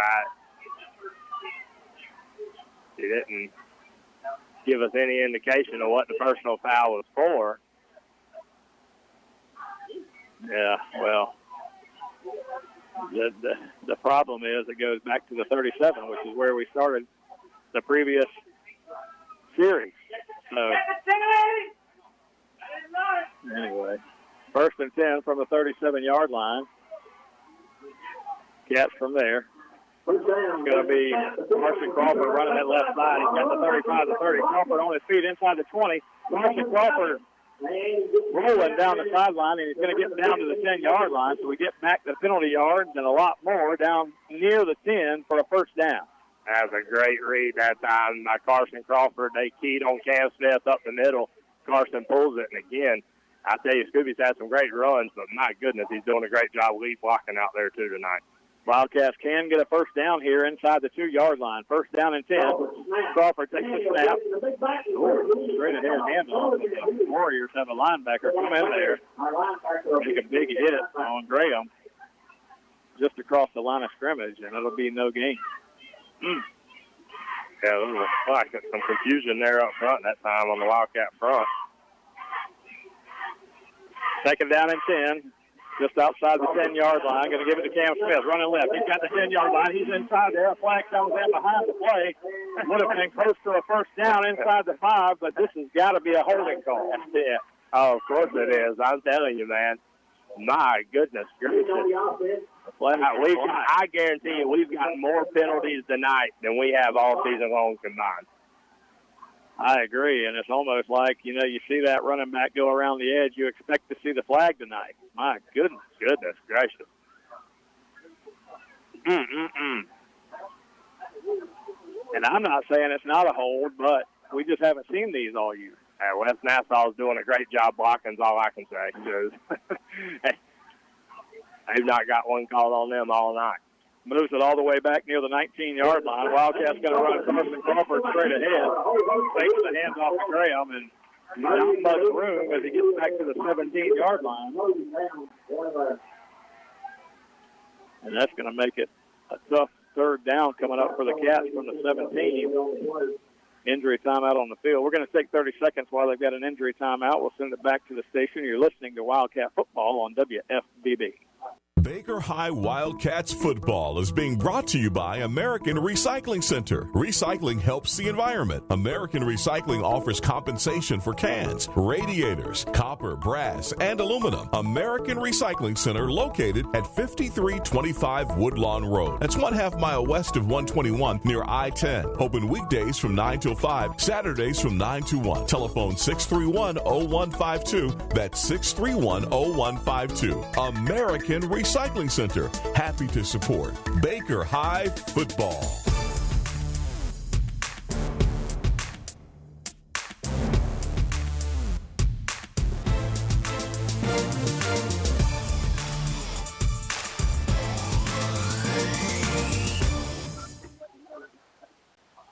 He didn't give us any indication of what the personal foul was for. Yeah, well, the problem is it goes back to the 37, which is where we started the previous series. So, anyway, 1st and 10 from the 37-yard line. Cats from there. It's going to be Carson Crawford running that left side. He's got the 35 to 30. Crawford on his feet inside the 20. Carson Crawford rolling down the sideline, and he's going to get down to the 10-yard line, so we get back the penalty yards and a lot more down near the 10 for a first down. That was a great read that time by Carson Crawford. They keyed on Cam Smith up the middle. Carson pulls it, and again, I tell you, Scooby's had some great runs, but my goodness, he's doing a great job lead blocking out there too tonight. Wildcats can get a first down here inside the 2-yard line. First down and 10. Crawford takes the snap. Straight ahead handoff. The Warriors have a linebacker come in there. Make a big hit on Graham just across the line of scrimmage, and it'll be no gain. Yeah, there was like some confusion there up front that time on the Wildcat front. 2nd down and 10. Just outside the 10-yard line. Going to give it to Cam Smith. Running left. He's got the 10-yard line. He's inside there. A flag comes in behind the play. Would have been close to a first down inside the 5, but this has got to be a holding call. Yeah. Oh, of course it is. I'm telling you, man. My goodness gracious. I guarantee you we've got more penalties tonight than we have all season long combined. I agree, and it's almost like, you see that running back go around the edge, you expect to see the flag tonight. My goodness. Goodness gracious. And I'm not saying it's not a hold, but we just haven't seen these all year. West Nassau is doing a great job blocking is all I can say. They've not got one called on them all night. Moves it all the way back near the 19-yard line. Wildcats going to run Carson Crawford straight ahead. Takes the hands off to Graham, and not much room as he gets back to the 17-yard line. And that's going to make it a tough third down coming up for the Cats from the 17. Injury timeout on the field. We're going to take 30 seconds while they've got an injury timeout. We'll send it back to the station. You're listening to Wildcat Football on WFBB. Baker High Wildcats football is being brought to you by American Recycling Center. Recycling helps the environment. American Recycling offers compensation for cans, radiators, copper, brass, and aluminum. American Recycling Center located at 5325 Woodlawn Road. That's 1/2 mile west of 121 near I-10. Open weekdays from 9 till 5, Saturdays from 9 to 1. Telephone 631-0152. That's 631-0152. American Recycling Center. Happy to support Baker High football.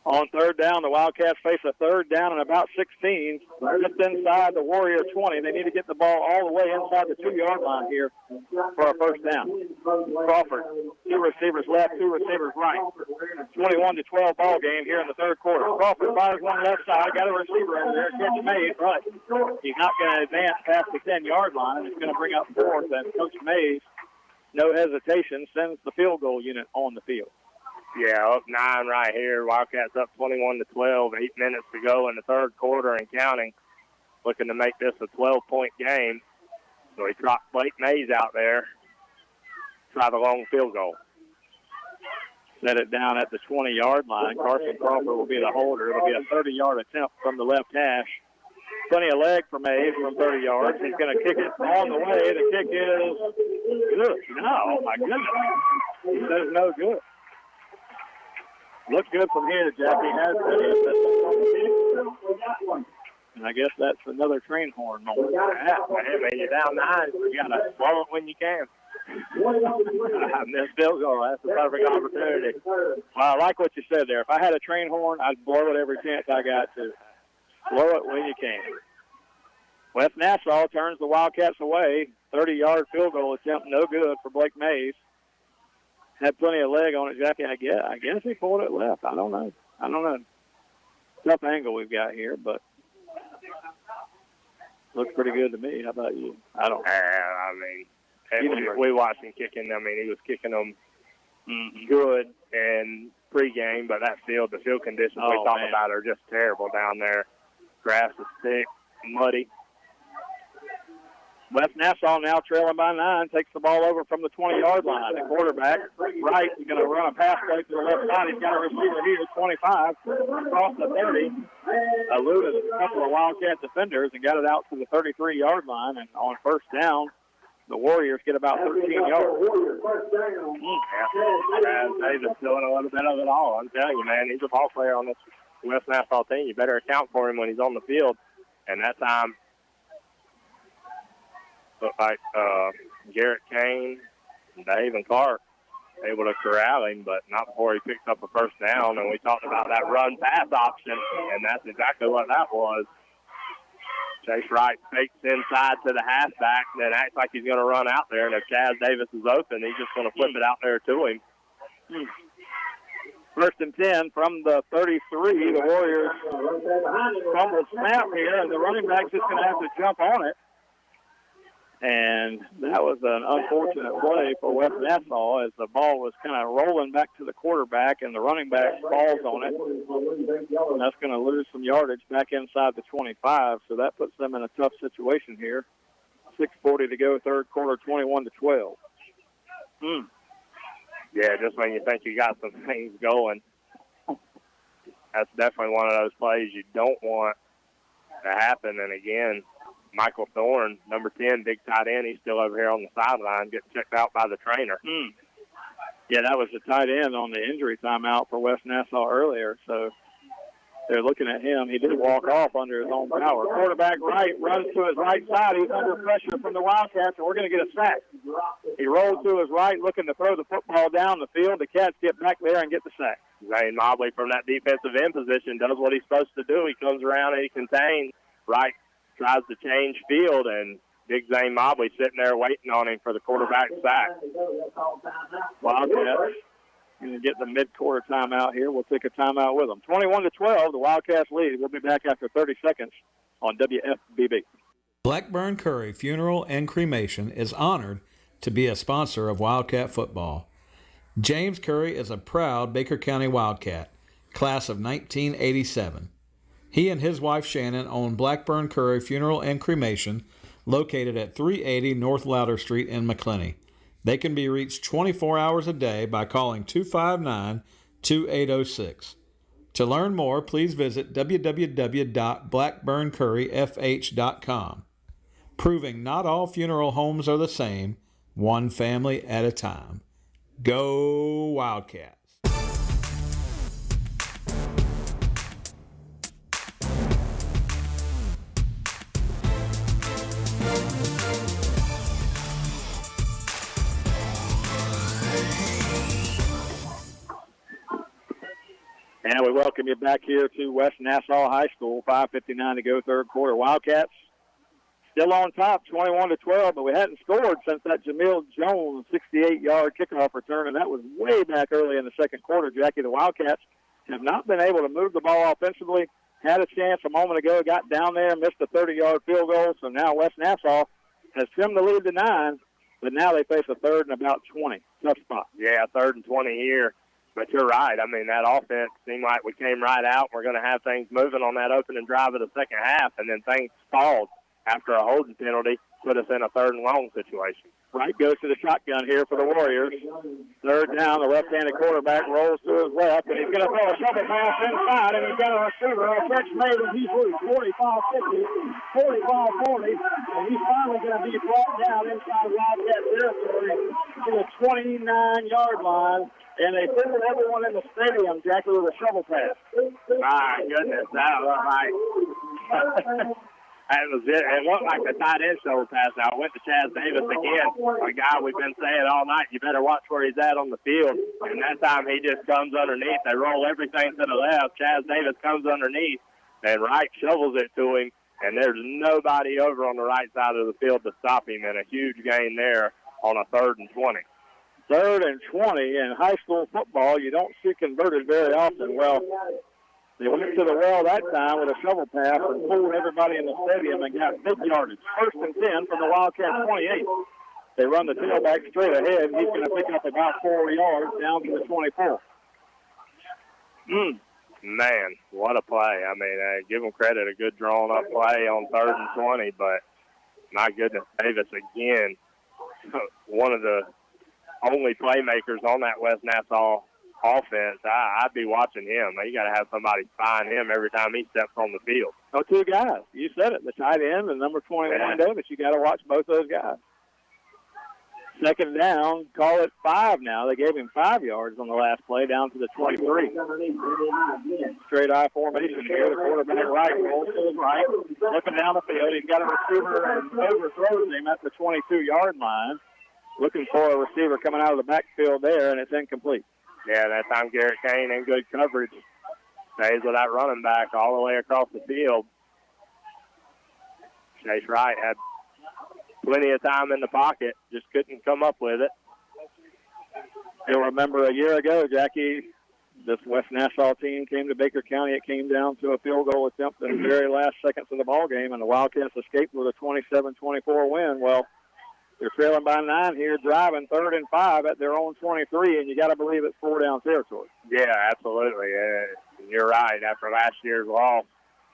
On third down, the Wildcats face a third down and about 16, just inside the Warrior 20. They need to get the ball all the way inside the 2-yard line here for a first down. Crawford, 2 receivers left, 2 receivers right. 21-12 ball game here in the third quarter. Crawford fires one left side, got a receiver over there, catch made, but he's not going to advance past the 10-yard line. It's going to bring up fourth, and Coach Mays, no hesitation, sends the field goal unit on the field. Yeah, up 9 right here. Wildcats up 21-12, 8 minutes to go in the third quarter and counting. Looking to make this a 12-point game. So he dropped Blake Mays out there. Try the long field goal. Set it down at the 20-yard line. Carson Crawford will be the holder. It'll be a 30-yard attempt from the left hash. Plenty of leg for Mays from 30 yards. He's going to kick it on the way. The kick is good. No, my goodness. He says no good. Looks good from here, Jackie. Has and I guess that's another train horn moment. Yeah, man, you're down 9. You got to blow it when you can. I missed field goal. That's a perfect opportunity. Well, I like what you said there. If I had a train horn, I'd blow it every chance I got to. Blow it when you can. West Nassau turns the Wildcats away. 30-yard field goal attempt, no good for Blake Mays. Had plenty of leg on it, Jackie. I guess he pulled it left. I don't know. Tough angle we've got here, but looks pretty good to me. How about you? I don't. I mean, we watched him kicking. I mean, he was kicking them good in pregame, but the field conditions we talk about are just terrible down there. Grass is thick, muddy. West Nassau now trailing by 9, takes the ball over from the 20-yard line. The quarterback, right, he's going to run a pass play to the left side. He's got a receiver here, 25, across the 30. Eluded a couple of Wildcat defenders and got it out to the 33-yard line. And on first down, the Warriors get about 13 yards. Davis doing a little bit of it all. I'm telling you, man, he's a ball player on this West Nassau team. You better account for him when he's on the field. And that time, looked like Garrett Kane, Dave, and Clark able to corral him, but not before he picked up a first down. And we talked about that run-pass option, and that's exactly what that was. Chase Wright fakes inside to the halfback, then acts like he's going to run out there. And if Chaz Davis is open, he's just going to flip it out there to him. First and 10 from the 33. The Warriors fumbled snap here, and the running back's just going to have to jump on it. And that was an unfortunate play for West Nassau as the ball was kind of rolling back to the quarterback and the running back falls on it. And that's going to lose some yardage back inside the 25, so that puts them in a tough situation here. 6:40 to go, third quarter, 21-12. Yeah, just when you think you got some things going, that's definitely one of those plays you don't want to happen. And again, Michael Thorne, number 10, big tight end, he's still over here on the sideline getting checked out by the trainer. Yeah, that was the tight end on the injury timeout for West Nassau earlier, so they're looking at him. He did walk off under his own power. Quarterback right runs to his right side. He's under pressure from the Wildcats, and we're going to get a sack. He rolls to his right, looking to throw the football down the field. The Cats get back there and get the sack. Zane Mobley from that defensive end position does what he's supposed to do. He comes around and he contains. Right tries to change field, and big Zane Mobley sitting there waiting on him for the quarterback sack. Wildcats going to get the mid-quarter timeout here. We'll take a timeout with them. 21-12, the Wildcats lead. We'll be back after 30 seconds on WFBB. Blackburn Curry Funeral and Cremation is honored to be a sponsor of Wildcat football. James Curry is a proud Baker County Wildcat, class of 1987. He and his wife Shannon own Blackburn Curry Funeral and Cremation, located at 380 North Louder Street in McClenny. They can be reached 24 hours a day by calling 259-2806. To learn more, please visit www.blackburncurryfh.com. Proving not all funeral homes are the same, one family at a time. Go Wildcats! And we welcome you back here to West Nassau High School. 5:59 to go, third quarter. Wildcats still on top, 21-12, but we hadn't scored since that Jamil Jones 68-yard kickoff return, and that was way back early in the second quarter. Jackie, the Wildcats have not been able to move the ball offensively. Had a chance a moment ago, got down there, missed a 30-yard field goal, so now West Nassau has trimmed the lead to 9, but now they face a third and about 20. Tough spot. Yeah, 3rd and 20 here. But you're right. I mean, that offense seemed like we came right out. We're going to have things moving on that opening drive of the second half, and then things stalled after a holding penalty, put us in a 3rd and long situation. Wright goes to the shotgun here for the Warriors. Third down, the left-handed quarterback rolls to his left, and he's going to throw a shovel pass inside, and he's got a receiver. A catch made, and he's loose. 45-50, 45-40, and he's finally going to be brought down inside Wildcat territory to the 29-yard line. And they sent everyone in the stadium, Jackie, with a shovel pass. My goodness, that looked like that was it. It looked like a tight end shovel pass. Now, I went to Chaz Davis again, a guy we've been saying all night, you better watch where he's at on the field. And that time he just comes underneath. They roll everything to the left. Chaz Davis comes underneath, and Wright shovels it to him, and there's nobody over on the right side of the field to stop him, and a huge gain there on a 3rd and 20. 3rd and 20 in high school football, you don't see converted very often. Well, they went to the well that time with a shovel pass and pulled everybody in the stadium and got big yardage. 1st and 10 from the Wildcat 28. They run the tailback straight ahead. He's going to pick up about 4 yards down to the 24. Man, what a play. I mean, give them credit, a good drawn-up play on 3rd and 20, but my goodness, Davis again, one of the only playmakers on that West Nassau offense. I'd be watching him. You got to have somebody find him every time he steps on the field. Oh, 2 guys. You said it. The tight end and number 21, Davis. You got to watch both those guys. 2nd down, call it 5 now. They gave him 5 yards on the last play down to the 23. Straight eye formation here. The quarterback right rolls to his right. Looking down the field. He's got a receiver and overthrows him at the 22-yard line. Looking for a receiver coming out of the backfield there, and it's incomplete. Yeah, that time Garrett Kane in good coverage. Stays with that running back all the way across the field. Chase Wright had plenty of time in the pocket, just couldn't come up with it. You'll remember a year ago, Jackie, this West Nassau team came to Baker County. It came down to a field goal attempt in the very last seconds of the ball game, and the Wildcats escaped with a 27-24 win. Well, they're trailing by 9 here, driving 3rd and 5 at their own 23, and you got to believe it's 4-down territory. Yeah, absolutely. You're right. After last year's loss,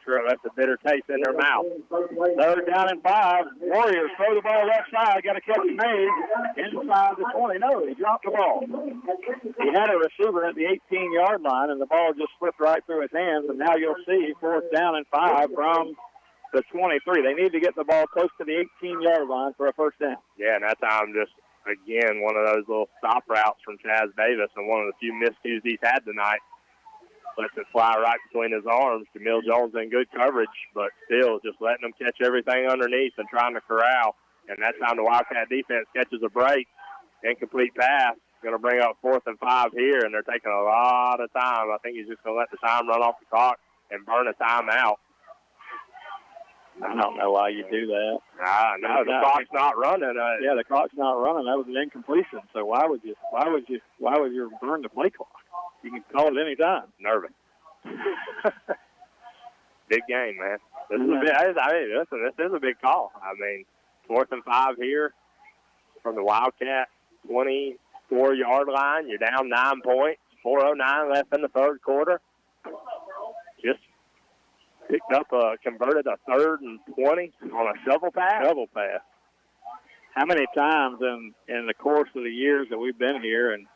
sure left a bitter taste in their mouth. 3rd down and 5. Warriors throw the ball left side. Got a catch made inside the 20. No, he dropped the ball. He had a receiver at the 18-yard line, and the ball just slipped right through his hands, and now you'll see 4th down and 5 from the 23. They need to get the ball close to the 18-yard line for a 1st down. Yeah, and that time just, again, one of those little stop routes from Chaz Davis, and one of the few miscues he's had tonight. Lets it fly right between his arms. Jamil Jones in good coverage, but still just letting them catch everything underneath and trying to corral. And that time the Wildcat defense catches a break. Incomplete pass. Going to bring up 4th and 5 here, and they're taking a lot of time. I think he's just going to let the time run off the clock and burn a timeout. I don't know why you do that. No, the clock's not running. Yeah, the clock's not running. That was an incompletion. So why would you burn the play clock? You can call it any time. Nervous. Big game, man. This is a big. This is a big call. I mean, 4th and 5 here. from the Wildcat 24-yard line. You're down 9 points, 4:09 left in the third quarter. Just picked up converted a 3rd and 20 on a shovel pass. How many times in the course of the years that we've been here and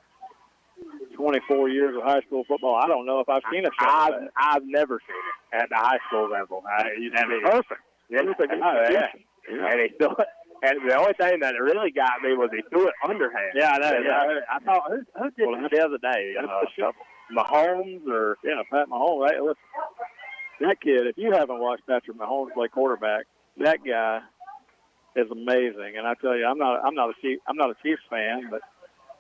24 years of high school football, I don't know if I've seen a shovel pass. I've never seen it at the high school level. Perfect. Yeah. And he still. And the only thing that really got me was he threw it underhand. Yeah, I know. Yeah. I thought, who did it the other day? That's the shovel. Mahomes or Pat Mahomes. Right? Listen, that kid. If you haven't watched Patrick Mahomes play quarterback, that guy is amazing. And I tell you, I'm not a Chiefs fan, but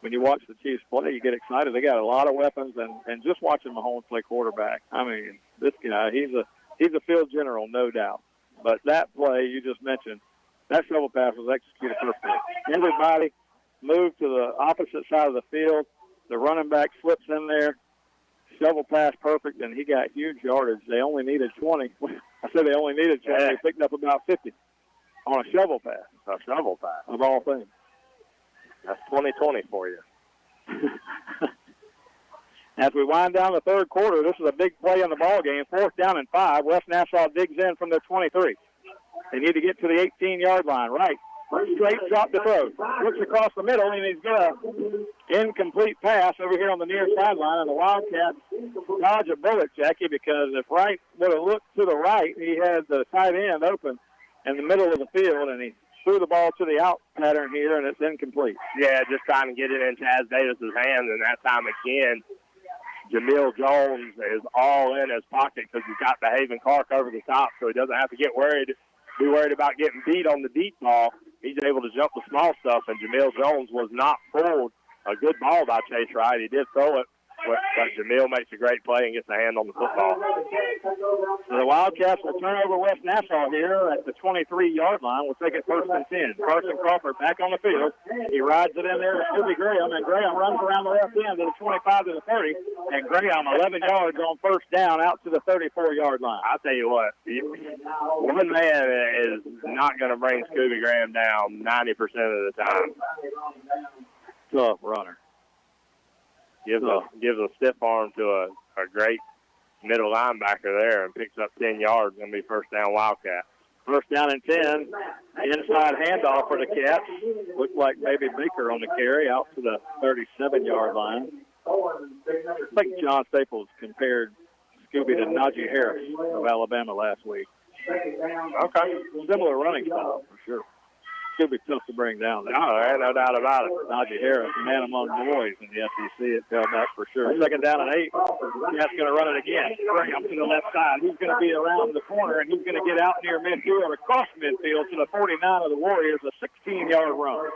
when you watch the Chiefs play, you get excited. They got a lot of weapons, and just watching Mahomes play quarterback, I mean, this guy, he's a field general, no doubt. But that play you just mentioned, that shovel pass was executed perfectly. Everybody moved to the opposite side of the field. The running back slips in there, shovel pass perfect, and he got huge yardage. They only needed 20. I said they only needed 20. They picked up about 50 on a shovel pass. A shovel pass. Of all things. That's 2020 for you. As we wind down the third quarter, this is a big play in the ball game. 4th down and 5. West Nassau digs in from their 23. They need to get to the 18-yard line. Right. Straight drop to throw. Looks across the middle, and he's got an incomplete pass over here on the near sideline. And the Wildcats dodge a bullet, Jackie, because if Wright would have looked to the right, he had the tight end open in the middle of the field, and he threw the ball to the out pattern here, and it's incomplete. Yeah, just trying to get it in Chaz Davis's hands, and that time again, Jamil Jones is all in his pocket because he's got the Haven Clark over the top, so he doesn't have to be worried about getting beat on the deep ball. He's able to jump the small stuff, and Jamil Jones was not pulled. A good ball by Chase Wright. He did throw it, but Jamil makes a great play and gets a hand on the football. So the Wildcats will turn over West Nassau here at the 23-yard line. We'll take it 1st and 10. Carson Crawford back on the field. He rides it in there to Scooby Graham, and Graham runs around the left end to the 25 to the 30, and Graham 11 yards on 1st down out to the 34-yard line. I'll tell you what, one man is not going to bring Scooby Graham down 90% of the time. Tough runner. Gives a stiff arm to a great middle linebacker there and picks up 10 yards. Going to be 1st down Wildcat. 1st down and 10. Inside handoff for the Cats. Looked like maybe Baker on the carry out to the 37-yard line. I think John Staples compared Scooby to Najee Harris of Alabama last week. Okay. Similar running style for sure. Scooby tough to bring down there. No doubt about it. Najee Harris, man among boys in the SEC, it fell back for sure. 2nd down and 8. That's going to run it again. Graham to the left side. He's going to be around the corner, and he's going to get out near midfield, across midfield to the 49 of the Warriors, a 16-yard run.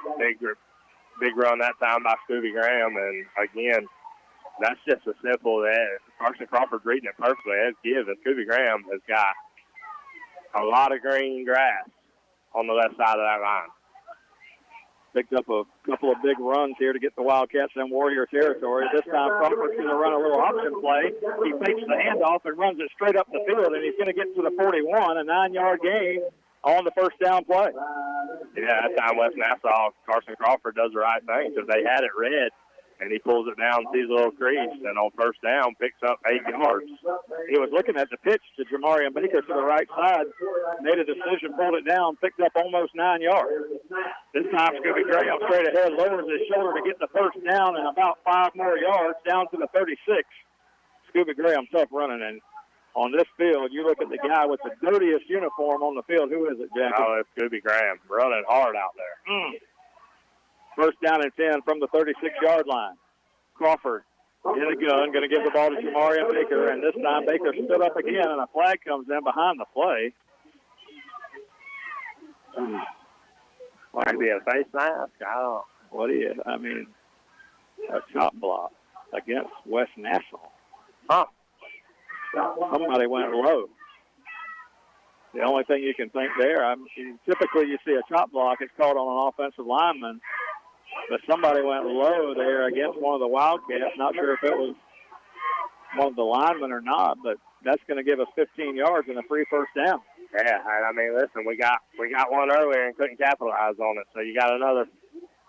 Big run that time by Scooby Graham, and again, that's just a simple that Carson Crawford's reading it perfectly as give, and Scooby Graham has got a lot of green grass on the left side of that line. Picked up a couple of big runs here to get the Wildcats in Warrior territory. This time Crawford's going to run a little option play. He fakes the handoff and runs it straight up the field, and he's going to get to the 41, a 9-yard gain on the 1st down play. Yeah, that time West Nassau, Carson Crawford does the right thing because they had it red, and he pulls it down, sees a little crease, and on 1st down picks up 8 yards. He was looking at the pitch to Jamarian Baker to the right side, made a decision, pulled it down, picked up almost 9 yards. This time Scooby Graham straight ahead, lowers his shoulder to get the 1st down and about 5 more yards down to the 36. Scooby Graham tough running, and on this field, you look at the guy with the dirtiest uniform on the field. Who is it, Jackie? Oh, it's Scooby Graham running hard out there. 1st down and 10 from the 36-yard line. Crawford in the gun, going to give the ball to Jamarian Baker, and this time Baker stood up again, and a flag comes in behind the play. Might be a face mask. What is? I mean, a chop block against West Nassau. Somebody went low. The only thing you can think there, typically you see a chop block, it's called on an offensive lineman. But somebody went low there against one of the Wildcats. Not sure if it was one of the linemen or not, but that's going to give us 15 yards and a free 1st down. Yeah, I mean, listen, we got one earlier and couldn't capitalize on it. So you got another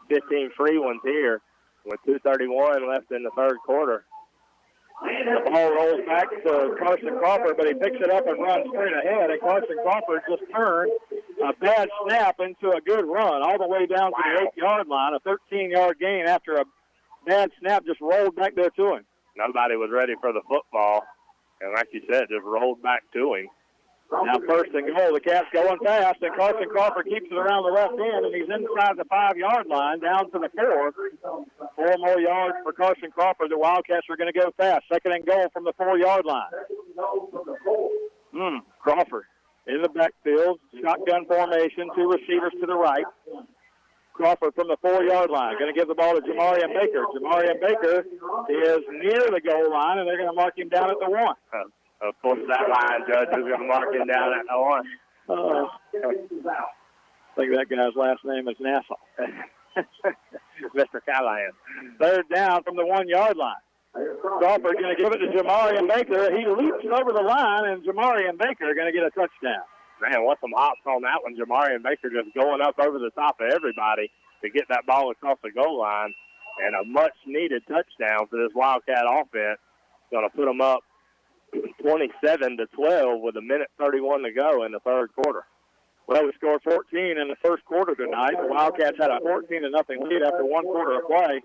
15 free ones here with 2:31 left in the third quarter. The ball rolls back to Carson Crawford, but he picks it up and runs straight ahead. And Carson Crawford just turned a bad snap into a good run all the way down to the 8-yard line. A 13-yard gain after a bad snap just rolled back there to him. Nobody was ready for the football. And like you said, just rolled back to him. Now first and goal, the Cats going fast, and Carson Crawford keeps it around the left end, and he's inside the 5-yard line, down to the 4. 4 more yards for Carson Crawford. The Wildcats are going to go fast. Second and goal from the 4-yard line. Crawford in the backfield, shotgun formation, 2 receivers to the right. Crawford from the 4-yard line. Going to give the ball to Jamarian Baker. Jamarian Baker is near the goal line, and they're going to mark him down at the 1. Of course, that line judge is going to mark him down at the 1. I think that guy's last name is Nassau. Mr. Callahan. Third down from the 1-yard line. Crawford going to give it to Jamarian Baker. He leaps over the line, and Jamarian Baker going to get a touchdown. Man, what some hops on that one. Jamarian Baker just going up over the top of everybody to get that ball across the goal line. And a much-needed touchdown for this Wildcat offense. Going to put them up 27-12 with 1:31 to go in the third quarter. Well, we scored 14 in the first quarter tonight. The Wildcats had a 14-0 lead after 1 quarter of play.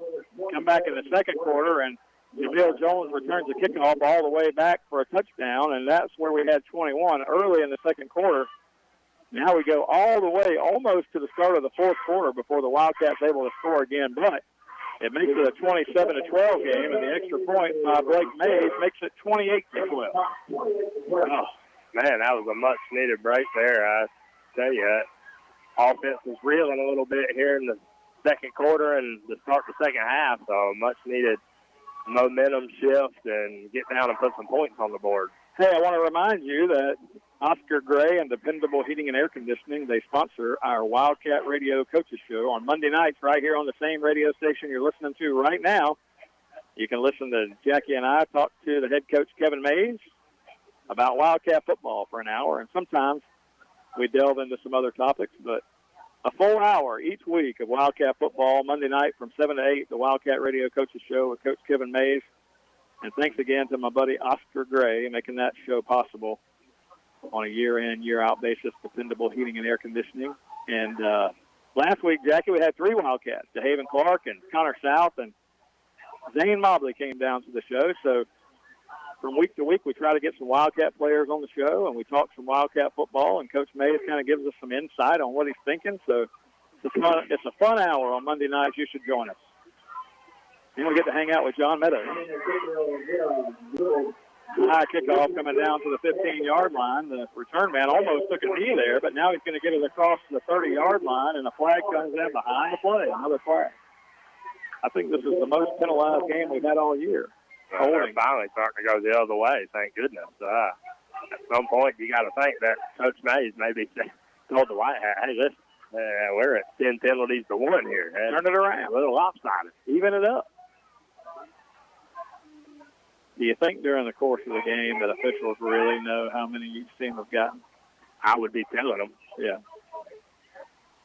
Come back in the second quarter, and Jamil Jones returns the kickoff all the way back for a touchdown, and that's where we had 21 early in the second quarter. Now we go all the way almost to the start of the fourth quarter before the Wildcats able to score again, but it makes it a 27-12 game, and the extra point by Blake Mays makes it 28-12. Oh, man, that was a much-needed break there. I tell you, offense was reeling a little bit here in the second quarter and to start the second half, so much-needed momentum shift and get down and put some points on the board. Hey, I want to remind you that Oscar Gray and Dependable Heating and Air Conditioning, they sponsor our Wildcat Radio Coaches Show on Monday nights right here on the same radio station you're listening to right now. You can listen to Jackie and I talk to the head coach, Kevin Mays, about Wildcat football for an hour, and sometimes we delve into some other topics, but a full hour each week of Wildcat football, Monday night from 7 to 8, the Wildcat Radio Coaches Show with Coach Kevin Mays. And thanks again to my buddy Oscar Gray making that show possible on a year-in, year-out basis, Dependable Heating and Air Conditioning. And last week, Jackie, we had 3 Wildcats, DeHaven Clark and Connor South, and Zane Mobley came down to the show. So from week to week, we try to get some Wildcat players on the show, and we talk some Wildcat football, and Coach Mays kind of gives us some insight on what he's thinking. So it's a fun hour on Monday nights. You should join us. And we get to hang out with John Meadows. High kickoff coming down to the 15-yard line. The return man almost took a knee there, but now he's going to get it across the 30-yard line, and a flag comes in behind the play. Another flag. I think this is the most penalized game we've had all year. Well, they're finally starting to go the other way, thank goodness. At some point, you got to think that Coach Mays maybe told the White Hat, hey, listen, we're at 10 penalties to 1 here. Turn it around. A little lopsided. Even it up. Do you think during the course of the game that officials really know how many each team have gotten? I would be telling them. Yeah.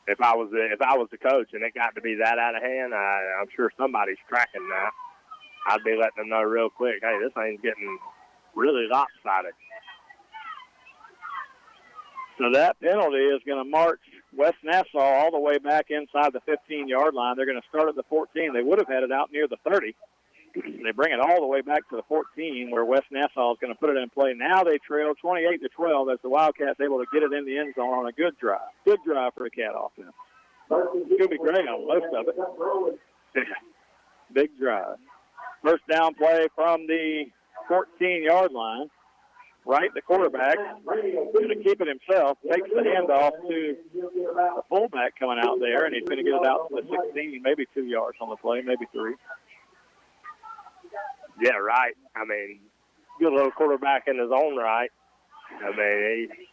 If I was the coach and it got to be that out of hand, I'm sure somebody's tracking that. I'd be letting them know real quick, hey, this thing's getting really lopsided. So that penalty is going to march West Nassau all the way back inside the 15-yard line. They're going to start at the 14. They would have had it out near the 30. They bring it all the way back to the 14 where West Nassau is going to put it in play. Now they trail 28-12 as the Wildcats able to get it in the end zone on a good drive. Good drive for the Cat offense. Scooby Gray on most of it. Big drive. First down play from the 14-yard line. Right, the quarterback going to keep it himself, takes the handoff to the fullback coming out there, and he's going to get it out to the 16, maybe 2 yards on the play, maybe 3. Yeah, right. I mean, good little quarterback in his own right. I mean, he's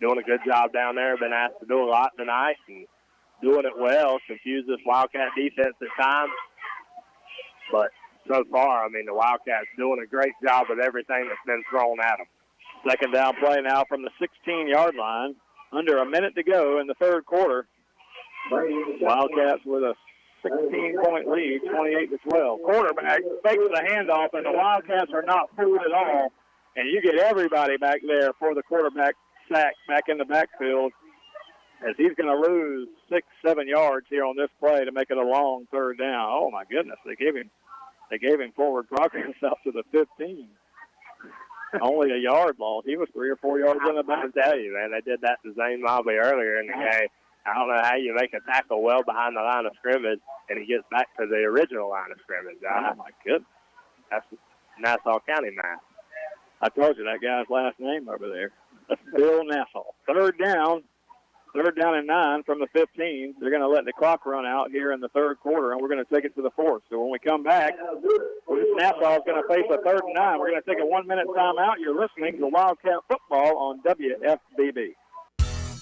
doing a good job down there. Been asked to do a lot tonight and doing it well. Confused this Wildcat defense at times. But so far, I mean, the Wildcats doing a great job with everything that's been thrown at them. Second down play now from the 16-yard line. Under a minute to go in the third quarter. Wildcats with a 16-point lead, 28-12. Quarterback fakes the handoff, and the Wildcats are not fooled at all. And you get everybody back there for the quarterback sack back in the backfield, as he's going to lose 6-7 yards here on this play to make it a long third down. Oh my goodness, they gave him forward progress out to the 15. Only a yard loss. He was 3 or 4 yards in the back. I tell you, man, they did that to Zane Mobley earlier in the game. I don't know how you make a tackle well behind the line of scrimmage, and he gets back to the original line of scrimmage. Oh, my goodness. That's Nassau County math. I told you that guy's last name over there. Bill Nassau. Third down and 9 from the 15. They're going to let the clock run out here in the third quarter, and we're going to take it to the fourth. So when we come back, Nassau is going to face a 3rd and 9. We're going to take a 1-minute timeout. You're listening to Wildcat Football on WFBB.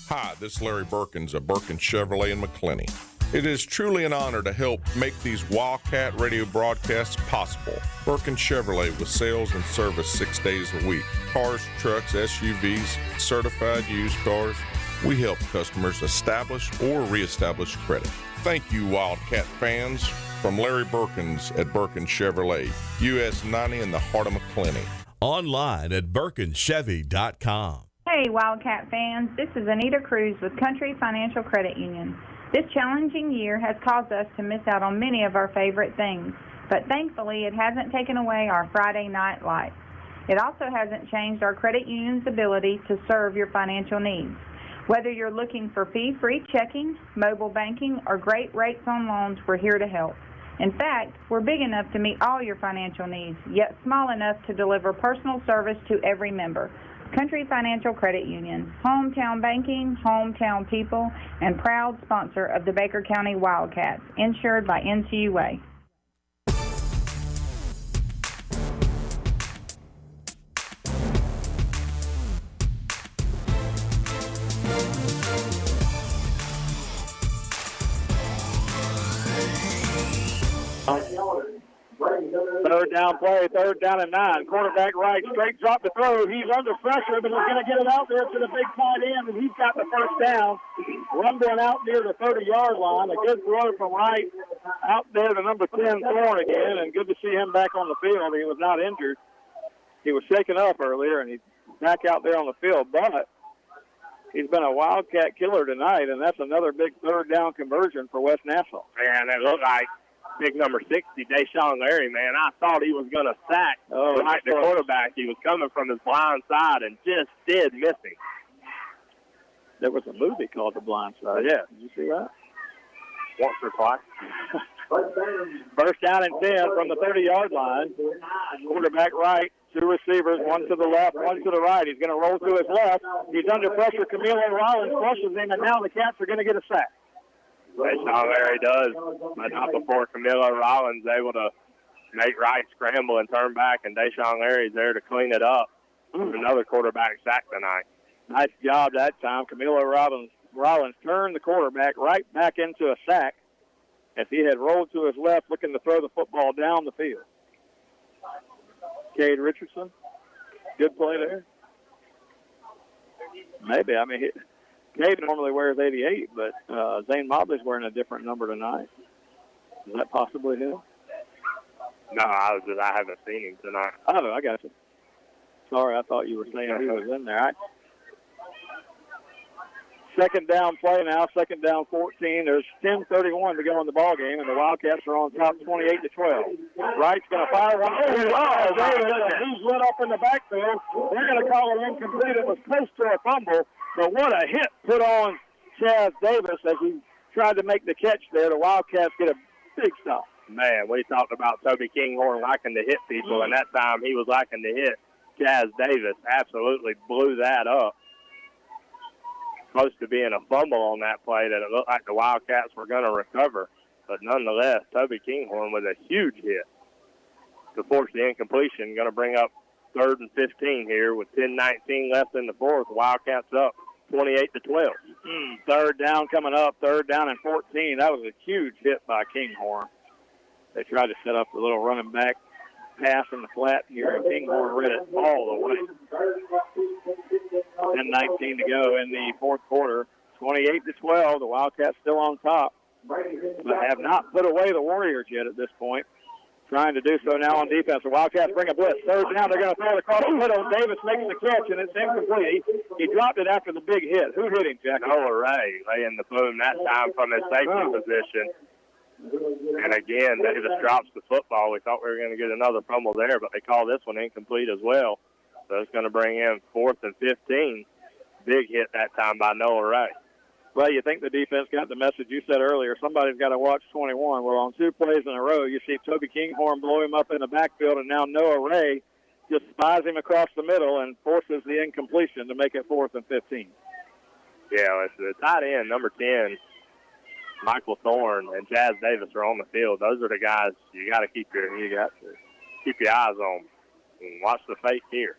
Hi, this is Larry Berkins of Berkins Chevrolet in McClenny. It is truly an honor to help make these Wildcat radio broadcasts possible. Berkins Chevrolet with sales and service 6 days a week. Cars, trucks, SUVs, certified used cars. We help customers establish or reestablish credit. Thank you, Wildcat fans. From Larry Berkins at Berkins Chevrolet, US 90 in the heart of McClenny. Online at BerkinsChevy.com. Hey, Wildcat fans. This is Anita Cruz with Country Financial Credit Union. This challenging year has caused us to miss out on many of our favorite things, but thankfully it hasn't taken away our Friday night life. It also hasn't changed our credit union's ability to serve your financial needs. Whether you're looking for fee-free checking, mobile banking, or great rates on loans, we're here to help. In fact, we're big enough to meet all your financial needs, yet small enough to deliver personal service to every member. Country Financial Credit Union, hometown banking, hometown people, and proud sponsor of the Baker County Wildcats, insured by NCUA. Third down play, 3rd down and 9. Quarterback right, straight drop to throw. He's under pressure, but he's going to get it out there to the big tight end, and he's got the first down. Rumbling out near the 30-yard line. A good throw from right out there to number 10, Thorne again, and good to see him back on the field. He was not injured. He was shaken up earlier, and he's back out there on the field, but he's been a Wildcat killer tonight, and that's another big 3rd down conversion for West Nassau. Man, it looked like big number 60, Deshaun Larry, man. I thought he was going to sack the quarterback. He was coming from his blind side and just did miss him. There was a movie called The Blind Side. Yeah. Did you see that? Once or twice. First down and 10 from the 30-yard line. Quarterback right, 2 receivers, one to the left, one to the right. He's going to roll to his left. He's under pressure. Camilo Rollins crushes him, and now the Cats are going to get a sack. Deshaun Larry does, but not before Camilo Rollins able to make Wright scramble and turn back, and Deshaun Larry's there to clean it up. Another quarterback sack tonight. Nice job that time. Camilo Rollins turned the quarterback right back into a sack as he had rolled to his left looking to throw the football down the field. Cade Richardson, good play there. Maybe. I mean, Cade normally wears 88, but Zane Mobley's wearing a different number tonight. Is that possibly him? No, I haven't seen him tonight. Oh, I got you. Sorry, I thought you were saying he was in there. Second down play now, 2nd down 14. There's 10:31 to go in the ball game, and the Wildcats are on top 28-12. Wright's going to fire one. He's lit up in the backfield. They're going to call it incomplete. It was close to a fumble, but what a hit put on Chaz Davis as he tried to make the catch there. The Wildcats get a big stop. Man, we talked about Toby Kinghorn liking to hit people, and that time he was liking to hit Chaz Davis. Absolutely blew that up. Close to being a fumble on that play that it looked like the Wildcats were going to recover. But nonetheless, Toby Kinghorn with a huge hit to force the incompletion. Going to bring up 3rd and 15 here with 10:19 left in the fourth. Wildcats up 28-12. 3rd down coming up, 3rd down and 14. That was a huge hit by Kinghorn. They tried to set up a little running back pass in the flat here, and Kinghorn read it all the way. 10:19 to go in the fourth quarter. 28-12. The Wildcats still on top. but have not put away the Warriors yet at this point. Trying to do so now on defense. The Wildcats bring a blitz. Third down, they're going to throw it across the middle. Davis makes the catch, and it's incomplete. He dropped it after the big hit. Who hit him, Jackie? Noah Ray laying the boom that time from his safety position. And again, Davis drops the football. We thought we were going to get another fumble there, but they call this one incomplete as well. So it's going to bring in 4th and 15. Big hit that time by Noah Ray. Well, you think the defense got the message you said earlier. Somebody's got to watch 21. Well, on 2 plays in a row, you see Toby Kinghorn blow him up in the backfield, and now Noah Ray just spies him across the middle and forces the incompletion to make it 4th and 15. Yeah, it's the tight end, number 10, Michael Thorne, and Jazz Davis are on the field. Those are the guys you got to keep your eyes on and watch the fake here.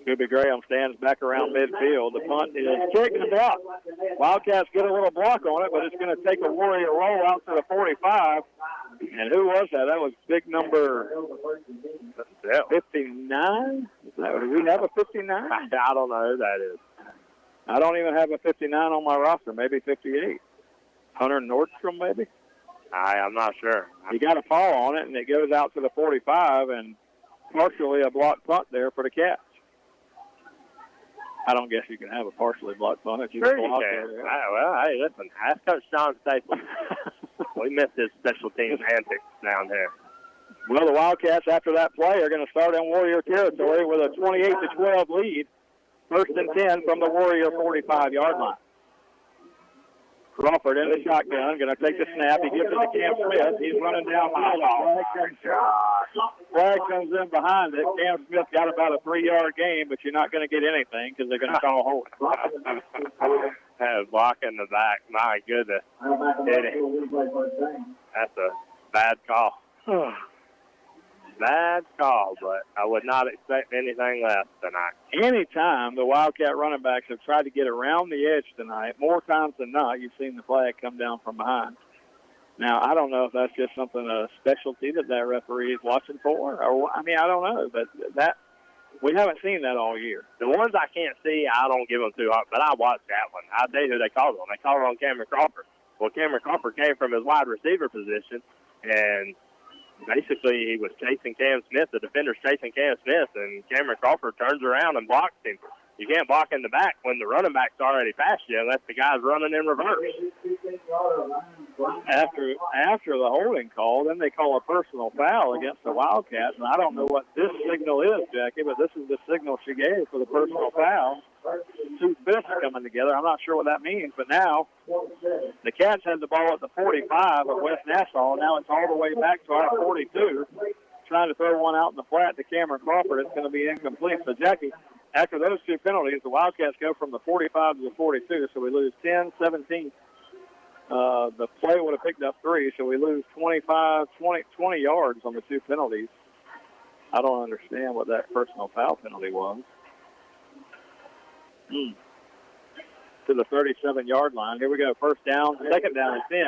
Scooby Graham stands back around midfield. The punt is kicked and blocked. Wildcats get a little block on it, but it's going to take a Warrior roll out to the 45. And who was that? That was big number 59? Do we have a 59? I don't know who that is. I don't even have a 59 on my roster. Maybe 58. Hunter Nordstrom, maybe? I'm not sure. He got a paw on it, and it goes out to the 45, and partially a blocked punt there for the Cats. I don't guess you can have a partially blocked punt if you Sure block you can. there. Well, hey, listen, ask Coach John Staples. We missed his special teams antics down there. Well, the Wildcats, after that play, are going to start in Warrior territory with a 28-12 lead. 1st and 10 from the Warrior 45-yard line. Crawford in the shotgun, going to take the snap. He gives it to Cam Smith. He's running down the middle. Flag comes in behind it. Cam Smith got about a 3-yard gain, but you're not going to get anything because they're going to call holding. Block in the back. My goodness. That's a bad call. Bad call, but I would not expect anything less tonight. Anytime the Wildcat running backs have tried to get around the edge tonight, more times than not, you've seen the flag come down from behind. Now, I don't know if that's just something, a specialty that referee is watching for, or I don't know, but that we haven't seen that all year. The ones I can't see, I don't give them too hard, but I watched that one. I'll tell you who they called on. They called on Cameron Crawford. Well, Cameron Crawford came from his wide receiver position, and basically he was chasing Cam Smith. The defender's chasing Cam Smith, and Cameron Crawford turns around and blocks him. You can't block in the back when the running back's already past you unless the guy's running in reverse. After the holding call, then they call a personal foul against the Wildcats, and I don't know what this signal is, Jackie, but this is the signal she gave for the personal foul. 2 fists coming together. I'm not sure what that means, but now the Cats had the ball at the 45 of West Nassau. Now it's all the way back to our 42. Trying to throw one out in the flat to Cameron Crawford. It's going to be incomplete. So, Jackie, after those 2 penalties, the Wildcats go from the 45 to the 42, so we lose 10-17. The play would have picked up 3, so we lose 20 yards on the 2 penalties. I don't understand what that personal foul penalty was. To the 37-yard line. Here we go. 1st down, 2nd down and 10.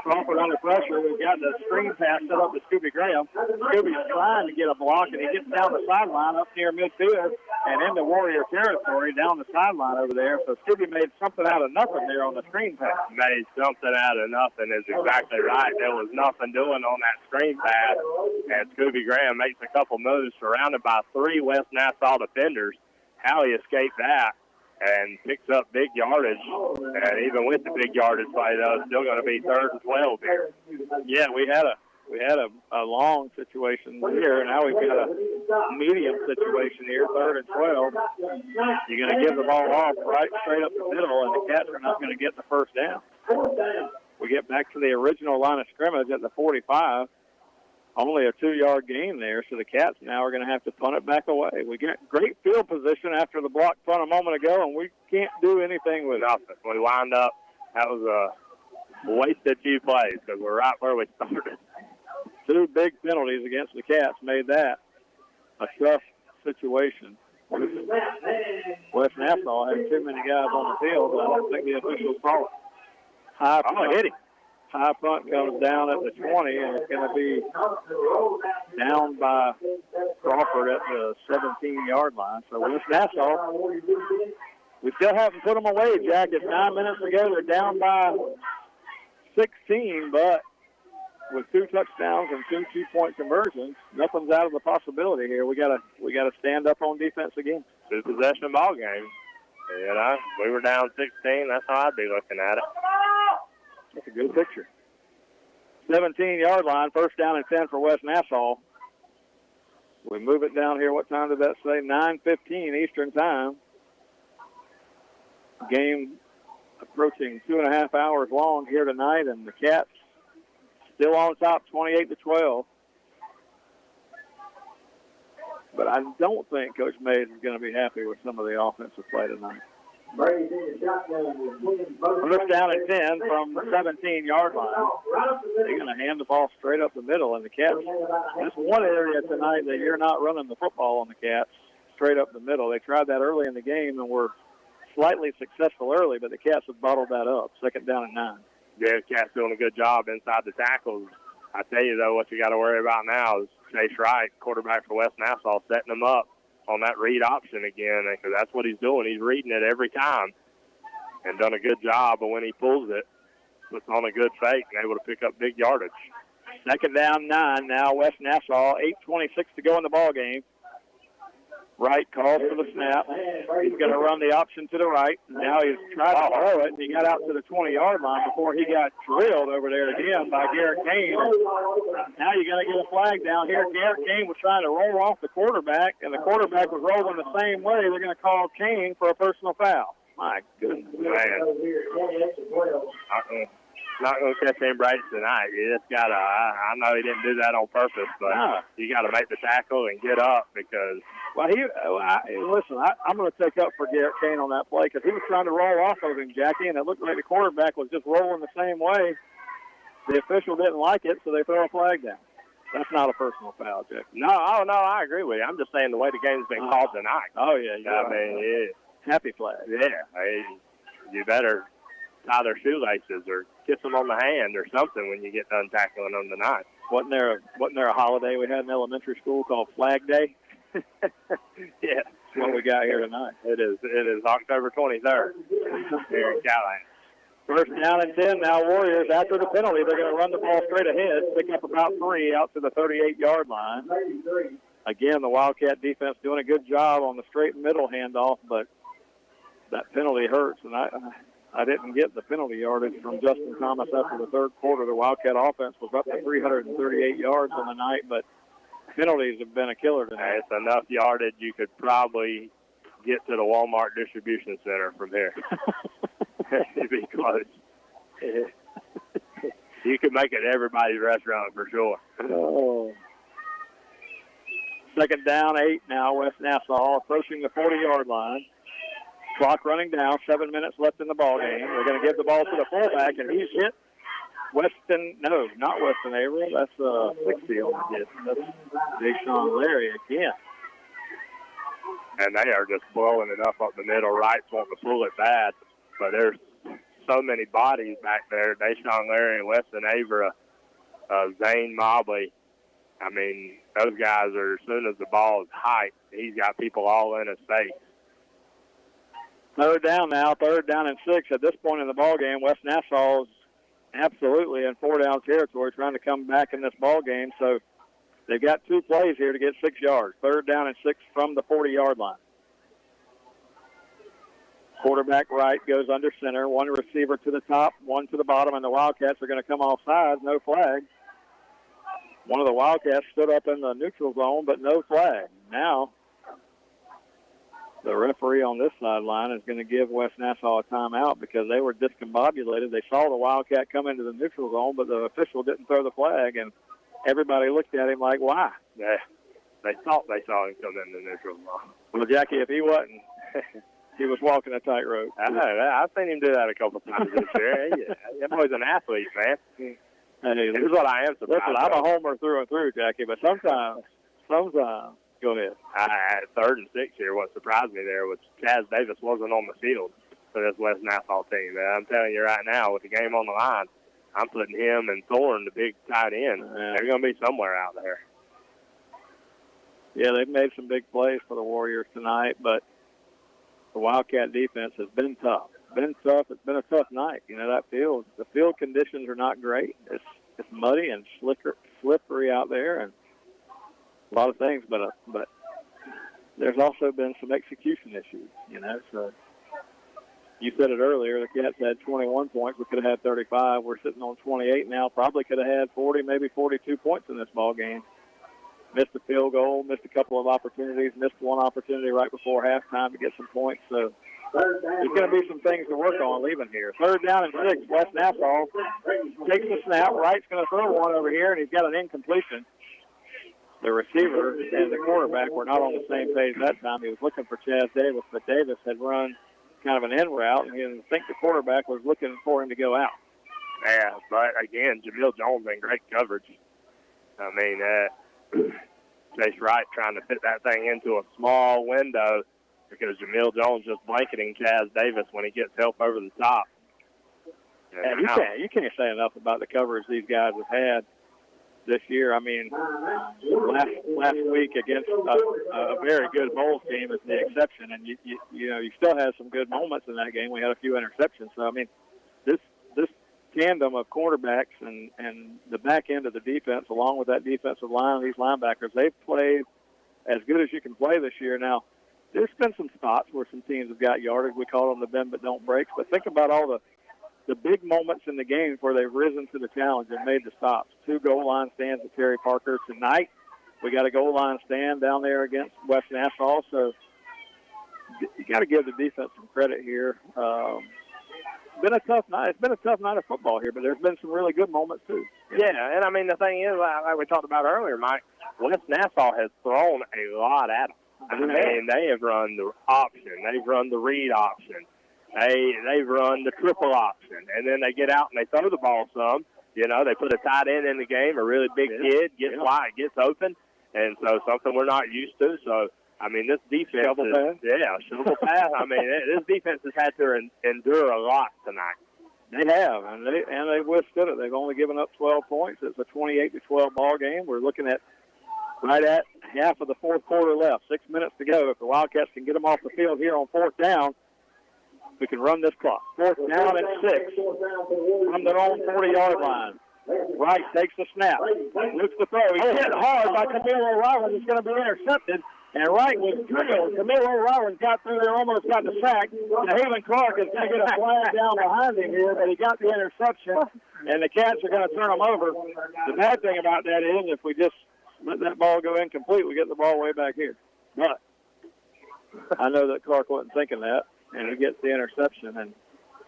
Crawford under pressure. We've got the screen pass set up to Scooby Graham. Scooby's trying to get a block, and he gets down the sideline up near midfield and into Warrior territory down the sideline over there. So Scooby made something out of nothing there on the screen pass. Made something out of nothing is exactly right. There was nothing doing on that screen pass, and Scooby Graham makes a couple moves surrounded by 3 West Nassau defenders. How he escaped that and picks up big yardage, and even with the big yardage play, though, it's still going to be 3rd and 12 here. Yeah, we had a long situation here, and now we've got a medium situation here, 3rd and 12. You're going to give the ball off right straight up the middle, and the Cats are not going to get the 1st down. We get back to the original line of scrimmage at the 45. Only a 2-yard gain there, so the Cats now are going to have to punt it back away. We get great field position after the block punt a moment ago, and we can't do anything with nothing. We wind up, that was a wasted few plays because we're right where we started. 2 big penalties against the Cats made that a tough situation. West Nassau had too many guys on the field, but I don't think the officials saw it. Hit him. High punt comes down at the 20, and it's going to be down by Crawford at the 17-yard line. So West Nassau, we still haven't put them away, Jack. It's 9 minutes to go. They're down by 16, but with 2 touchdowns and 2 two-point conversions, nothing's out of the possibility here. We gotta stand up on defense again. 2 possession ball game. You know, we were down 16. That's how I'd be looking at it. That's a good picture. 17-yard line, first down and 10 for West Nassau. We move it down here. What time did that say? 9:15 Eastern time. Game approaching 2.5 hours long here tonight, and the Cats still on top, 28-12. But I don't think Coach Mays is going to be happy with some of the offensive play tonight. First down and 10 from the 17-yard line. They're going to hand the ball straight up the middle, and the Cats, that's one area tonight that you're not running the football on the Cats, straight up the middle. They tried that early in the game and were slightly successful early, but the Cats have bottled that up. Second down and 9. Yeah, the Cats doing a good job inside the tackles. I tell you, though, what you got to worry about now is Chase Wright, quarterback for West Nassau, setting them up on that read option again, because that's what he's doing. He's reading it every time and done a good job, but when he pulls it, puts on a good fake and able to pick up big yardage. Second down, 9 now, West Nassau, 8:26 to go in the ball game. Wright calls for the snap. He's going to run the option to the right. Now he's tried to throw it, and he got out to the 20-yard line before he got drilled over there again by Garrett Kane. Now you're going to get a flag down here. Garrett Kane was trying to roll off the quarterback, and the quarterback was rolling the same way. They're going to call Kane for a personal foul. My goodness. Man. Not going to catch him right tonight. You just got to, I know he didn't do that on purpose, but you got to make the tackle and get up because. Well, I'm going to take up for Garrett Kane on that play because he was trying to roll off of him, Jackie, and it looked like the quarterback was just rolling the same way. The official didn't like it, so they throw a flag down. That's not a personal foul, Jackie. No, I agree with you. I'm just saying the way the game's been called tonight. Oh, yeah. Yeah. Happy flag. Yeah. You better tie their shoelaces or kiss them on the hand or something when you get done tackling them tonight. Wasn't there a holiday we had in elementary school called Flag Day? Yeah. That's what we got here tonight. It is October 23rd here in Callahan. First down and 10 now, Warriors. After the penalty, they're going to run the ball straight ahead, pick up about 3 out to the 38-yard line. Again, the Wildcat defense doing a good job on the straight middle handoff, but that penalty hurts, and I didn't get the penalty yardage from Justin Thomas after the third quarter. The Wildcat offense was up to 338 yards on the night, but penalties have been a killer tonight. It's enough yardage you could probably get to the Walmart distribution center from here. It'd be close. You could make it everybody's restaurant for sure. Oh. Second down, 8 now, West Nassau approaching the 40-yard line. Clock running down, 7 minutes left in the ball game. We're going to give the ball to the fullback, and he's hit not Weston Averill. That's 60 on the hit. That's Deshaun Larry again. And they are just blowing it up the middle. Wright's wanting to pull it bad, but there's so many bodies back there. Deshaun Larry, Weston Averill, Zane Mobley. I mean, those guys are, as soon as the ball is high, he's got people all in his face. Third down now, third down and 6. At this point in the ball game, West Nassau is absolutely in 4-down territory trying to come back in this ball game. So they've got 2 plays here to get 6 yards. Third down and 6 from the 40-yard line. Quarterback Wright goes under center. 1 receiver to the top, 1 to the bottom, and the Wildcats are going to come off sides. No flag. One of the Wildcats stood up in the neutral zone, but no flag. Now the referee on this sideline is going to give West Nassau a timeout because they were discombobulated. They saw the Wildcat come into the neutral zone, but the official didn't throw the flag, and everybody looked at him like, why? Yeah, they thought they saw him come in the neutral zone. Well, Jackie, if he wasn't, he was walking a tightrope. I know. I've seen him do that a couple times this year. That boy's an athlete, man. Hey, here's what I am surprised. Listen, I'm a homer through and through, Jackie, but sometimes, go ahead. At 3rd and 6 here, what surprised me there was Chaz Davis wasn't on the field for this West Nassau team. And I'm telling you right now, with the game on the line, I'm putting him and Thorne, the big tight end. They're going to be somewhere out there. Yeah, they've made some big plays for the Warriors tonight, but the Wildcat defense has been tough. been tough. It's been a tough night. That field, the field conditions are not great. It's muddy and slippery out there, and a lot of things. But there's also been some execution issues. So you said it earlier. The Cats had 21 points. We could have had 35. We're sitting on 28 now. Probably could have had 40, maybe 42 points in this ball game. Missed a field goal, missed a couple of opportunities, missed one opportunity right before halftime to get some points. So there's going to be some things to work on leaving here. 3rd down and 6. West Nassau takes the snap. Wright's going to throw one over here, and he's got an incompletion. The receiver and the quarterback were not on the same page that time. He was looking for Chaz Davis, but Davis had run kind of an in route, and he didn't think the quarterback was looking for him to go out. Yeah, but again, Jamil Jones in great coverage. I mean, Chase Wright trying to fit that thing into a small window because Jamil Jones just blanketing Chaz Davis when he gets help over the top. And you can't say enough about the coverage these guys have had this year. I mean, last week against a very good Bowls team is the exception, and you still had some good moments in that game. We had a few interceptions. So I mean, this tandem of quarterbacks and the back end of the defense, along with that defensive line, these linebackers, they've played as good as you can play this year. Now, there's been some spots where some teams have got yardage. We call them the bend but don't break. But think about all the big moments in the games where they've risen to the challenge and made the stops. 2 goal line stands at Terry Parker tonight. We got a goal line stand down there against West Nassau. So you got to give the defense some credit here. It's been a tough night. It's been a tough night of football here, but there's been some really good moments too. Yeah, and I mean the thing is, like we talked about earlier, Mike, West Nassau has thrown a lot at them. I mean, they have run the option, they've run the read option, they've run the triple option, and then they get out and they throw the ball some. They put a tight end in the game, a really big kid, gets wide, gets open, and so something we're not used to. So I mean, this defense shovel pass. I mean, this defense has had to endure a lot tonight. They have, and they withstood it. They've only given up 12 points. It's a 28-12 ball game. We're looking at right at half of the 4th quarter left. 6 minutes to go. If the Wildcats can get them off the field here on 4th down, we can run this clock. 4th down and 6 from their own 40-yard line. Wright takes the snap. Looks the throw. He's hit hard by Camilo Rollins. It's going to be intercepted. And Wright was drilled. Camilo Rollins got through there, almost got the sack. Now, Haven Clark is going to get a flag down behind him here, but he got the interception, and the Cats are going to turn him over. The bad thing about that is if we just let that ball go incomplete, we get the ball way back here. But I know that Clark wasn't thinking that, and he gets the interception. And,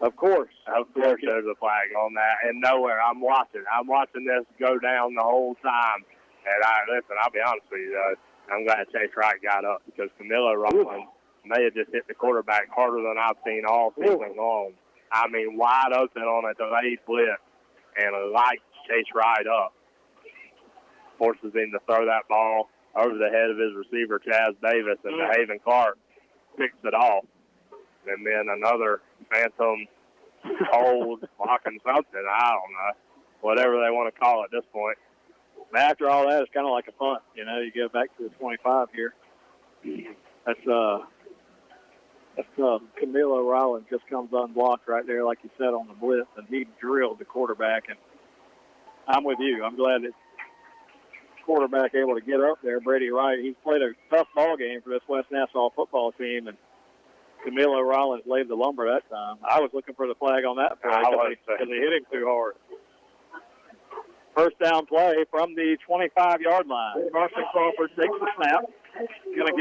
of course there's a flag on that. And nowhere, I'm watching this go down the whole time. And I'll be honest with you, though. I'm glad Chase Wright got up because Camilo Rollins may have just hit the quarterback harder than I've seen all season long. I mean, wide open on a delayed blitz and lights Chase Wright up. Forces him to throw that ball over the head of his receiver, Chaz Davis, and Haven Clark picks it off. And then another phantom hold, blocking something. I don't know. Whatever they want to call it at this point. After all that, it's kind of like a punt. You go back to the 25 here. That's Camilo Rollins just comes unblocked right there, like you said, on the blitz, and he drilled the quarterback. And I'm with you. I'm glad that quarterback able to get up there. Brady Wright, he's played a tough ball game for this West Nassau football team, and Camilo Rollins laid the lumber that time. I was looking for the flag on that play because he hit him too hard. First down play from the 25-yard line. Carson Crawford takes the snap. Going to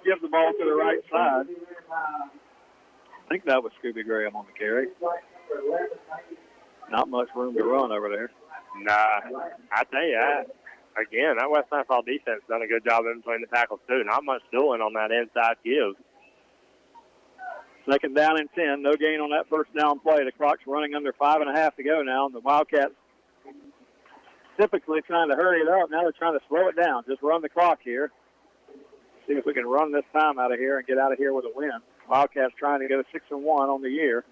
give the ball to the right side. I think that was Scooby Graham on the carry. Not much room to run over there. Nah, I tell you, again, that West Nassau defense done a good job in between the tackles, too. Not much doing on that inside give. 2nd down and 10. No gain on that first down play. The clock's running under 5.5 to go now, and the Wildcats typically trying to hurry it up. Now they're trying to slow it down. Just run the clock here. See if we can run this time out of here and get out of here with a win. Wildcats trying to go 6-1 on the year.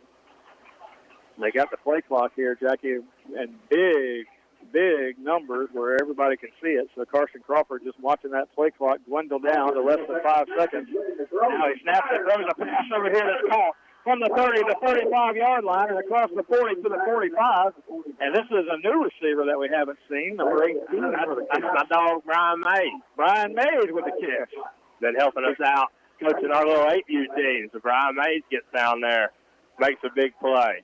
They got the play clock here, Jackie, and big numbers where everybody can see it. So Carson Crawford just watching that play clock dwindle down to less than 5 seconds. Now he snaps it, throws a pass over here that's caught. from the 30 to 35-yard line and across the 40 to the 45. And this is a new receiver that we haven't seen, number 18. That's my dog, Brian Mays. Brian Mays with the catch. Been helping us out, coaching our little 8U team. So Brian Mays gets down there, makes a big play.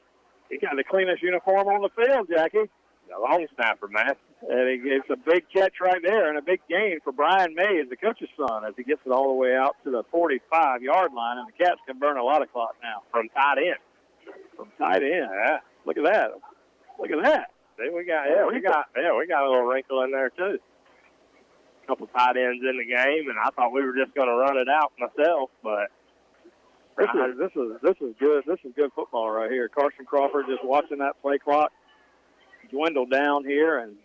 He got the cleanest uniform on the field, Jackie. A long snapper, man. And it's a big catch right there and a big gain for Brian Mays, the coach's son, as he gets it all the way out to the 45-yard line. And the Cats can burn a lot of clock now. From tight end. From tight end. Yeah. Look at that. Look at that. See, we got a little wrinkle in there too. A couple tight ends in the game, and I thought we were just going to run it out myself, but this is good. This is good football right here. Carson Crawford just watching that play clock dwindle down here, and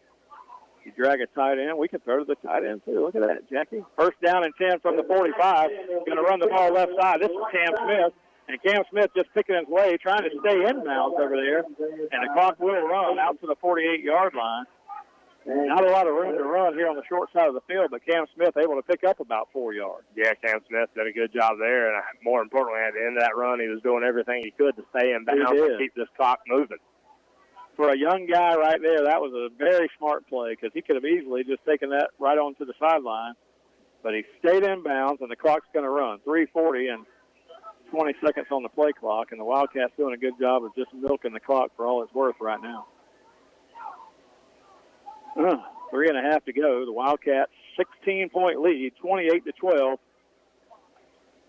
you drag a tight end. We can throw to the tight end too. Look at that, Jackie. First down and 10 from the 45. Going to run the ball left side. This is Cam Smith. And Cam Smith just picking his way, trying to stay inbounds over there. And the clock will run out to the 48-yard line. Not a lot of room to run here on the short side of the field, but Cam Smith able to pick up about 4 yards. Yeah, Cam Smith did a good job there. And more importantly, at the end of that run, he was doing everything he could to stay inbounds and keep this clock moving. For a young guy right there, that was a very smart play because he could have easily just taken that right onto the sideline. But he stayed in bounds, and the clock's going to run. 3:40 and 20 seconds on the play clock, and the Wildcats doing a good job of just milking the clock for all it's worth right now. 3.5 to go. The Wildcats 16-point lead, 28-12.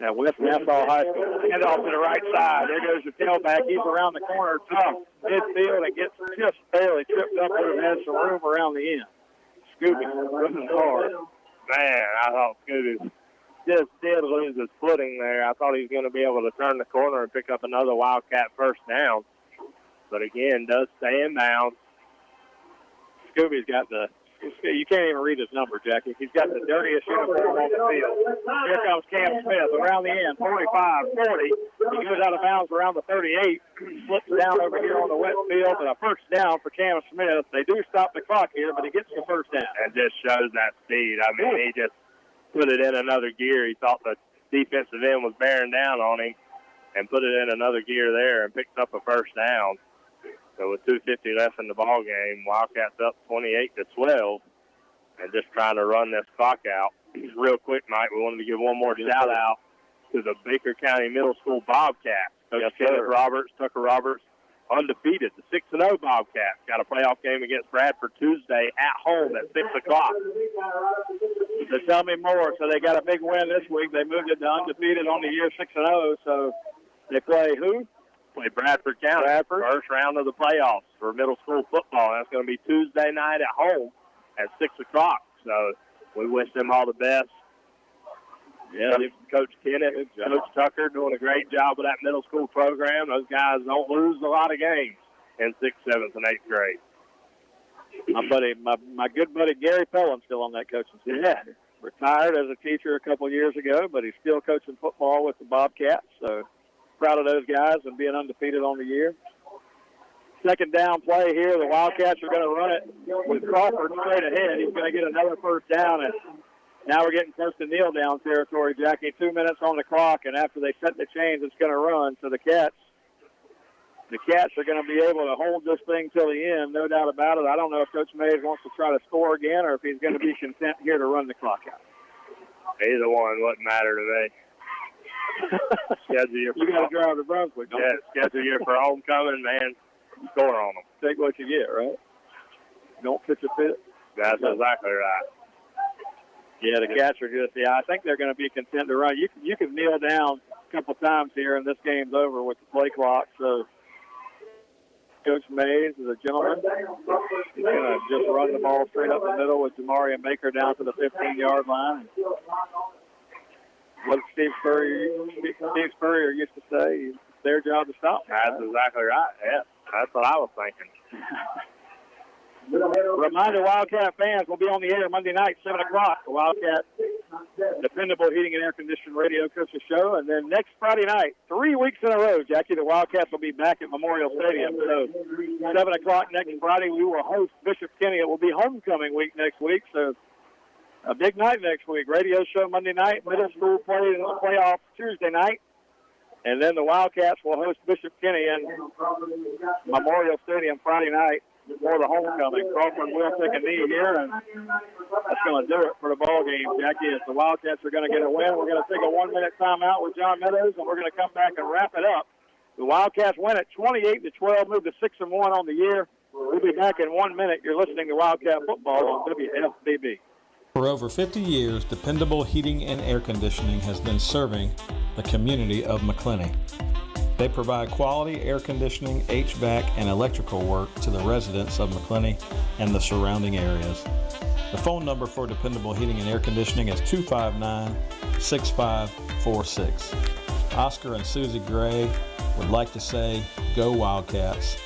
At West Nassau High School. Hand off to the right side. There goes the tailback. He's around the corner, tough midfield, and gets just barely tripped up there and has some room around the end. Scooby running hard. Man, I thought Scooby just did lose his footing there. I thought he was going to be able to turn the corner and pick up another Wildcat first down. But again, does stay in bounds. Scooby's got you can't even read his number, Jackie. He's got the dirtiest uniform on the field. Here comes Cam Smith around the end, 45, 40. He goes out of bounds around the 38, slips down over here on the wet field, and a first down for Cam Smith. They do stop the clock here, but he gets the first down. And just shows that speed. I mean, he just put it in another gear. He thought the defensive end was bearing down on him and put it in another gear there and picked up a first down. So with 2:50 left in the ball game, Wildcats up 28-12, and just trying to run this clock out. Real quick, Mike, we wanted to give one more shout out to the Baker County Middle School Bobcats. Coach Tucker Roberts, undefeated. The 6-0 Bobcats got a playoff game against Bradford Tuesday at home at 6 o'clock. So tell me more. So they got a big win this week. They moved it to undefeated on the year 6-0. So they play who? Play Bradford County. First round of the playoffs for middle school football. That's going to be Tuesday night at home at 6 o'clock. So we wish them all the best. Yeah, Coach Kennett, Coach Tucker doing a great job with that middle school program. Those guys don't lose a lot of games in 6th, 7th, and 8th grade. My good buddy Gary Pelham's still on that coaching staff. Yeah, retired as a teacher a couple years ago, but he's still coaching football with the Bobcats. So proud of those guys and being undefeated on the year. Second down play here. The Wildcats are going to run it with Crawford straight ahead. He's going to get another first down, and now we're getting close to kneel down territory, Jackie. 2 minutes on the clock, and after they set the chains, it's going to run. So the Cats are going to be able to hold this thing till the end, no doubt about it. I don't know if Coach Mays wants to try to score again or if he's going to be content here to run the clock out. Either one wouldn't matter to me. You got to drive to Brunswick, don't you? Schedule year for homecoming, man. Score on them. Take what you get, right? Don't pitch a fit. That's exactly right. Yeah, the Cats are just, I think they're going to be content to run. You can kneel down a couple times here, and this game's over with the play clock. So Coach Mays is a gentleman. He's going to just run the ball straight up the middle with Jamarian Baker down to the 15-yard line. What Steve Spurrier used to say, it's their job to stop. That's exactly right. Yeah, that's what I was thinking. Reminder, Wildcat fans, will be on the air Monday night, 7 o'clock. The Wildcat Dependable Heating and Air Conditioning Radio Coaches Show. And then next Friday night, 3 weeks in a row, Jackie, the Wildcats will be back at Memorial Stadium. So 7 o'clock next Friday, we will host Bishop Kenny. It will be homecoming week next week. So a big night next week. Radio show Monday night, middle school plays in the playoffs Tuesday night. And then the Wildcats will host Bishop Kenny in Memorial Stadium Friday night before the homecoming. Crawford will take a knee here, and that's going to do it for the ball game, Jackie. As the Wildcats are going to get a win, we're going to take a 1-minute timeout with John Meadows, and we're going to come back and wrap it up. The Wildcats win at 28-12, move to 6-1 on the year. We'll be back in 1 minute. You're listening to Wildcat Football on WFBB. For over 50 years, Dependable Heating and Air Conditioning has been serving the community of McClenny. They provide quality air conditioning, HVAC, and electrical work to the residents of McClenny and the surrounding areas. The phone number for Dependable Heating and Air Conditioning is 259-6546. Oscar and Susie Gray would like to say, go Wildcats.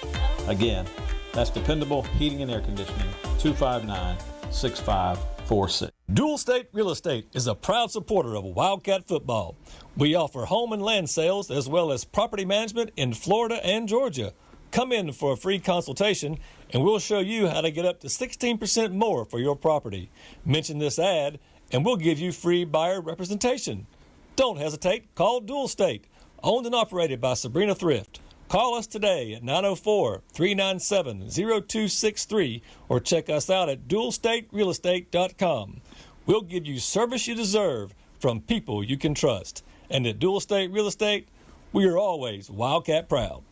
Again, that's Dependable Heating and Air Conditioning, 259-6546. Dual State Real Estate is a proud supporter of Wildcat football. We offer home and land sales as well as property management in Florida and Georgia. Come in for a free consultation and we'll show you how to get up to 16% more for your property. Mention this ad and we'll give you free buyer representation. Don't hesitate, call Dual State, owned and operated by Sabrina Thrift. Call us today at 904-397-0263 or check us out at dualstaterealestate.com. We'll give you service you deserve from people you can trust. And at Dual State Real Estate, we are always Wildcat proud.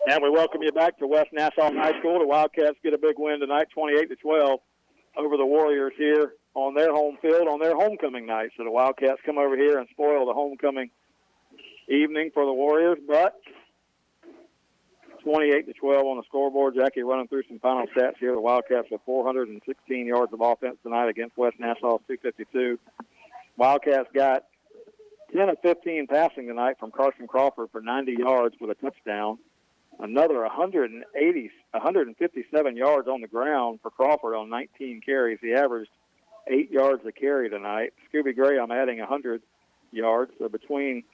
And we welcome you back to West Nassau High School. The Wildcats get a big win tonight, 28-12, over the Warriors here on their home field on their homecoming night. So the Wildcats come over here and spoil the homecoming evening for the Warriors, but 28-12 on the scoreboard. Jackie running through some final stats here. The Wildcats have 416 yards of offense tonight against West Nassau's 252. Wildcats got 10 of 15 passing tonight from Carson Crawford for 90 yards with a touchdown. Another 157 yards on the ground for Crawford on 19 carries. He averaged 8 yards a carry tonight. Scooby Graham adding 100 yards. So between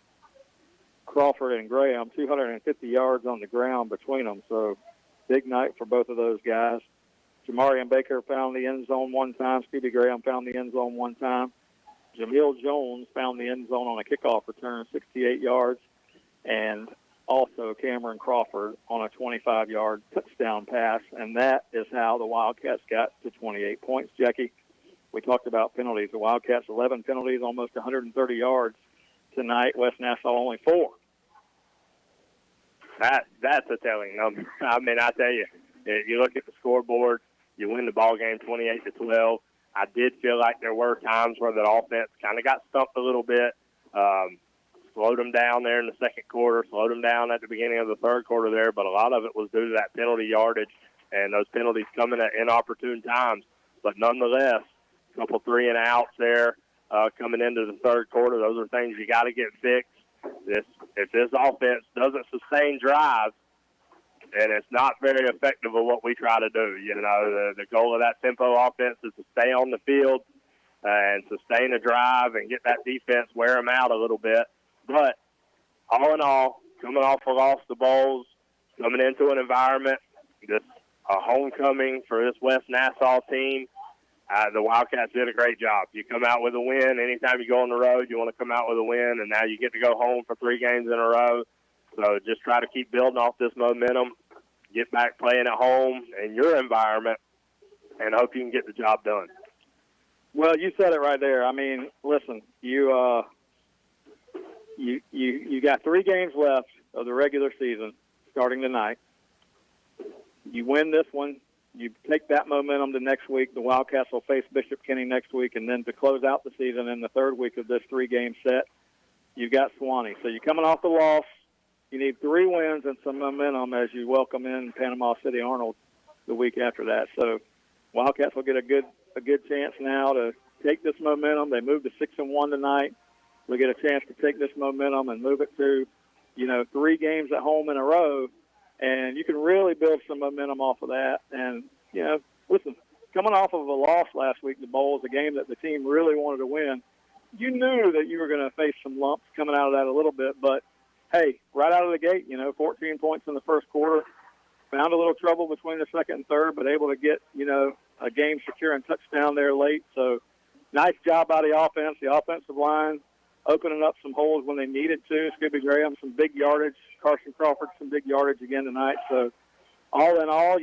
Crawford and Graham, 250 yards on the ground between them. So big night for both of those guys. Jamarian Baker found the end zone one time. Scooby Graham found the end zone one time. Jamil Jones found the end zone on a kickoff return, 68 yards. And also Cameron Crawford on a 25-yard touchdown pass, and that is how the Wildcats got to 28 points. Jackie, we talked about penalties. The Wildcats, 11 penalties, almost 130 yards tonight. West Nassau only 4. That's a telling number. I mean, I tell you, you look at the scoreboard, you win the ball game 28-12. I did feel like there were times where the offense kind of got stumped a little bit. Slowed them down there in the second quarter, slowed them down at the beginning of the third quarter there, but a lot of it was due to that penalty yardage and those penalties coming at inopportune times. But nonetheless, a couple 3-and-outs there coming into the third quarter. Those are things you got to get fixed. If this offense doesn't sustain drives, and it's not very effective of what we try to do. You know, the goal of that tempo offense is to stay on the field and sustain a drive and get that defense, wear them out a little bit. But all in all, coming off a loss to Bowles, coming into an environment, a homecoming for this West Nassau team, the Wildcats did a great job. You come out with a win. Anytime you go on the road, you want to come out with a win, and now you get to go home for 3 games in a row. So just try to keep building off this momentum, get back playing at home in your environment, and hope you can get the job done. Well, you said it right there. I mean, listen, you got 3 games left of the regular season starting tonight. You win this one, you take that momentum to next week. The Wildcats will face Bishop Kenny next week, and then to close out the season in the third week of this 3-game set, you've got Swanee. So you're coming off the loss. You need 3 wins and some momentum as you welcome in Panama City Arnold the week after that. So Wildcats will get a good chance now to take this momentum. They moved to 6-1 tonight. We'll get a chance to take this momentum and move it to, 3 games at home in a row, and you can really build some momentum off of that. And, listen, coming off of a loss last week to Bowles, a game that the team really wanted to win, you knew that you were going to face some lumps coming out of that a little bit. But, hey, right out of the gate, 14 points in the first quarter. Found a little trouble between the second and third, but able to get, a game-securing touchdown there late. So, nice job by the offense. The offensive line opening up some holes when they needed to. Scooby Graham, some big yardage. Carson Crawford, some big yardage again tonight. So, all in all,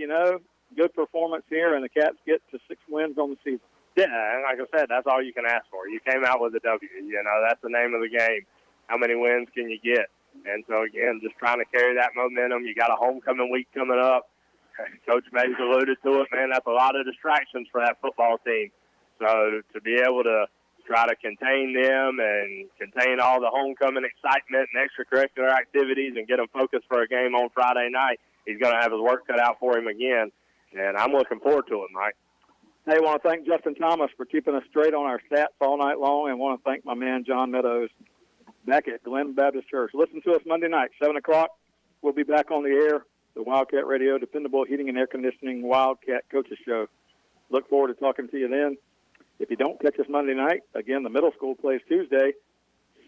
good performance here, and the Cats get to 6 wins on the season. Yeah, and like I said, that's all you can ask for. You came out with a W. That's the name of the game. How many wins can you get? And so, again, just trying to carry that momentum. You got a homecoming week coming up. Coach Mays alluded to it, man. That's a lot of distractions for that football team. So to be able to try to contain them and contain all the homecoming excitement and extracurricular activities and get them focused for a game on Friday night, he's going to have his work cut out for him again. And I'm looking forward to it, Mike. Hey, I want to thank Justin Thomas for keeping us straight on our stats all night long, and want to thank my man John Meadows back at Glen Baptist Church. Listen to us Monday night, 7 o'clock. We'll be back on the air, the Wildcat Radio, dependable heating and air conditioning Wildcat Coaches Show. Look forward to talking to you then. If you don't catch us Monday night, again, the middle school plays Tuesday,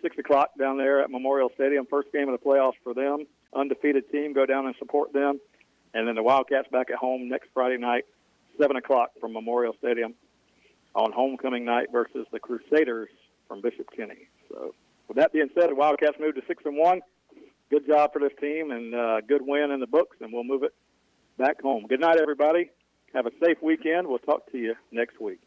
6 o'clock down there at Memorial Stadium. First game of the playoffs for them. Undefeated team. Go down and support them. And then the Wildcats back at home next Friday night, 7 o'clock from Memorial Stadium on homecoming night versus the Crusaders from Bishop Kenny. So with that being said, the Wildcats moved to 6-1. Good job for this team, and good win in the books, and we'll move it back home. Good night, everybody. Have a safe weekend. We'll talk to you next week.